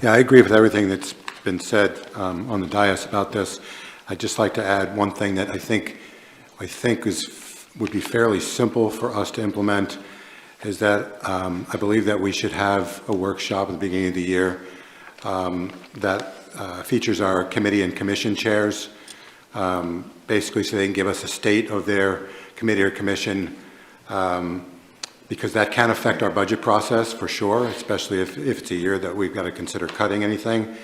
J: Yeah, I agree with everything that's been said on the dais about this. I'd just like to add one thing that I think would be fairly simple for us to implement, is that I believe that we should have a workshop at the beginning of the year that features our committee and commission chairs, basically so they can give us a state of their committee or commission, because that can affect our budget process for sure, especially if it's a year that we've got to consider cutting anything.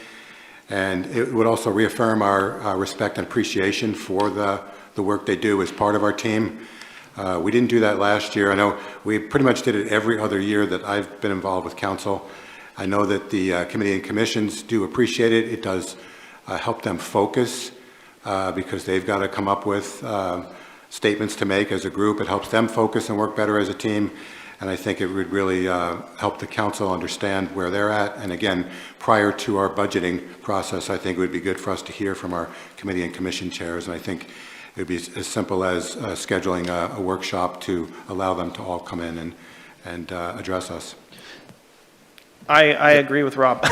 J: And it would also reaffirm our respect and appreciation for the work they do as part of our team. We didn't do that last year. I know we pretty much did it every other year that I've been involved with council. I know that the committee and commissions do appreciate it. It does help them focus because they've got to come up with statements to make as a group. It helps them focus and work better as a team. And I think it would really help the council understand where they're at. And again, prior to our budgeting process, I think it would be good for us to hear from our committee and commission chairs. And I think it would be as simple as scheduling a workshop to allow them to all come in and address us.
A: I agree with Rob.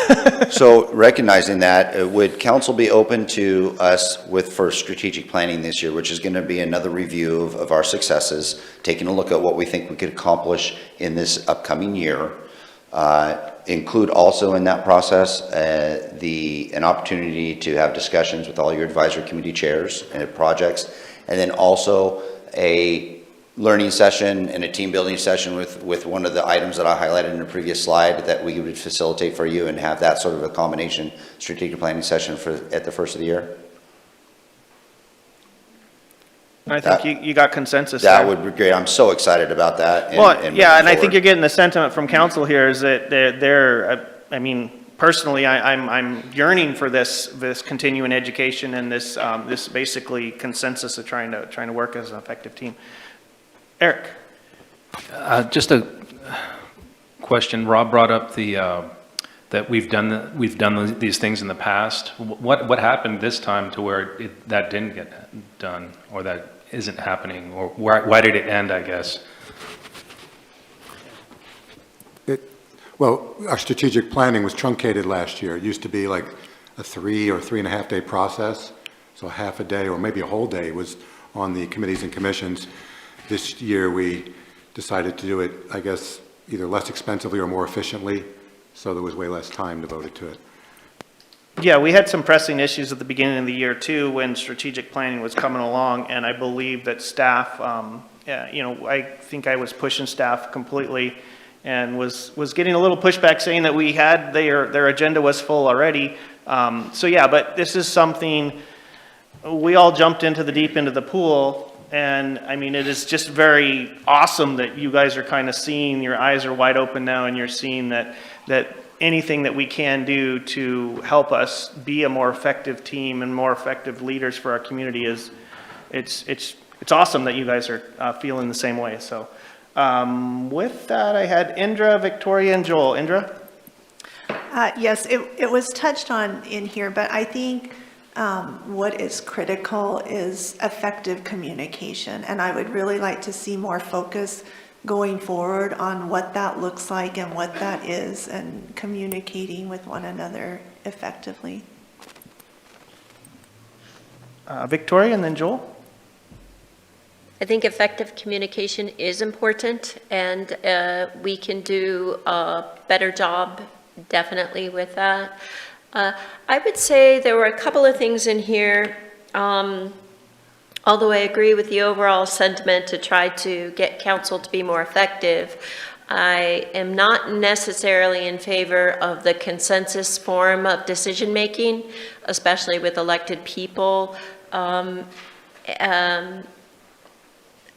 B: So recognizing that, would council be open to us for strategic planning this year, which is going to be another review of our successes, taking a look at what we think we could accomplish in this upcoming year, include also in that process an opportunity to have discussions with all your advisory committee chairs and projects, and then also a learning session and a team building session with one of the items that I highlighted in the previous slide that we would facilitate for you, and have that sort of a combination strategic planning session at the first of the year?
A: I think you got consensus
B: That
A: there.
B: would be great. I'm so excited about that.
A: And I think you're getting the sentiment from council here is that I mean, personally, I'm yearning for this continuing education and this basically consensus of trying to work as an effective team. Eric.
L: Just a question. Rob brought up the that we've done these things in the past? What happened this time to where that didn't get done, or that isn't happening, or why did it end, I guess?
J: Well, our strategic planning was truncated last year. It used to be like a 3 or 3.5 day process. So half a day or maybe a whole day was on the committees and commissions. This year we decided to do it, I guess, either less expensively or more efficiently. So there was way less time devoted to it.
A: Yeah, we had some pressing issues at the beginning of the year too, when strategic planning was coming along, and I believe that staff, I think I was pushing staff completely and was getting a little pushback saying that we had, their agenda was full already. So yeah, but this is something, we all jumped into the deep end of the pool, and I mean, it is just very awesome that you guys are kind of seeing, your eyes are wide open now, and you're seeing that anything that we can do to help us be a more effective team and more effective leaders for our community is, it's awesome that you guys are feeling the same way. So with that, I had Indra, Victoria, and Joel. Indra?
E: Yes, it was touched on in here, but I think what is critical is effective communication. And I would really like to see more focus going forward on what that looks like and what that is, and communicating with one another effectively.
A: Victoria, and then Joel?
D: I think effective communication is important, and we can do a better job definitely with that. I would say there were a couple of things in here, although I agree with the overall sentiment to try to get council to be more effective. I am not necessarily in favor of the consensus form of decision-making, especially with elected people.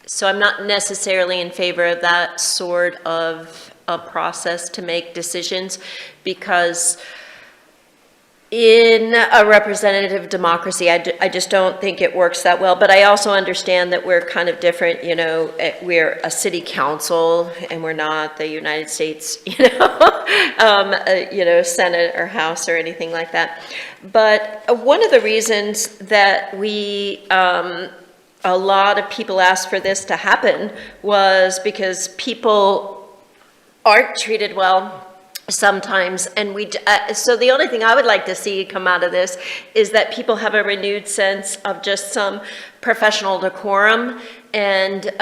D: So I'm not necessarily in favor of that sort of a process to make decisions, because in a representative democracy, I just don't think it works that well. But I also understand that we're kind of different, we're a city council and we're not the United States, Senate or House or anything like that. But one of the reasons that a lot of people asked for this to happen was because people aren't treated well sometimes, and so the only thing I would like to see come out of this is that people have a renewed sense of just some professional decorum, and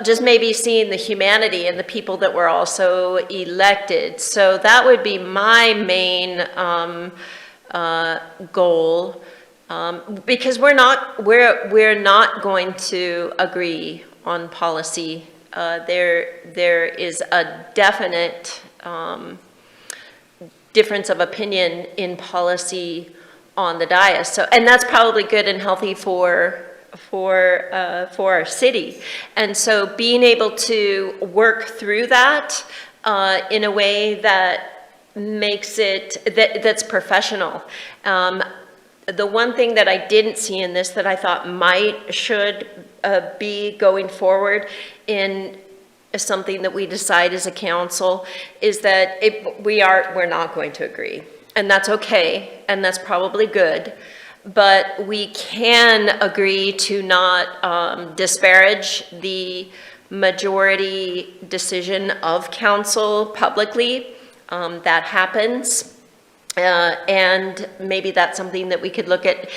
D: just maybe seeing the humanity in the people that were also elected. So that would be my main goal, because we're not going to agree on policy. There is a definite difference of opinion in policy on the dais. So, and that's probably good and healthy for our city. And so being able to work through that in a way that makes it, that's professional. The one thing that I didn't see in this that I thought should be going forward in something that we decide as a council is that we're not going to agree. And that's okay, and that's probably good. But we can agree to not disparage the majority decision of council publicly. That happens. And maybe that's something that we could look at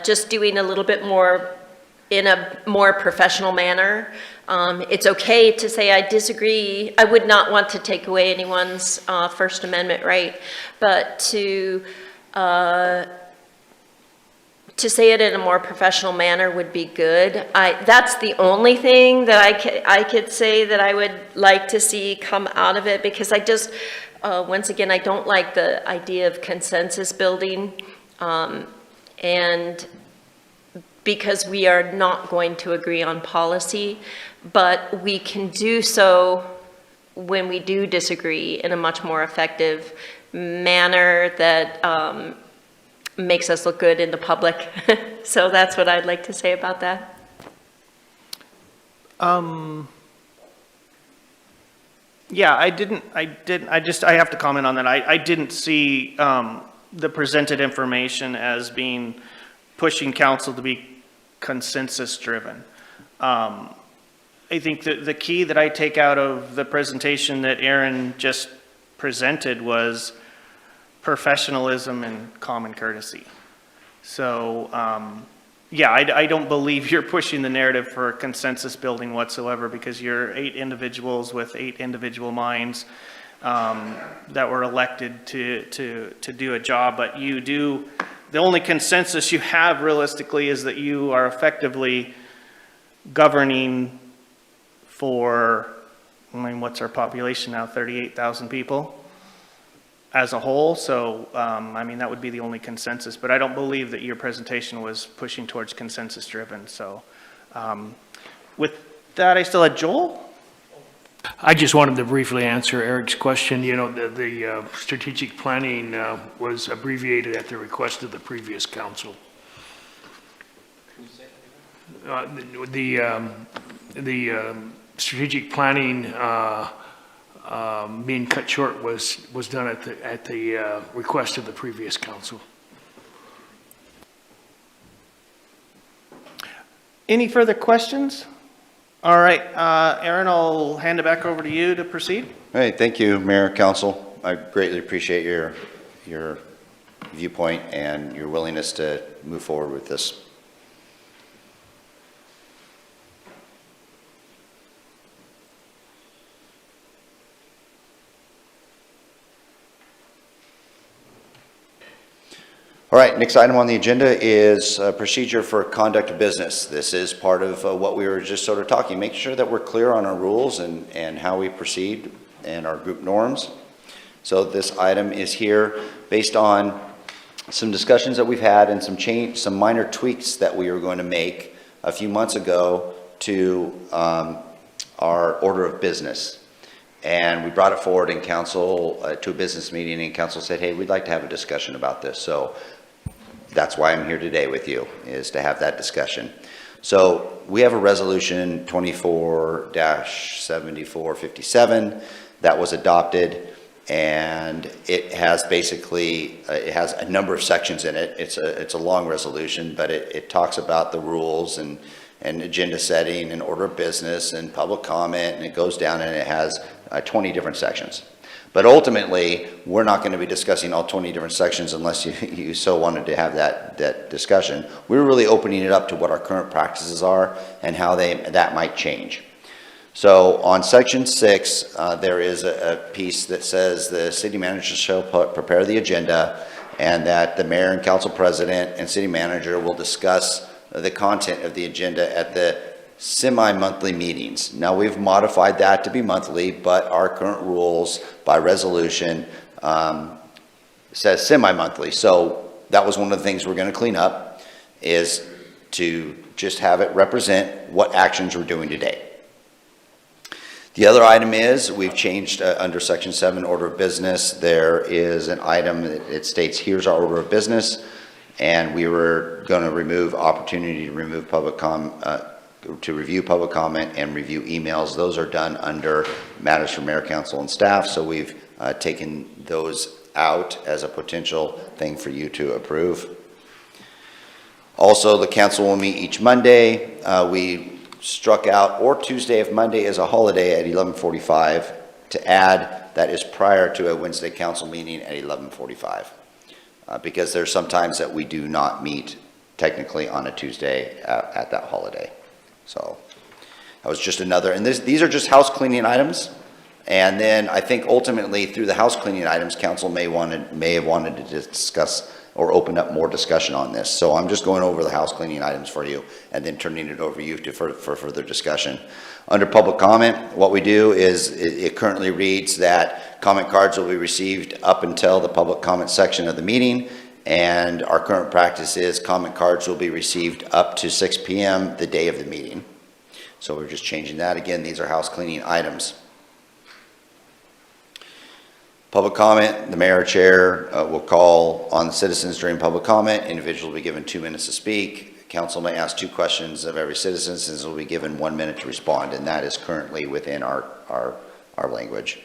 D: just doing a little bit more in a more professional manner. It's okay to say I disagree. I would not want to take away anyone's First Amendment right, but to say it in a more professional manner would be good. That's the only thing that I could say that I would like to see come out of it, because I just, once again, I don't like the idea of consensus building, and because we are not going to agree on policy, but we can do so when we do disagree in a much more effective manner that makes us look good in the public. So that's what I'd like to say about that.
A: Yeah, I have to comment on that. I didn't see the presented information as being, pushing council to be consensus-driven. I think that the key that I take out of the presentation that Aaron just presented was professionalism and common courtesy. So, yeah, I don't believe you're pushing the narrative for consensus building whatsoever, because you're 8 individuals with 8 individual minds that were elected to do a job. But you do, the only consensus you have realistically is that you are effectively governing for, I mean, what's our population now, 38,000 people as a whole. So, I mean, that would be the only consensus, but I don't believe that your presentation was pushing towards consensus driven. So, with that, I still had Joel.
G: I just wanted to briefly answer Eric's question. You know, the strategic planning was abbreviated at the request of the previous council. The strategic planning being cut short was done at the request of the previous council.
A: Any further questions? All right, Aaron, I'll hand it back over to you to proceed.
B: All right, thank you, Mayor, Council. I greatly appreciate your viewpoint and your willingness to move forward with this. All right, next item on the agenda is procedure for conduct of business. This is part of what we were just sort of talking, making sure that we're clear on our rules and how we proceed and our group norms. So this item is here based on some discussions that we've had and some minor tweaks that we were going to make a few months ago to our order of business. And we brought it forward in council to a business meeting, and council said, hey, we'd like to have a discussion about this. So that's why I'm here today with you, is to have that discussion. So we have a resolution 24-7457 that was adopted, and it has basically, it has a number of sections in it. It's a long resolution, but it talks about the rules and agenda setting and order of business and public comment, and it goes down and it has 20 different sections. But ultimately, we're not going to be discussing all 20 different sections unless you so wanted to have that discussion. We're really opening it up to what our current practices are and how that might change. So on section 6, there is a piece that says the city manager shall prepare the agenda, and that the mayor and council president and city manager will discuss the content of the agenda at the semi-monthly meetings. Now, we've modified that to be monthly, but our current rules by resolution says semi-monthly. So that was one of the things we're going to clean up, is to just have it represent what actions we're doing today. The other item is we've changed under section 7 order of business. There is an item that it states, here's our order of business, and we were going to remove opportunity to remove to review public comment and review emails. Those are done under matters for mayor, council, and staff. So we've taken those out as a potential thing for you to approve. Also, the council will meet each Monday. We struck out or Tuesday if Monday is a holiday at 11:45 to add that is prior to a Wednesday council meeting at 11:45 because there's sometimes that we do not meet technically on a Tuesday at that holiday. So that was just another, and these are just house cleaning items. And then I think ultimately through the house cleaning items, council may have wanted to discuss or open up more discussion on this. So I'm just going over the house cleaning items for you and then turning it over to you for further discussion. Under public comment, what we do is it currently reads that comment cards will be received up until the public comment section of the meeting. And our current practice is comment cards will be received up to 6 p.m. the day of the meeting. So we're just changing that. Again, these are house cleaning items. Public comment, the mayor or chair will call on the citizens during public comment. Individuals will be given 2 minutes to speak. Council may ask 2 questions of every citizen, since will be given 1 minute to respond. And that is currently within our our language.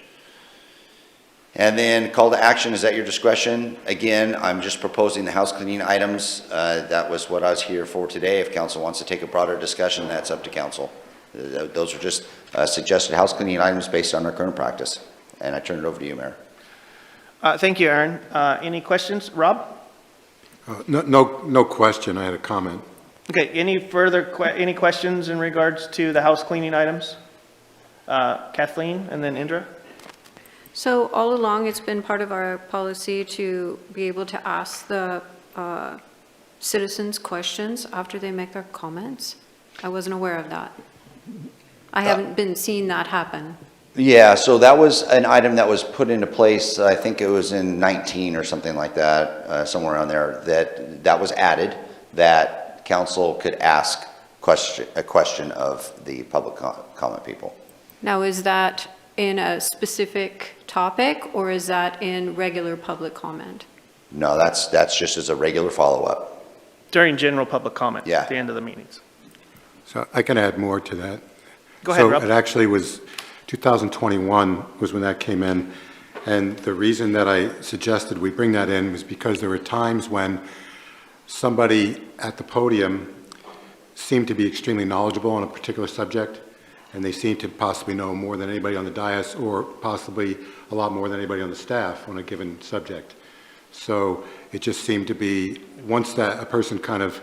B: And then call to action is at your discretion. Again, I'm just proposing the house cleaning items. That was what I was here for today. If council wants to take a broader discussion, that's up to council. Those are just suggested house cleaning items based on our current practice. And I turn it over to you, Mayor.
A: Thank you, Aaron. Any questions? Rob?
J: No question, I had a comment.
A: Okay, any further, any questions in regards to the house cleaning items? Kathleen and then Indra?
F: So all along, it's been part of our policy to be able to ask the citizens questions after they make their comments. I wasn't aware of that. I haven't been seeing that happen.
B: Yeah, so that was an item that was put into place, I think it was in 19 or something like that, somewhere around there, that was added, that council could ask a question of the public comment people.
F: Now, is that in a specific topic, or is that in regular public comment?
B: No, that's just as a regular follow-up.
A: During general public comment.
B: Yeah.
A: At the end of the meetings.
J: So I can add more to that.
A: Go ahead, Rob.
J: So it actually was 2021 was when that came in. And the reason that I suggested we bring that in was because there were times when somebody at the podium seemed to be extremely knowledgeable on a particular subject, and they seemed to possibly know more than anybody on the dais, or possibly a lot more than anybody on the staff on a given subject. So it just seemed to be, once that a person kind of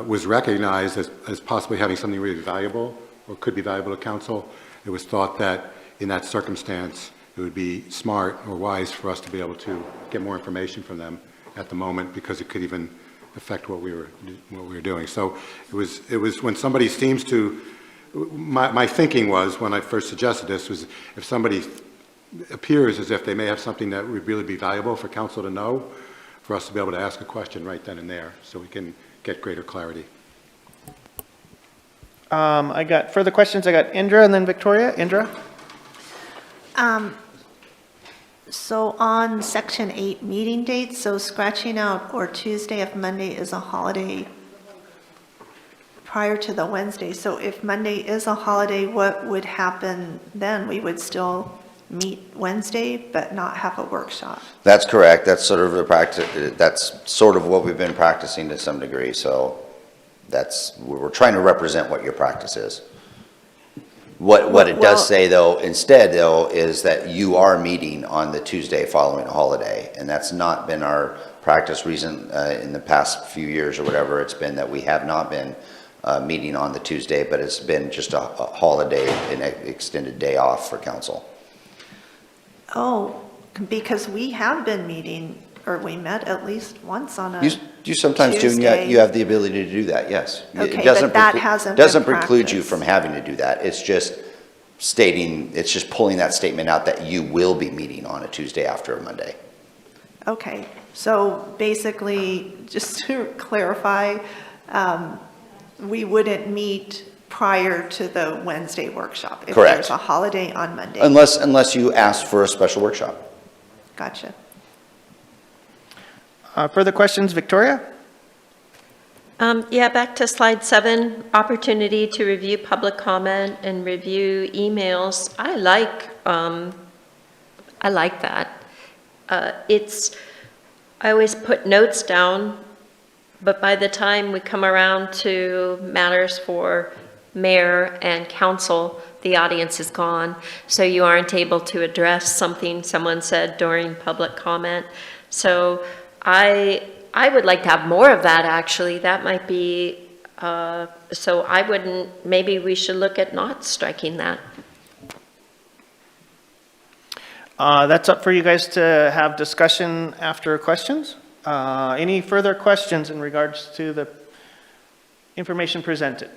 J: was recognized as possibly having something really valuable, or could be valuable to council, it was thought that in that circumstance, it would be smart or wise for us to be able to get more information from them at the moment, because it could even affect what we were doing. So it was when somebody seems to, my thinking was, when I first suggested this, was if somebody appears as if they may have something that would really be valuable for council to know, for us to be able to ask a question right then and there, so we can get greater clarity.
A: I got further questions. I got Indra and then Victoria. Indra?
E: So on section 8, meeting dates, so scratching out or Tuesday if Monday is a holiday prior to the Wednesday. So if Monday is a holiday, what would happen then? We would still meet Wednesday but not have a workshop?
B: That's correct. That's sort of the practice. That's sort of what we've been practicing to some degree. So we're trying to represent what your practice is. What it does say though, instead though, is that you are meeting on the Tuesday following a holiday, and that's not been our practice reason in the past few years or whatever. It's been that we have not been meeting on the Tuesday, but it's been just a holiday, an extended day off for council.
E: Oh, because we have been meeting, or we met at least once on a
B: You sometimes do, and
E: Tuesday.
B: you have the ability to do that, yes.
E: Okay,
B: It doesn't
E: but that
B: preclu-
E: hasn't been
B: Doesn't preclude you
E: practiced.
B: from having to do that. It's just stating, it's just pulling that statement out that you will be meeting on a Tuesday after a Monday.
E: Okay, so basically, just to clarify, we wouldn't meet prior to the Wednesday workshop? If
B: Correct.
E: there's a holiday on Monday?
B: Unless you ask for a special workshop.
E: Gotcha.
A: Further questions, Victoria?
D: Yeah, back to slide 7, opportunity to review public comment and review emails. I like that. I always put notes down, but by the time we come around to matters for mayor and council, the audience is gone. So you aren't able to address something someone said during public comment. So I would like to have more of that, actually. That might be, so I wouldn't, maybe we should look at not striking that.
A: That's up for you guys to have discussion after questions. Any further questions in regards to the information presented?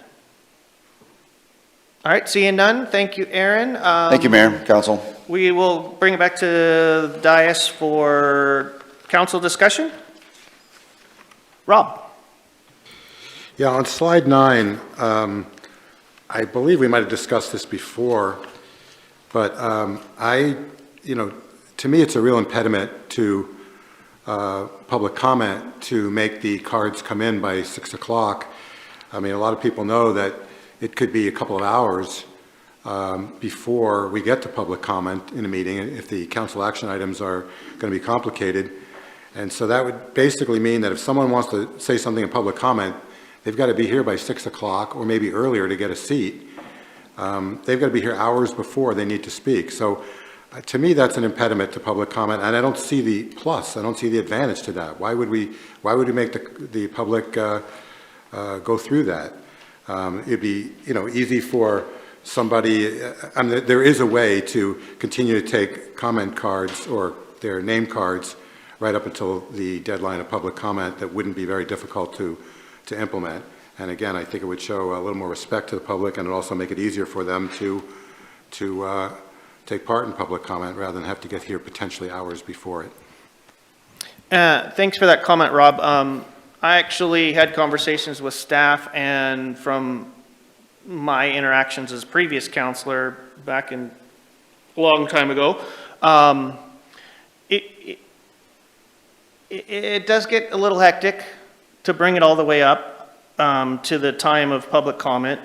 A: All right, seeing none, thank you, Aaron.
B: Thank you, Mayor, council.
A: We will bring it back to the dais for council discussion. Rob?
J: Yeah, on slide 9, I believe we might have discussed this before, but to me, it's a real impediment to public comment to make the cards come in by 6 o'clock. I mean, a lot of people know that it could be a couple of hours before we get to public comment in a meeting, if the council action items are going to be complicated. And so that would basically mean that if someone wants to say something in public comment, they've got to be here by 6 o'clock or maybe earlier to get a seat. They've got to be here hours before they need to speak. So to me, that's an impediment to public comment, and I don't see the plus, I don't see the advantage to that. Why would we make the public go through that? It'd be, easy for somebody, there is a way to continue to take comment cards or their name cards right up until the deadline of public comment that wouldn't be very difficult to implement. And again, I think it would show a little more respect to the public, and it would also make it easier for them to take part in public comment rather than have to get here potentially hours before it.
A: Thanks for that comment, Rob. I actually had conversations with staff, and from my interactions as previous counselor back in a long time ago, it does get a little hectic to bring it all the way up to the time of public comment.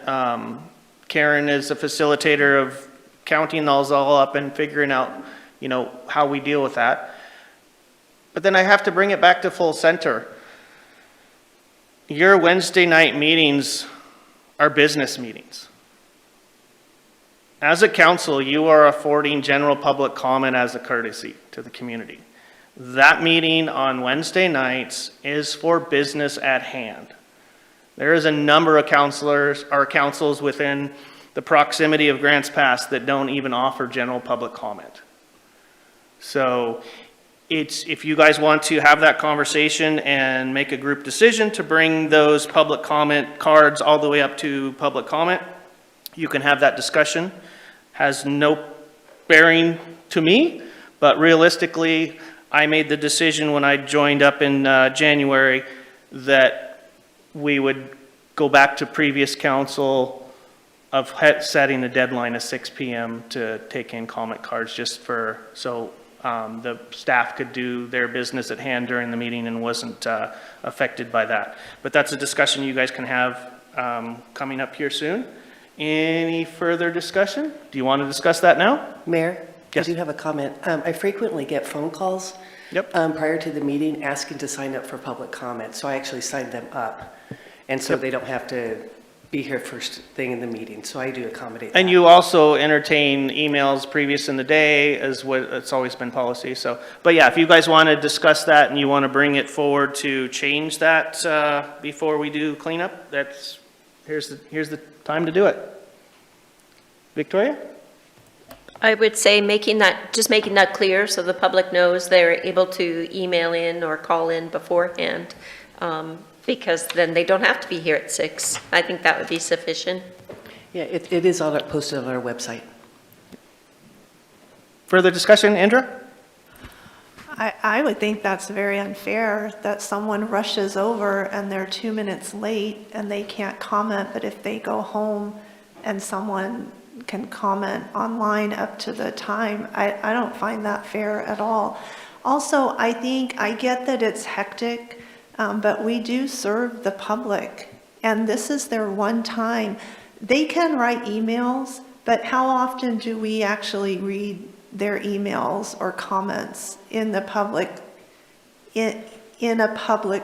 A: Karen is a facilitator of counting those all up and figuring out, how we deal with that. But then I have to bring it back to full center. Your Wednesday night meetings are business meetings. As a council, you are affording general public comment as a courtesy to the community. That meeting on Wednesday nights is for business at hand. There is a number of councils within the proximity of Grants Pass that don't even offer general public comment. So if you guys want to have that conversation and make a group decision to bring those public comment cards all the way up to public comment, you can have that discussion. Has no bearing to me, but realistically, I made the decision when I joined up in January that we would go back to previous council of setting a deadline of 6 p.m. to take in comment cards just so the staff could do their business at hand during the meeting and wasn't affected by that. But that's a discussion you guys can have coming up here soon. Any further discussion? Do you want to discuss that now?
M: Mayor?
A: Yes.
M: I do have a comment. I frequently get phone calls prior to the meeting asking to sign up for public comment. So I actually signed them up. And so they don't have to be here first thing in the meeting. So I do accommodate that.
A: And you also entertain emails previous in the day as what it's always been policy. So, but yeah, if you guys want to discuss that and you want to bring it forward to change that before we do cleanup, here's the time to do it. Victoria?
D: I would say making that clear so the public knows they're able to email in or call in beforehand, because then they don't have to be here at 6. I think that would be sufficient.
M: Yeah, it is posted on our website.
A: Further discussion, Andrea?
E: I would think that's very unfair that someone rushes over and they're 2 minutes late and they can't comment, but if they go home and someone can comment online up to the time, I don't find that fair at all. Also, I get that it's hectic, but we do serve the public, and this is their one time. They can write emails, but how often do we actually read their emails or comments in the public, in a public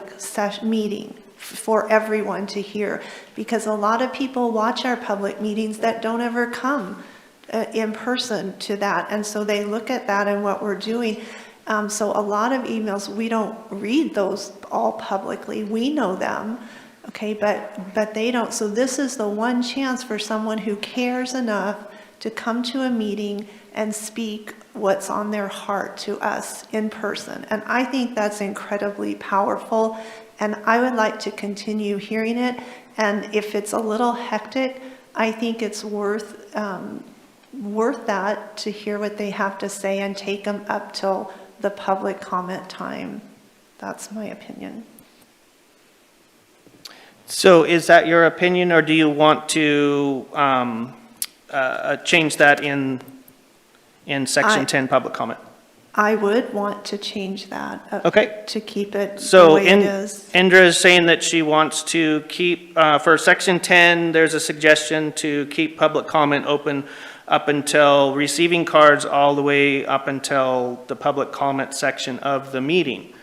E: meeting for everyone to hear? Because a lot of people watch our public meetings that don't ever come in person to that, and so they look at that and what we're doing. So a lot of emails, we don't read those all publicly. We know them, okay, but they don't. So this is the one chance for someone who cares enough to come to a meeting and speak what's on their heart to us in person. And I think that's incredibly powerful, and I would like to continue hearing it. And if it's a little hectic, I think it's worth that to hear what they have to say and take them up till the public comment time. That's my opinion.
A: So is that your opinion, or do you want to change that in section 10 public comment?
E: I would want to change that.
A: Okay.
E: To keep it the
A: So
E: way it is.
A: Indra is saying that she wants to keep, for section 10, there's a suggestion to keep public comment open up until receiving cards all the way up until the public comment section of the meeting.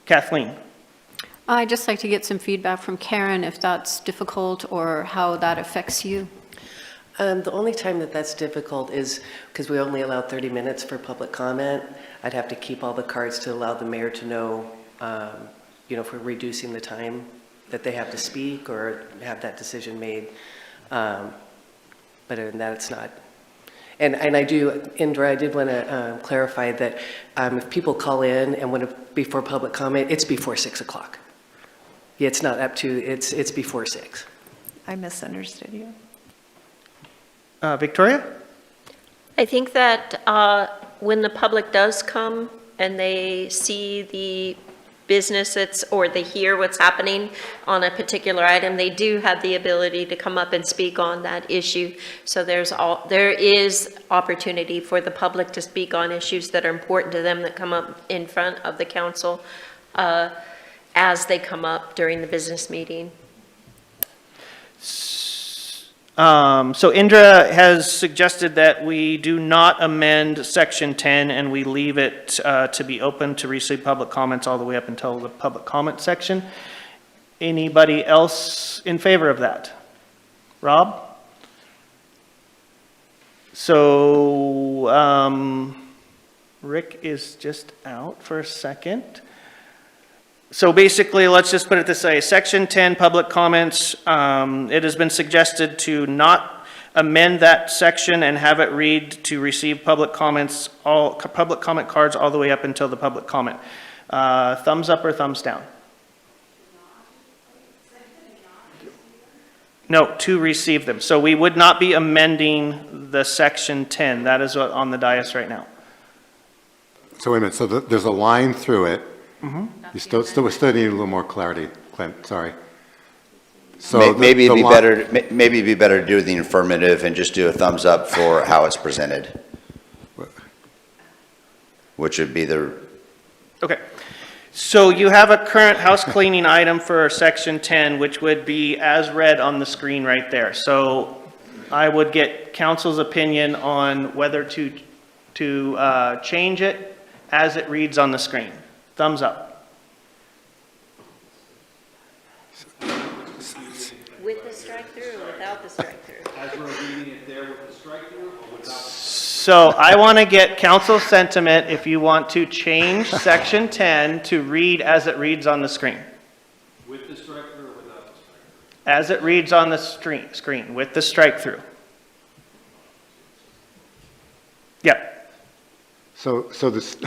A: Kathleen?
F: I'd just like to get some feedback from Karen if that's difficult or how that affects you.
M: The only time that that's difficult is because we only allow 30 minutes for public comment. I'd have to keep all the cards to allow the mayor to know, if we're reducing the time that they have to speak or have that decision made. But other than that, it's not. And I do, Indra, I did want to clarify that if people call in and want to, before public comment, it's before 6 o'clock. Yeah, it's not up to, it's before 6.
E: I misunderstood you.
A: Victoria?
D: I think that when the public does come and they see the business or they hear what's happening on a particular item, they do have the ability to come up and speak on that issue. So there is opportunity for the public to speak on issues that are important to them that come up in front of the council as they come up during the business meeting.
A: So Indra has suggested that we do not amend section 10 and we leave it to be open to receive public comments all the way up until the public comment section. Anybody else in favor of that? Rob? So Rick is just out for a second. So basically, let's just put it this way. Section 10, public comments, it has been suggested to not amend that section and have it read to receive public comments, public comment cards all the way up until the public comment. Thumbs up or thumbs down? No, to receive them. So we would not be amending the section 10. That is what on the dais right now.
J: So wait a minute, so there's a line through it. You still need a little more clarity, Clint, sorry. So
B: Maybe it'd be better to do the affirmative and just do a thumbs up for how it's presented. Which would be the,
A: Okay. So you have a current house cleaning item for section 10, which would be as read on the screen right there. So I would get council's opinion on whether to change it as it reads on the screen. Thumbs up.
D: With the strike-through or without the strike-through?
L: As we're reading it there with the strike-through or without?
A: So I want to get council sentiment if you want to change section 10 to read as it reads on the screen.
L: With the strike-through or without the strike-through?
A: As it reads on the screen with the strike-through. Yep.
J: So this,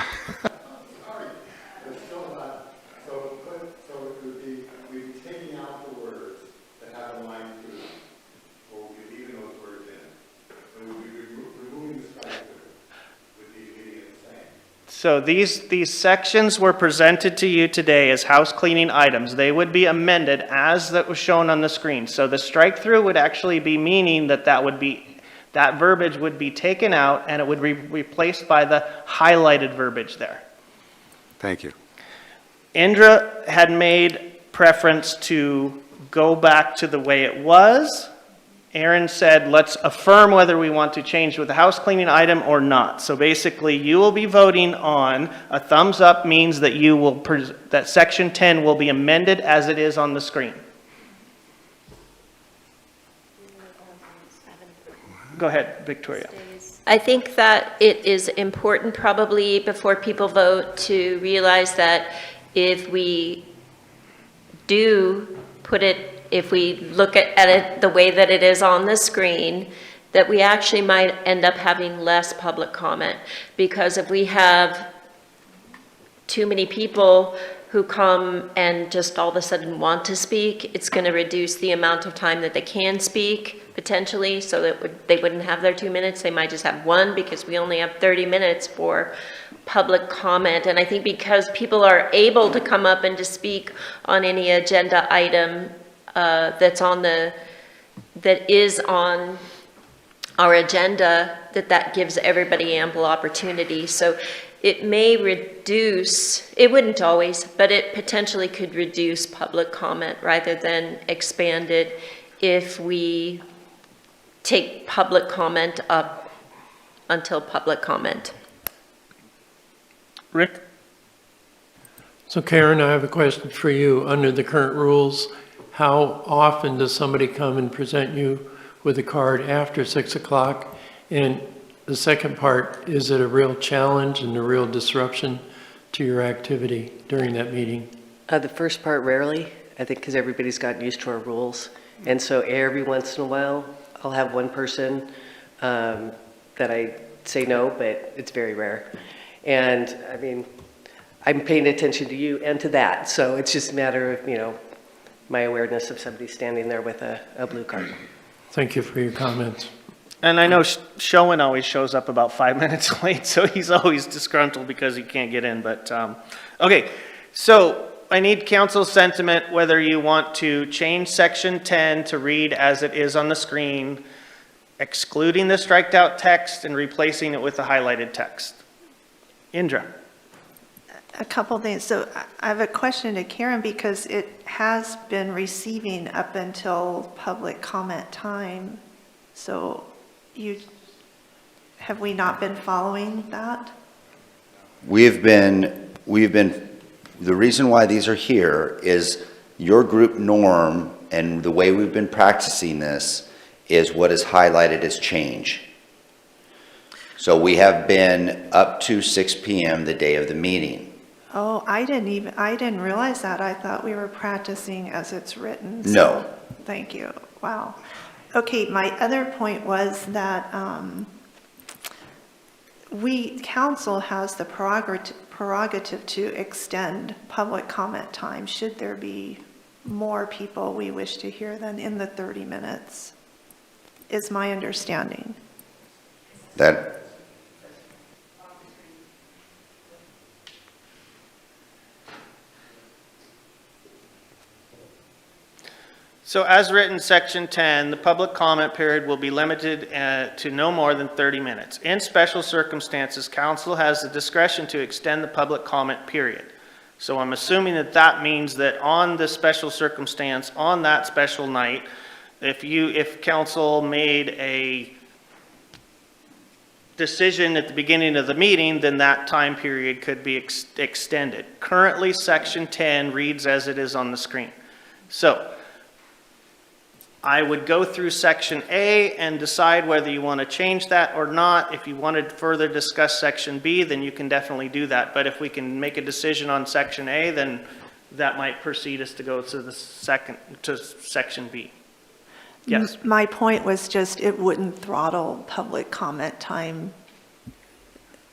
A: So these sections were presented to you today as house cleaning items. They would be amended as that was shown on the screen. So the strike-through would actually be meaning that that verbiage would be taken out and it would be replaced by the highlighted verbiage there.
J: thank you.
A: Indra had made preference to go back to the way it was. Aaron said, let's affirm whether we want to change with the house cleaning item or not. So basically, you will be voting on a thumbs up means that that section 10 will be amended as it is on the screen. Go ahead, Victoria.
D: I think that it is important probably before people vote to realize that if we do put it, if we look at it the way that it is on the screen, that we actually might end up having less public comment. Because if we have too many people who come and just all of a sudden want to speak, it's going to reduce the amount of time that they can speak potentially, so that they wouldn't have their 2 minutes. They might just have one because we only have 30 minutes for public comment. And I think because people are able to come up and to speak on any agenda item that is on our agenda, that gives everybody ample opportunity. So it may reduce, it wouldn't always, but it potentially could reduce public comment rather than expand it if we take public comment up until public comment.
A: Rick?
I: So Karen, I have a question for you. Under the current rules, how often does somebody come and present you with a card after 6 o'clock? And the second part, is it a real challenge and a real disruption to your activity during that meeting?
M: The first part rarely, I think because everybody's gotten used to our rules. And so every once in a while, I'll have one person that I say no, but it's very rare. And I mean, I'm paying attention to you and to that. So it's just a matter of, my awareness of somebody standing there with a blue card.
I: Thank you for your comments.
A: And I know Schoen always shows up about 5 minutes late, so he's always disgruntled because he can't get in, but, okay. So I need council sentiment whether you want to change section 10 to read as it is on the screen, excluding the striked out text and replacing it with the highlighted text. Indra.
E: A couple things. So I have a question to Karen because it has been receiving up until public comment time. So have we not been following that?
B: We've been, the reason why these are here is your group norm and the way we've been practicing this is what is highlighted as change. So we have been up to 6 p.m. the day of the meeting.
E: Oh, I didn't realize that. I thought we were practicing as it's written. So
B: No.
E: thank you. Wow. Okay, my other point was that council has the prerogative to extend public comment time should there be more people we wish to hear than in the 30 minutes, is my understanding.
B: That,
A: So as written, section 10, the public comment period will be limited to no more than 30 minutes. In special circumstances, council has the discretion to extend the public comment period. So I'm assuming that means that on the special circumstance, on that special night, if council made a decision at the beginning of the meeting, then that time period could be extended. Currently, section 10 reads as it is on the screen. So I would go through section A and decide whether you want to change that or not. If you wanted to further discuss section B, then you can definitely do that. But if we can make a decision on section A, then that might proceed us to go to section B. Yes.
E: My point was just it wouldn't throttle public comment time.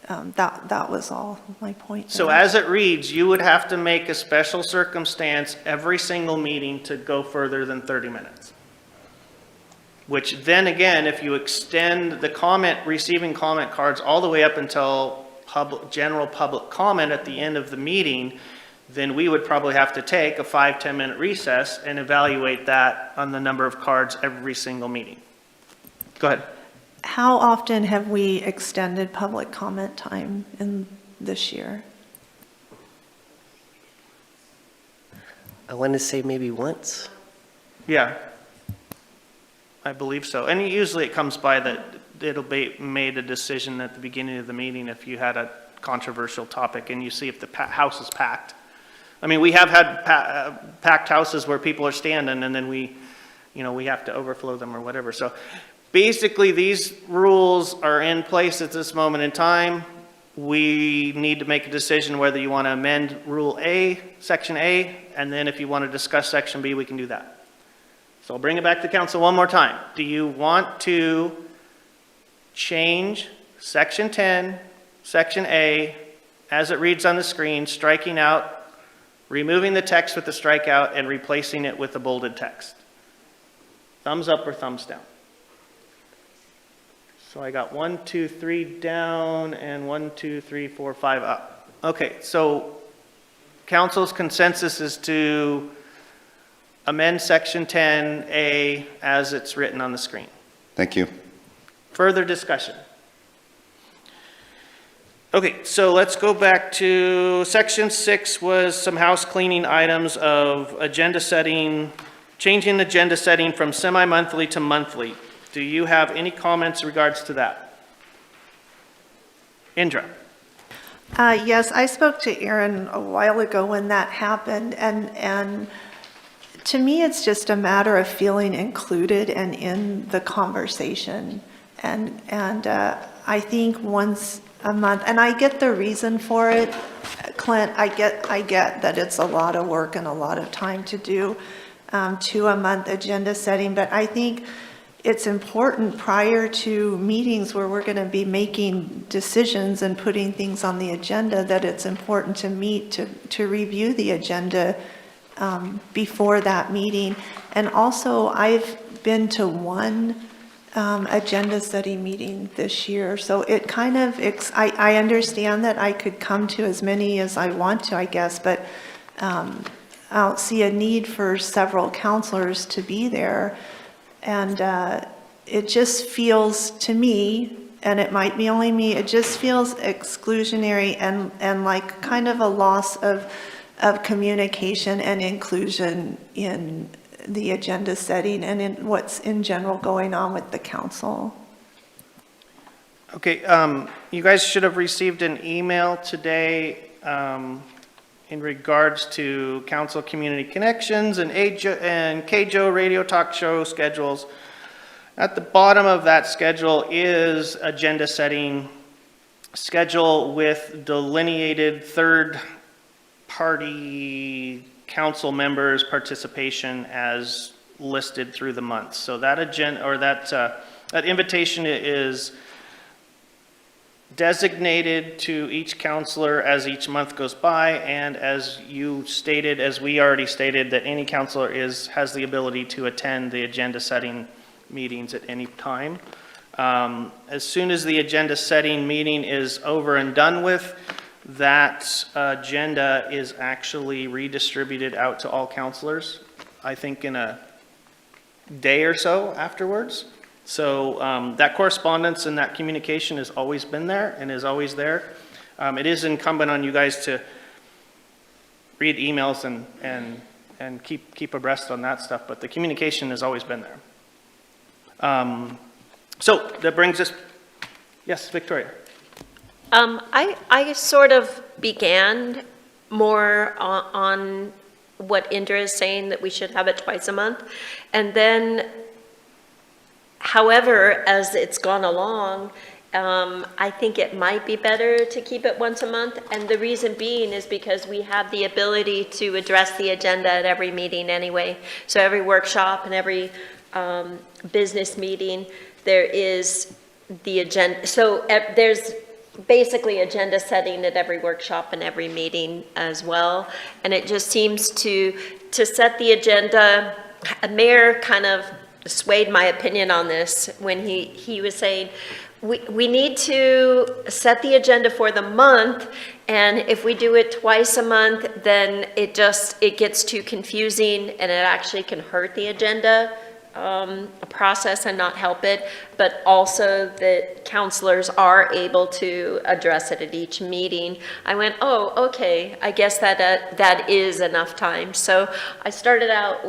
E: That was all my point.
A: So
E: there.
A: as it reads, you would have to make a special circumstance every single meeting to go further than 30 minutes. Which then again, if you extend the receiving comment cards all the way up until general public comment at the end of the meeting, then we would probably have to take a 5-10 minute recess and evaluate that on the number of cards every single meeting. Go ahead.
E: How often have we extended public comment time in this year?
M: I want to say maybe once.
A: Yeah. I believe so. And usually it comes by that it'll be made a decision at the beginning of the meeting if you had a controversial topic and you see if the house is packed. I mean, we have had packed houses where people are standing and then we have to overflow them or whatever. So basically these rules are in place at this moment in time. We need to make a decision whether you want to amend Rule A, Section A, and then if you want to discuss Section B, we can do that. So I'll bring it back to council one more time. Do you want to change section 10, section A, as it reads on the screen, striking out, removing the text with the strikeout and replacing it with the bolded text? Thumbs up or thumbs down? So I got 1, 2, 3 down and 1, 2, 3, 4, 5 up. Okay, so council's consensus is to amend section 10A as it's written on the screen.
B: thank you.
A: Further discussion? Okay, so let's go back to section 6 was some house cleaning items of agenda setting, changing agenda setting from semi-monthly to monthly. Do you have any comments in regards to that? Indra?
E: Yes, I spoke to Aaron a while ago when that happened, and to me, it's just a matter of feeling included and in the conversation. And I think once a month, and I get the reason for it, Clint, I get that it's a lot of work and a lot of time to do 2-a-month agenda setting, but I think it's important prior to meetings where we're going to be making decisions and putting things on the agenda, that it's important to meet to review the agenda before that meeting. And also, I've been to one agenda setting meeting this year, so it kind of, I understand that I could come to as many as I want to, I guess, but I don't see a need for several counselors to be there. And it just feels to me, and it might be only me, it just feels exclusionary and like kind of a loss of communication and inclusion in the agenda setting and in what's in general going on with the council.
A: Okay, you guys should have received an email today in regards to council community connections and KJO radio talk show schedules. At the bottom of that schedule is agenda setting schedule with delineated third-party council members' participation as listed through the month. So that agenda, or that invitation is designated to each counselor as each month goes by, and as you stated, as we already stated, that any counselor has the ability to attend the agenda setting meetings at any time. As soon as the agenda setting meeting is over and done with, that agenda is actually redistributed out to all counselors, I think in a day or so afterwards. So that correspondence and that communication has always been there and is always there. It is incumbent on you guys to read emails and keep abreast on that stuff, but the communication has always been there. So that brings us, yes, Victoria.
D: I sort of began more on what Indra is saying, that we should have it twice a month. And then, however, as it's gone along, I think it might be better to keep it once a month. And the reason being is because we have the ability to address the agenda at every meeting anyway. So every workshop and every business meeting, there is the agenda. So there's basically agenda setting at every workshop and every meeting as well. And it just seems to set the agenda. Mayor kind of swayed my opinion on this when he was saying, we need to set the agenda for the month, and if we do it twice a month, then it gets too confusing and it actually can hurt the agenda process and not help it, but also that counselors are able to address it at each meeting. I went, oh, okay, I guess that is enough time. So I started out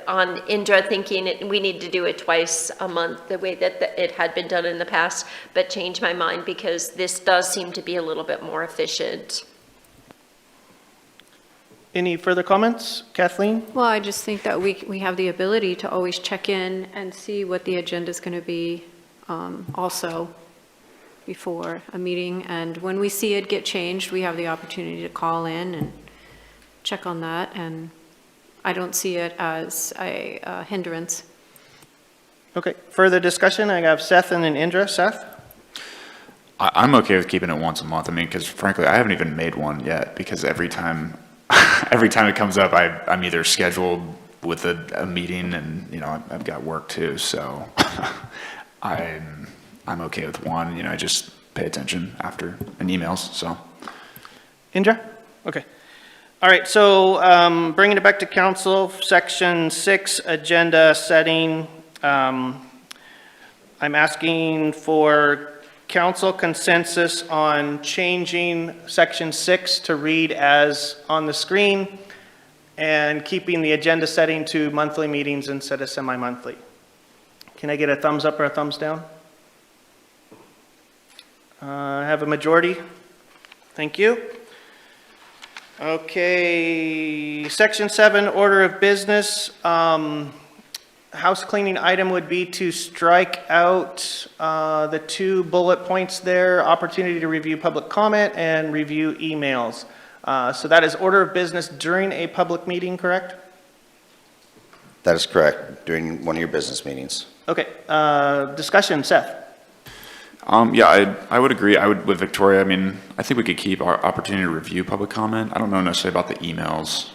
D: on Indra thinking we need to do it twice a month, the way that it had been done in the past, but changed my mind because this does seem to be a little bit more efficient.
A: Any further comments? Kathleen?
F: Well, I just think that we have the ability to always check in and see what the agenda is going to be also before a meeting. And when we see it get changed, we have the opportunity to call in and check on that. And I don't see it as a hindrance.
A: Okay, further discussion? I have Seth and then Indra. Seth?
K: I'm okay with keeping it once a month. I mean, because frankly, I haven't even made one yet, because every time it comes up, I'm either scheduled with a meeting, and I've got work too. So I'm okay with one. I just pay attention after in emails. So
A: Indra? Okay. All right. So bringing it back to council, section 6, agenda setting. I I'm asking for council consensus on changing section 6 to read as on the screen and keeping the agenda setting to monthly meetings instead of semi-monthly. Can I get a thumbs up or a thumbs down? I have a majority. Thank you. Okay, section 7, order of business. House cleaning item would be to strike out the 2 bullet points there, opportunity to review public comment and review emails. So that is order of business during a public meeting, correct?
B: That is correct, during one of your business meetings.
A: Okay, discussion, Seth.
K: Yeah, I would agree. I would with Victoria. I mean, I think we could keep our opportunity to review public comment. I don't know necessarily about the emails,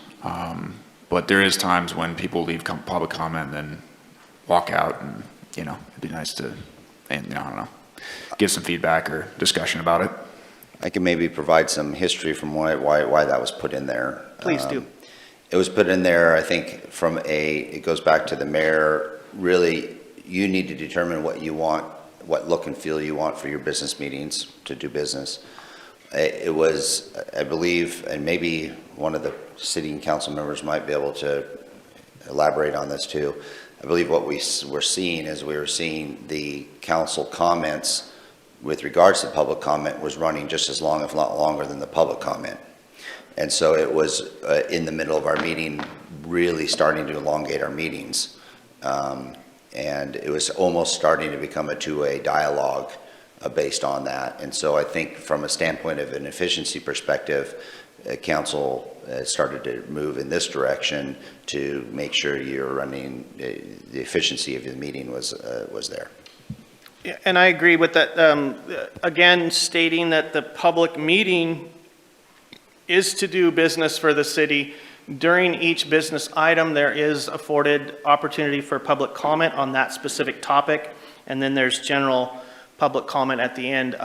K: but there is times when people leave public comment and then walk out, and you know, it'd be nice to, and you know, I don't know, give some feedback or discussion about it.
B: I can maybe provide some history from why that was put in there.
A: Please do.
B: It was put in there, I think, it goes back to the mayor. Really, you need to determine what you want, what look and feel you want for your business meetings to do business. It was, I believe, and maybe one of the sitting council members might be able to elaborate on this too. I believe what we were seeing is we were seeing the council comments with regards to public comment was running just as long, if not longer, than the public comment. And so it was in the middle of our meeting, really starting to elongate our meetings. And it was almost starting to become a two-way dialogue based on that. And so I think from a standpoint of an efficiency perspective, council started to move in this direction to make sure you're running, the efficiency of the meeting was there.
A: Yeah, and I agree with that. Again, stating that the public meeting is to do business for the city. During each business item, there is afforded opportunity for public comment on that specific topic, and then there's general public comment at the end.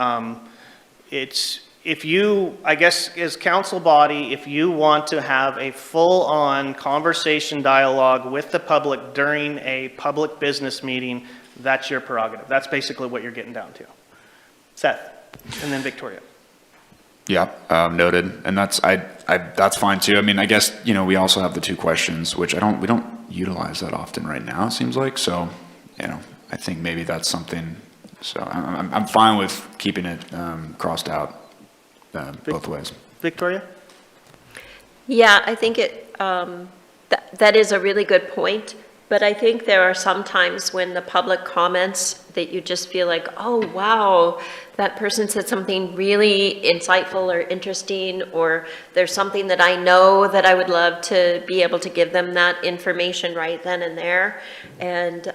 A: If you, I guess, as council body, if you want to have a full-on conversation dialogue with the public during a public business meeting, that's your prerogative. That's basically what you're getting down to. Seth, and then Victoria.
K: Yeah, noted, and that's fine too. I mean, I guess, you know, we also have the 2 questions, which we don't utilize that often right now, it seems like. So, you know, I think maybe that's something. So I'm fine with keeping it crossed out both ways.
A: Victoria?
D: Yeah, I think that is a really good point, but I think there are some times when the public comments that you just feel like, oh, wow, that person said something really insightful or interesting, or there's something that I know that I would love to be able to give them that information right then and there. And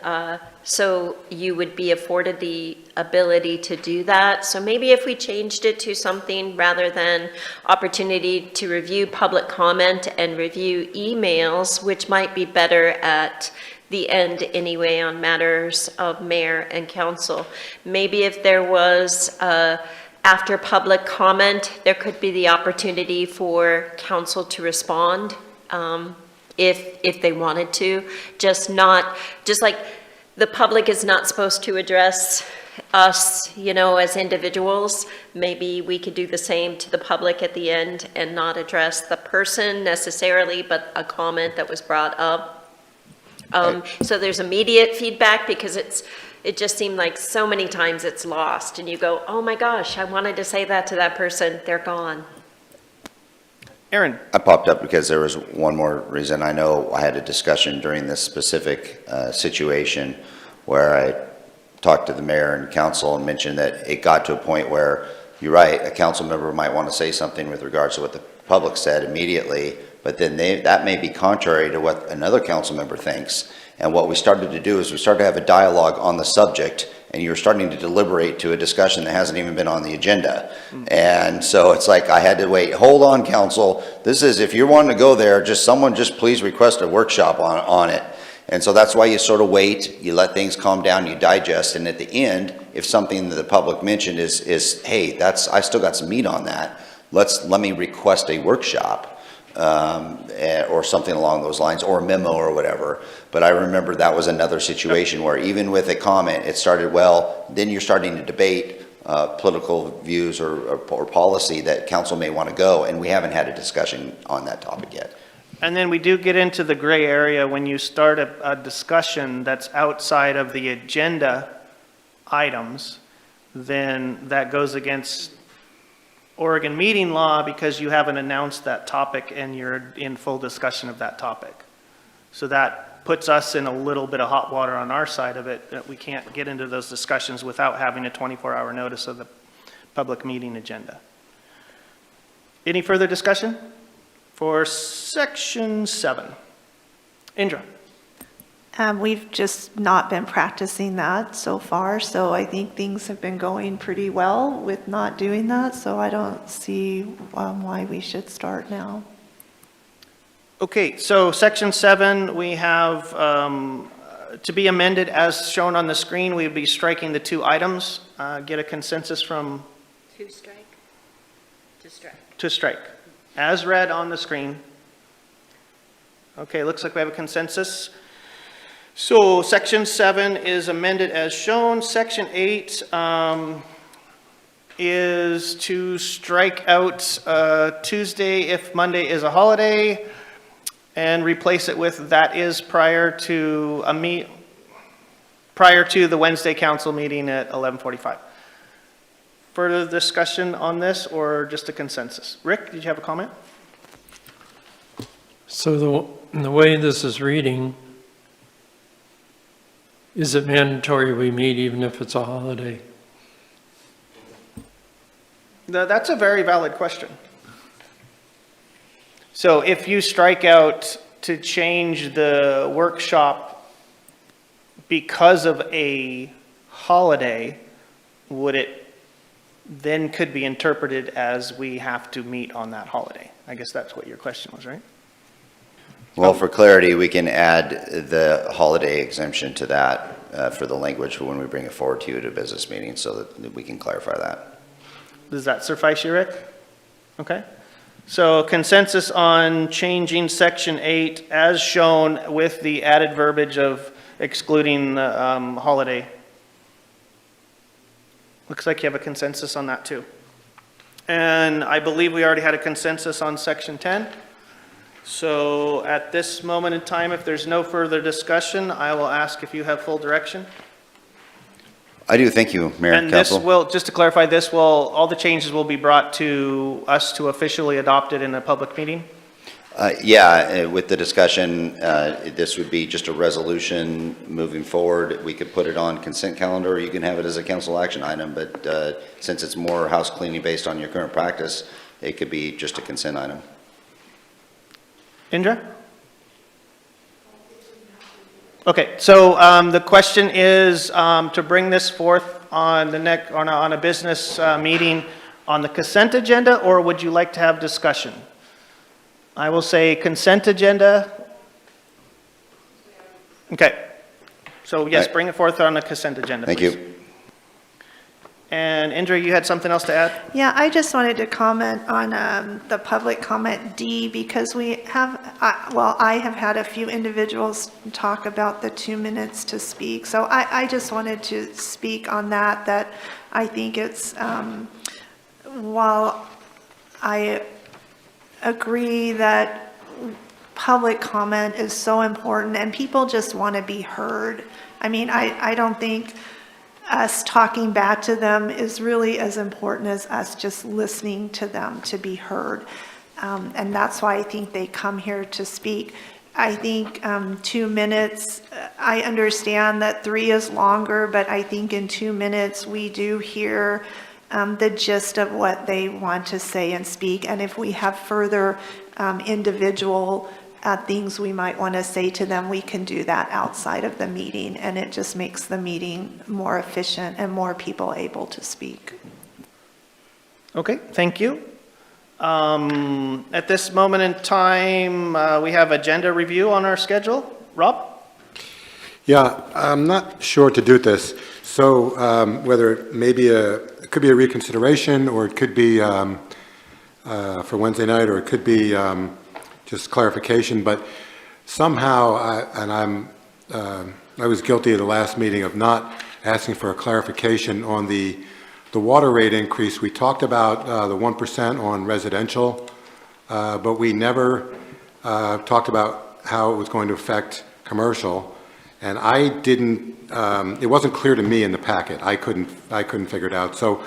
D: so you would be afforded the ability to do that. So maybe if we changed it to something rather than opportunity to review public comment and review emails, which might be better at the end anyway on matters of mayor and council. Maybe if there was, after public comment, there could be the opportunity for council to respond if they wanted to. Just like the public is not supposed to address us, you know, as individuals. Maybe we could do the same to the public at the end and not address the person necessarily, but a comment that was brought up. So there's immediate feedback, because it just seemed like so many times it's lost and you go, oh my gosh, I wanted to say that to that person, they're gone.
A: Aaron?
B: I popped up because there was one more reason. I know I had a discussion during this specific situation where I talked to the mayor and council and mentioned that it got to a point where, you're right, a council member might want to say something with regards to what the public said immediately, but then that may be contrary to what another council member thinks. And what we started to do is we started to have a dialogue on the subject, and you're starting to deliberate to a discussion that hasn't even been on the agenda. And so it's like I had to wait, hold on, council. This is, if you're wanting to go there, someone please request a workshop on it. And so that's why you sort of wait, you let things calm down, you digest, and at the end, if something that the public mentioned is hey, I still got some meat on that, let me request a workshop. or something along those lines, or a memo or whatever. But I remember that was another situation where even with a comment, it started, well, then you're starting to debate political views or policy that council may want to go, and we haven't had a discussion on that topic yet.
A: And then we do get into the gray area when you start a discussion that's outside of the agenda items, then that goes against Oregon meeting law because you haven't announced that topic and you're in full discussion of that topic. So that puts us in a little bit of hot water on our side of it, that we can't get into those discussions without having a 24-hour notice of the public meeting agenda. Any further discussion for section 7? Indra?
E: We've just not been practicing that so far, so I think things have been going pretty well with not doing that, so I don't see why we should start now.
A: Okay, so section 7, we have to be amended as shown on the screen. We would be striking the 2 items. Get a consensus from?
D: To strike? To strike.
A: To strike. As read on the screen. Okay, looks like we have a consensus. So section 7 is amended as shown. Section 8 is to strike out Tuesday if Monday is a holiday and replace it with that is prior to the Wednesday council meeting at 11:45. Further discussion on this or just a consensus? Rick, did you have a comment?
I: So the way this is reading, is it mandatory we meet even if it's a holiday?
A: That's a very valid question. So if you strike out to change the workshop because of a holiday, would it then could be interpreted as we have to meet on that holiday? I guess that's what your question was, right?
B: Well, for clarity, we can add the holiday exemption to that for the language when we bring it forward to you at a business meeting so that we can clarify that.
A: Does that suffice you, Rick? Okay. So consensus on changing section 8 as shown with the added verbiage of excluding the holiday. Looks like you have a consensus on that too. And I believe we already had a consensus on section 10. So at this moment in time, if there's no further discussion, I will ask if you have full direction.
B: I do, thank you, Mayor and
A: And this
B: Council.
A: will, just to clarify, all the changes will be brought to us to officially adopt it in a public meeting?
B: With the discussion, this would be just a resolution moving forward. We could put it on consent calendar, or you can have it as a council action item, but since it's more house cleaning based on your current practice, it could be just a consent item.
A: Indra? Okay, so the question is to bring this forth on on a business meeting on the consent agenda, or would you like to have discussion? I will say consent agenda. Okay, so yes,
B: Right.
A: bring it forth on the consent agenda,
B: Thank
A: please.
B: you.
A: And Indra, you had something else to add?
E: Yeah, I just wanted to comment on the public comment D, because we have, I have had a few individuals talk about the 2 minutes to speak. So I just wanted to speak on that I think it's, while I agree that public comment is so important and people just want to be heard. I mean, I don't think us talking back to them is really as important as us just listening to them to be heard. And that's why I think they come here to speak. I think 2 minutes, I understand that 3 is longer, but I think in 2 minutes we do hear the gist of what they want to say and speak. And if we have further individual things we might want to say to them, we can do that outside of the meeting, and it just makes the meeting more efficient and more people able to speak.
A: Okay, thank you. At this moment in time, we have agenda review on our schedule. Rob?
J: Yeah, I'm not sure to do this. So whether it may be it could be a reconsideration, or it could be for Wednesday night, or it could be just clarification, but somehow, I was guilty at the last meeting of not asking for a clarification on the water rate increase. We talked about the 1% on residential, but we never talked about how it was going to affect commercial. And I didn't, it wasn't clear to me in the packet. I couldn't figure it out. So,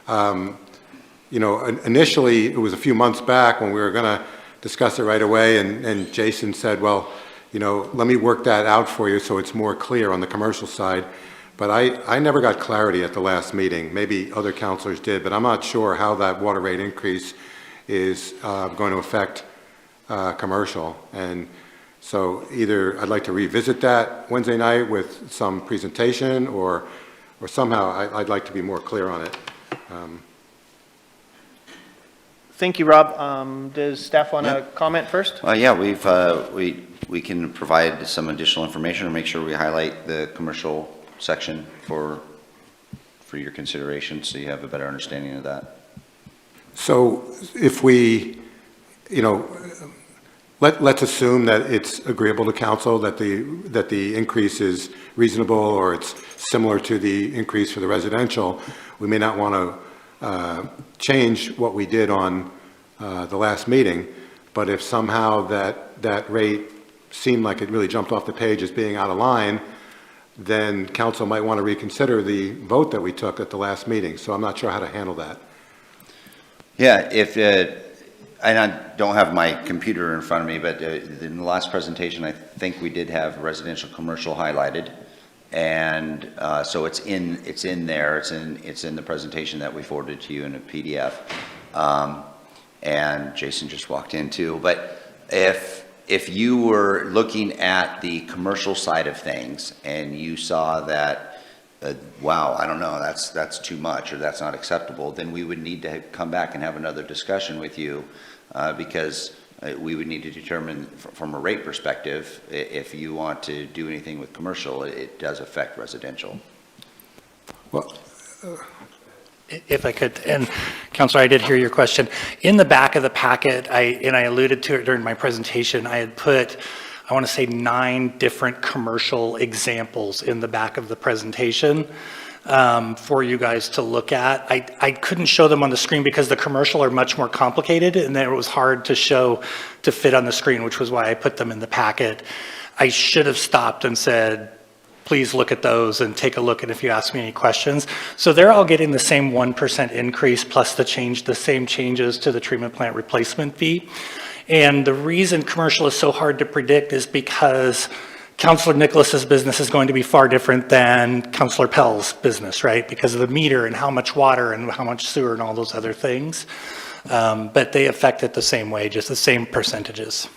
J: you know, initially, it was a few months back when we were going to discuss it right away, and Jason said, well, you know, let me work that out for you so it's more clear on the commercial side. But I never got clarity at the last meeting. Maybe other counselors did, but I'm not sure how that water rate increase is going to affect commercial. And so either I'd like to revisit that Wednesday night with some presentation, or somehow I'd like to be more clear on it.
A: Thank you, Rob. Does staff want to comment first?
B: Yeah, we can provide some additional information or make sure we highlight the commercial section for your consideration, so you have a better understanding of that.
J: So if we, you know, let's assume that it's agreeable to council, that the increase is reasonable, or it's similar to the increase for the residential. We may not want to change what we did on the last meeting, but if somehow that rate seemed like it really jumped off the page as being out of line, then council might want to reconsider the vote that we took at the last meeting. So I'm not sure how to handle that.
B: Yeah, and I don't have my computer in front of me, but in the last presentation, I think we did have residential commercial highlighted. And so it's in there, it's in the presentation that we forwarded to you in a PDF. And Jason just walked in too. But if you were looking at the commercial side of things and you saw that, wow, I don't know, that's too much or that's not acceptable, then we would need to come back and have another discussion with you because we would need to determine from a rate perspective, if you want to do anything with commercial, it does affect residential.
J: Well,
N: if I could, and Councilor, I did hear your question. In the back of the packet, I alluded to it during my presentation, I had put, I want to say 9 different commercial examples in the back of the presentation for you guys to look at. I couldn't show them on the screen because the commercial are much more complicated, and then it was hard to show to fit on the screen, which was why I put them in the packet. I should have stopped and said, please look at those and take a look, and if you ask me any questions. So they're all getting the same 1% increase plus the same changes to the treatment plant replacement fee. And the reason commercial is so hard to predict is because Councilor Nicholas's business is going to be far different than Councilor Pell's business, right? Because of the meter and how much water and how much sewer and all those other things. But they affect it the same way, just the same percentages.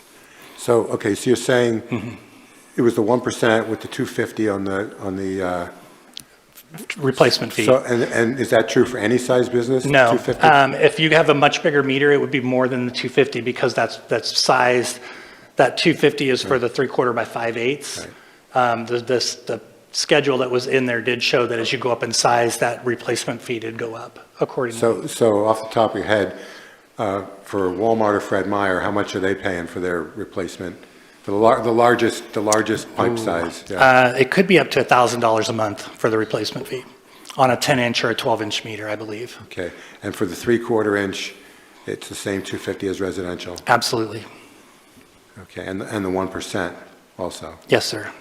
J: so, okay, so you're saying it was the 1% with the 250 on the
N: Replacement fee.
J: So, and is that true for any size business?
N: No.
J: 250?
N: If you have a much bigger meter, it would be more than the 250 because that's sized. That 250 is for the 3/4 by 5/8.
J: Right.
N: The schedule that was in there did show that as you go up in size, that replacement fee did go up accordingly.
J: So off the top of your head, for Walmart or Fred Meyer, how much are they paying for their replacement? For the largest pipe size? Yeah.
N: It could be up to $1,000 a month for the replacement fee on a 10-inch or a 12-inch meter, I believe.
J: Okay, and for the 3/4 inch, it's the same 250 as residential?
N: Absolutely.
J: Okay, and the 1% also?
N: Yes, sir.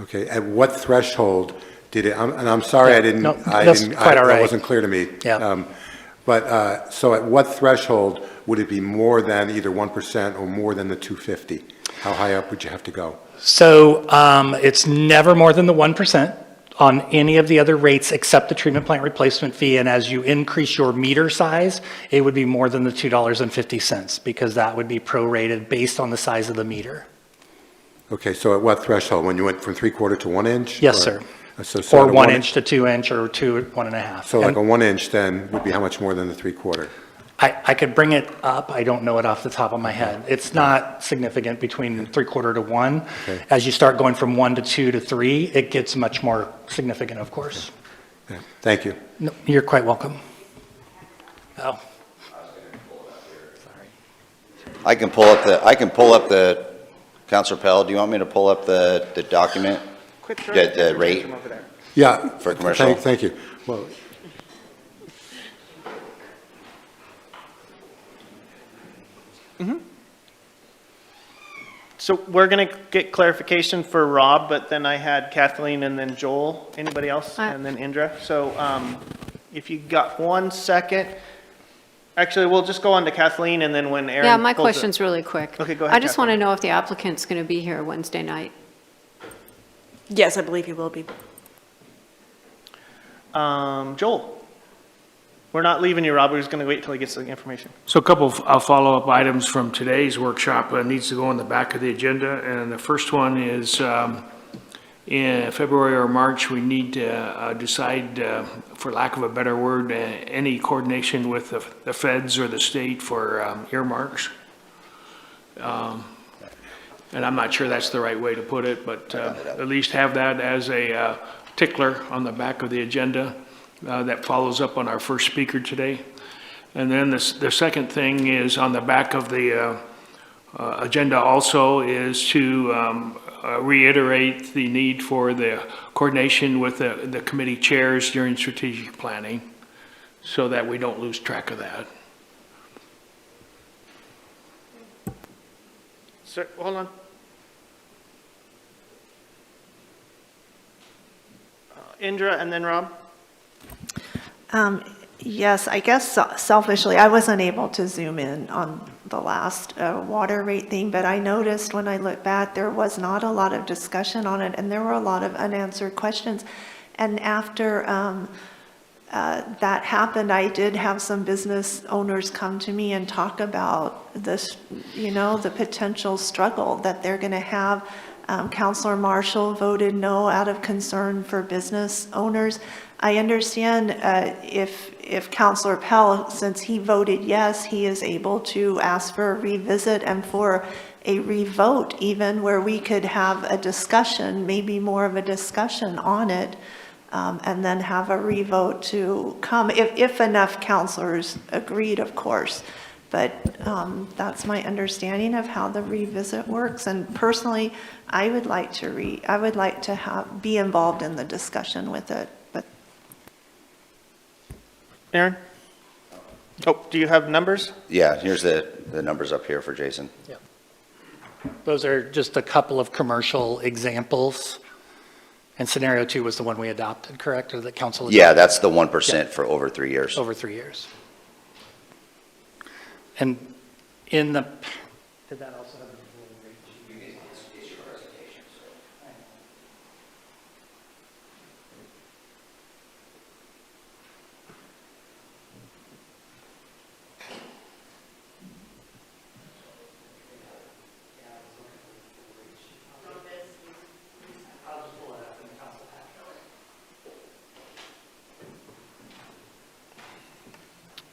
J: Okay, at what threshold did it, and I'm sorry I didn't,
N: No, that's quite all right.
J: that wasn't clear to me.
N: Yeah.
J: But, so at what threshold would it be more than either 1% or more than the 250? How high up would you have to go?
N: So it's never more than the 1% on any of the other rates except the treatment plant replacement fee. And as you increase your meter size, it would be more than the $2.50 because that would be prorated based on the size of the meter.
J: Okay, so at what threshold? When you went from 3/4 to 1 inch?
N: Yes,
J: Or-
N: sir.
J: So
N: Or
J: at a
N: 1 inch to 2 inch or 2 at 1.5.
J: So like a 1 inch then would be how much more than the 3/4?
N: I could bring it up. I don't know it off the top of my head. It's not significant between 3/4 to 1.
J: Okay.
N: As you start going from 1 to 2 to 3, it gets much more significant, of course.
J: Yeah, thank you.
N: No, you're quite welcome. Oh.
B: I can pull up the, Counselor Pell, do you want me to pull up the document?
A: Quit throwing
B: The rate
A: attention over there.
J: Yeah.
B: for commercial?
J: Thank you. Well,
A: So we're going to get clarification for Rob, but then I had Kathleen and then Joel. Anybody else? And then Indra. So if you got 1 second, actually, we'll just go on to Kathleen and then when Aaron.
F: Yeah, my
A: pulls it-
F: question's really quick.
A: Okay, go ahead,
F: I just want to
A: Kathleen.
F: know if the applicant's going to be here Wednesday night.
H: Yes, I believe he will be.
A: Joel. We're not leaving you, Rob. We're just going to wait till he gets the information.
G: So a couple of follow-up items from today's workshop needs to go on the back of the agenda. And the first one is in February or March, we need to decide, for lack of a better word, any coordination with the feds or the state for earmarks. And I'm not sure that's the right way to put it, but at least have that as a tickler on the back of the agenda. That follows up on our first speaker today. And then the second thing is on the back of the agenda also is to reiterate the need for the coordination with the committee chairs during strategic planning so that we don't lose track of that.
A: Sir, hold on. Indra and then Rob.
E: Yes, I guess selfishly, I wasn't able to zoom in on the last water rate thing, but I noticed when I look back, there was not a lot of discussion on it, and there were a lot of unanswered questions. And after that happened, I did have some business owners come to me and talk about this, the potential struggle that they're going to have. Councilor Marshall voted no out of concern for business owners. I understand if Councilor Pell, since he voted yes, he is able to ask for a revisit and for a revote even, where we could have a discussion, maybe more of a discussion on it, and then have a revote to come, if enough councilors agreed, of course. But that's my understanding of how the revisit works. And personally, I would like to be involved in the discussion with it. But
A: Aaron? Oh, do you have numbers?
B: Yeah, here's the numbers up here for Jason.
N: Those are just a couple of commercial examples. And scenario 2 was the one we adopted, correct? Or the council adopted?
B: Yeah, that's the 1% for over 3 years.
N: Over 3 years. And in the, did that also have a rate?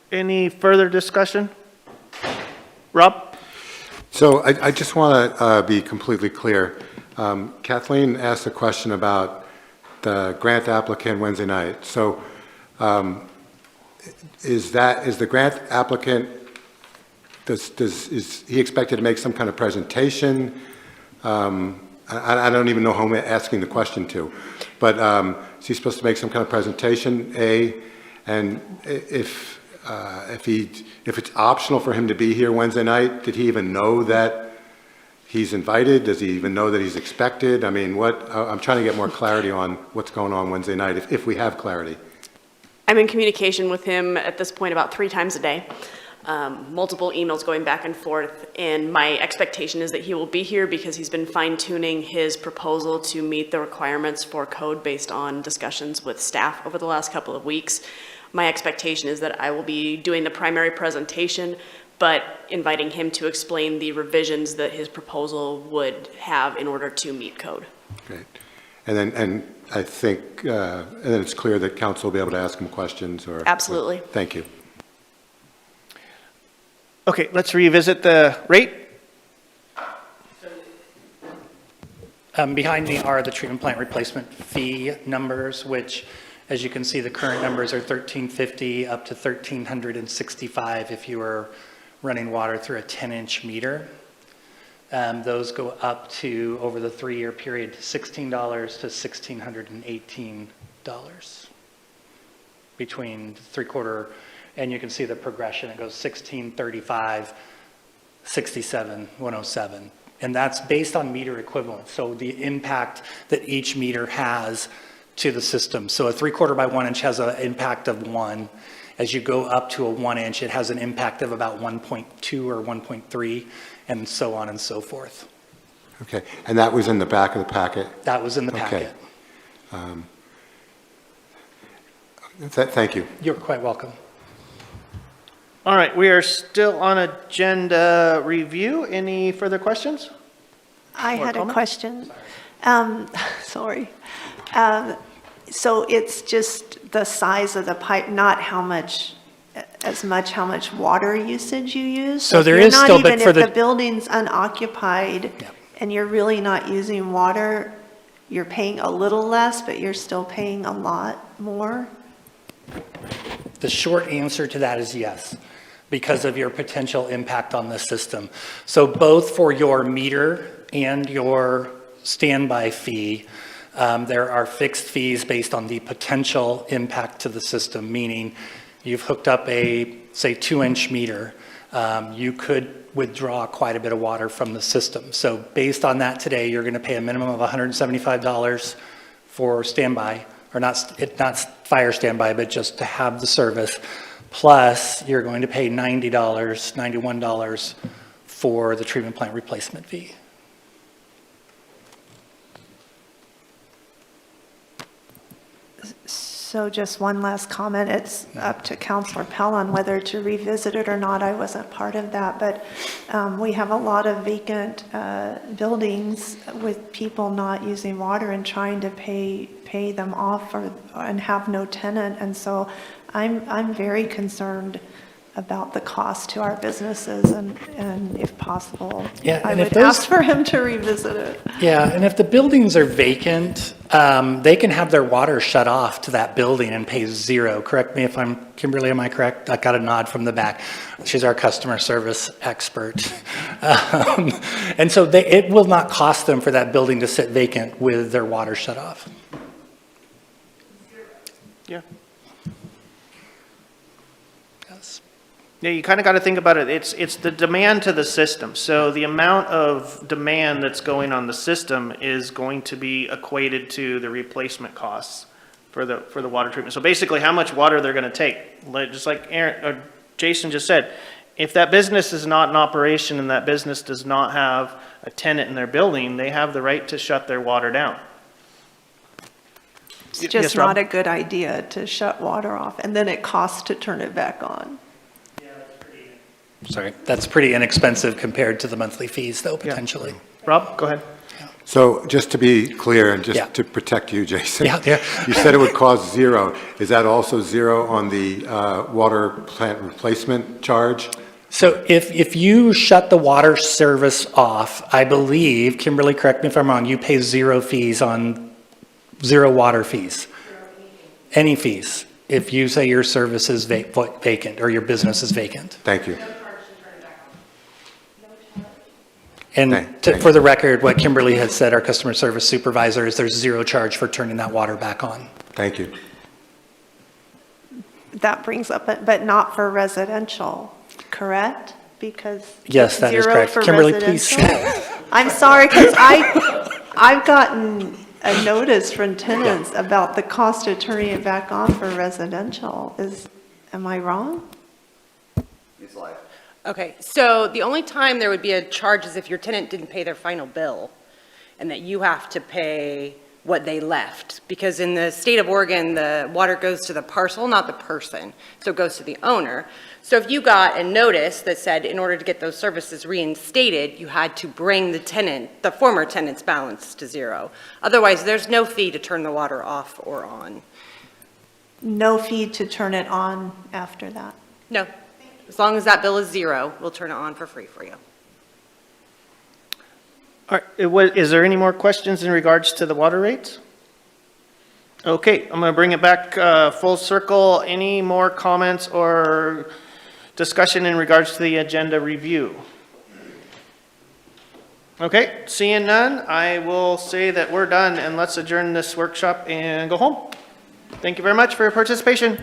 A: Any further discussion? Rob?
J: So I just want to be completely clear. Kathleen asked a question about the grant applicant Wednesday night. So is the grant applicant, is he expected to make some kind of presentation? I don't even know who I'm asking the question to, but is he supposed to make some kind of presentation, A? And if it's optional for him to be here Wednesday night, did he even know that he's invited? Does he even know that he's expected? I mean, I'm trying to get more clarity on what's going on Wednesday night, if we have clarity.
H: I'm in communication with him at this point about 3 times a day, multiple emails going back and forth, and my expectation is that he will be here because he's been fine-tuning his proposal to meet the requirements for code based on discussions with staff over the last couple of weeks. My expectation is that I will be doing the primary presentation, but inviting him to explain the revisions that his proposal would have in order to meet code.
J: Great. And I think, and then it's clear that council will be able to ask him questions or.
H: Absolutely.
J: Thank you.
A: Okay, let's revisit the rate.
N: Behind me are the treatment plant replacement fee numbers, which, as you can see, the current numbers are $1,350 up to $1,365 if you were running water through a 10-inch meter. Those go up to, over the 3-year period, $16 to $1,618 between 3/4, and you can see the progression. It goes 16, 35, 67, 107. And that's based on meter equivalent. So the impact that each meter has to the system. So a 3/4 by 1 inch has an impact of 1. As you go up to a 1 inch, it has an impact of about 1.2 or 1.3, and so on and so forth.
J: Okay, and that was in the back of the packet?
N: That was in the
J: Okay.
N: packet.
J: Thank you.
N: You're quite welcome.
A: All right, we are still on agenda review. Any further questions?
E: I
A: Or
E: had a
A: comment?
E: question. Sorry. So it's just the size of the pipe, not how much water usage you use?
N: So there
E: if you're
N: is
E: not
N: still, but
E: even
N: for
E: if the
N: the,
E: building's unoccupied
N: Yeah.
E: and you're really not using water, you're paying a little less, but you're still paying a lot more?
N: the short answer to that is yes, because of your potential impact on the system. So both for your meter and your standby fee, there are fixed fees based on the potential impact to the system, meaning you've hooked up a, say, 2-inch meter, you could withdraw quite a bit of water from the system. So based on that today, you're going to pay a minimum of $175 for standby, or not fire standby, but just to have the service. Plus, you're going to pay $90, $91 for the treatment plant replacement fee.
E: So just one last comment. It's up to Councilor Pell on whether to revisit it or not. I wasn't part of that, but we have a lot of vacant buildings with people not using water and trying to pay them off and have no tenant. And so I'm very concerned about the cost to our businesses, and if possible,
N: Yeah,
E: I
N: and if
E: would
N: those-
E: ask for him to revisit it.
N: Yeah, and if the buildings are vacant, they can have their water shut off to that building and pay zero. Correct me if I'm, Kimberly, am I correct? I got a nod from the back. She's our customer service expert. And so it will not cost them for that building to sit vacant with their water shut off.
A: Yeah.
N: Yes.
A: Yeah, you kind of got to think about it. It's the demand to the system. So the amount of demand that's going on the system is going to be equated to the replacement costs for the water treatment. So basically, how much water they're going to take. Just like Jason just said, if that business is not in operation and that business does not have a tenant in their building, they have the right to shut their water down.
E: It's
A: Yes,
E: just
A: Rob?
E: not a good idea to shut water off, and then it costs to turn it back on.
N: Sorry, that's pretty inexpensive compared to the monthly fees, though, potentially.
A: Rob, go ahead.
J: So just to be clear and
N: Yeah.
J: just to protect you, Jason.
N: Yeah, yeah.
J: You said it would cost zero. Is that also zero on the water plant replacement charge?
N: So if you shut the water service off, I believe, Kimberly, correct me if I'm wrong, you pay zero water fees. Any fees, if you say your service is vacant or your business is vacant.
J: Thank you.
N: And
J: Thank
N: for the record, what Kimberly has said, our customer service supervisor, is there's zero charge for turning that water back on.
J: Thank you.
E: That brings up, but not for residential, correct? Because.
N: Yes, that is
E: zero
N: correct.
E: for
N: Kimberly, please.
E: residential? I'm sorry, because I've gotten a notice from tenants about the cost of turning it back on for residential. Am I wrong?
B: It's live.
O: Okay, so the only time there would be a charge is if your tenant didn't pay their final bill, and that you have to pay what they left. Because in the state of Oregon, the water goes to the parcel, not the person, so it goes to the owner. So if you got a notice that said in order to get those services reinstated, you had to bring the former tenant's balance to zero. Otherwise, there's no fee to turn the water off or on.
E: No fee to turn it on after that?
O: No. As long as that bill is zero, we'll turn it on for free for you.
A: All right, is there any more questions in regards to the water rates? Okay, I'm going to bring it back full circle. Any more comments or Discussion in regards to the agenda review. Okay, seeing none, I will say that we're done and let's adjourn this workshop and go home. Thank you very much for your participation.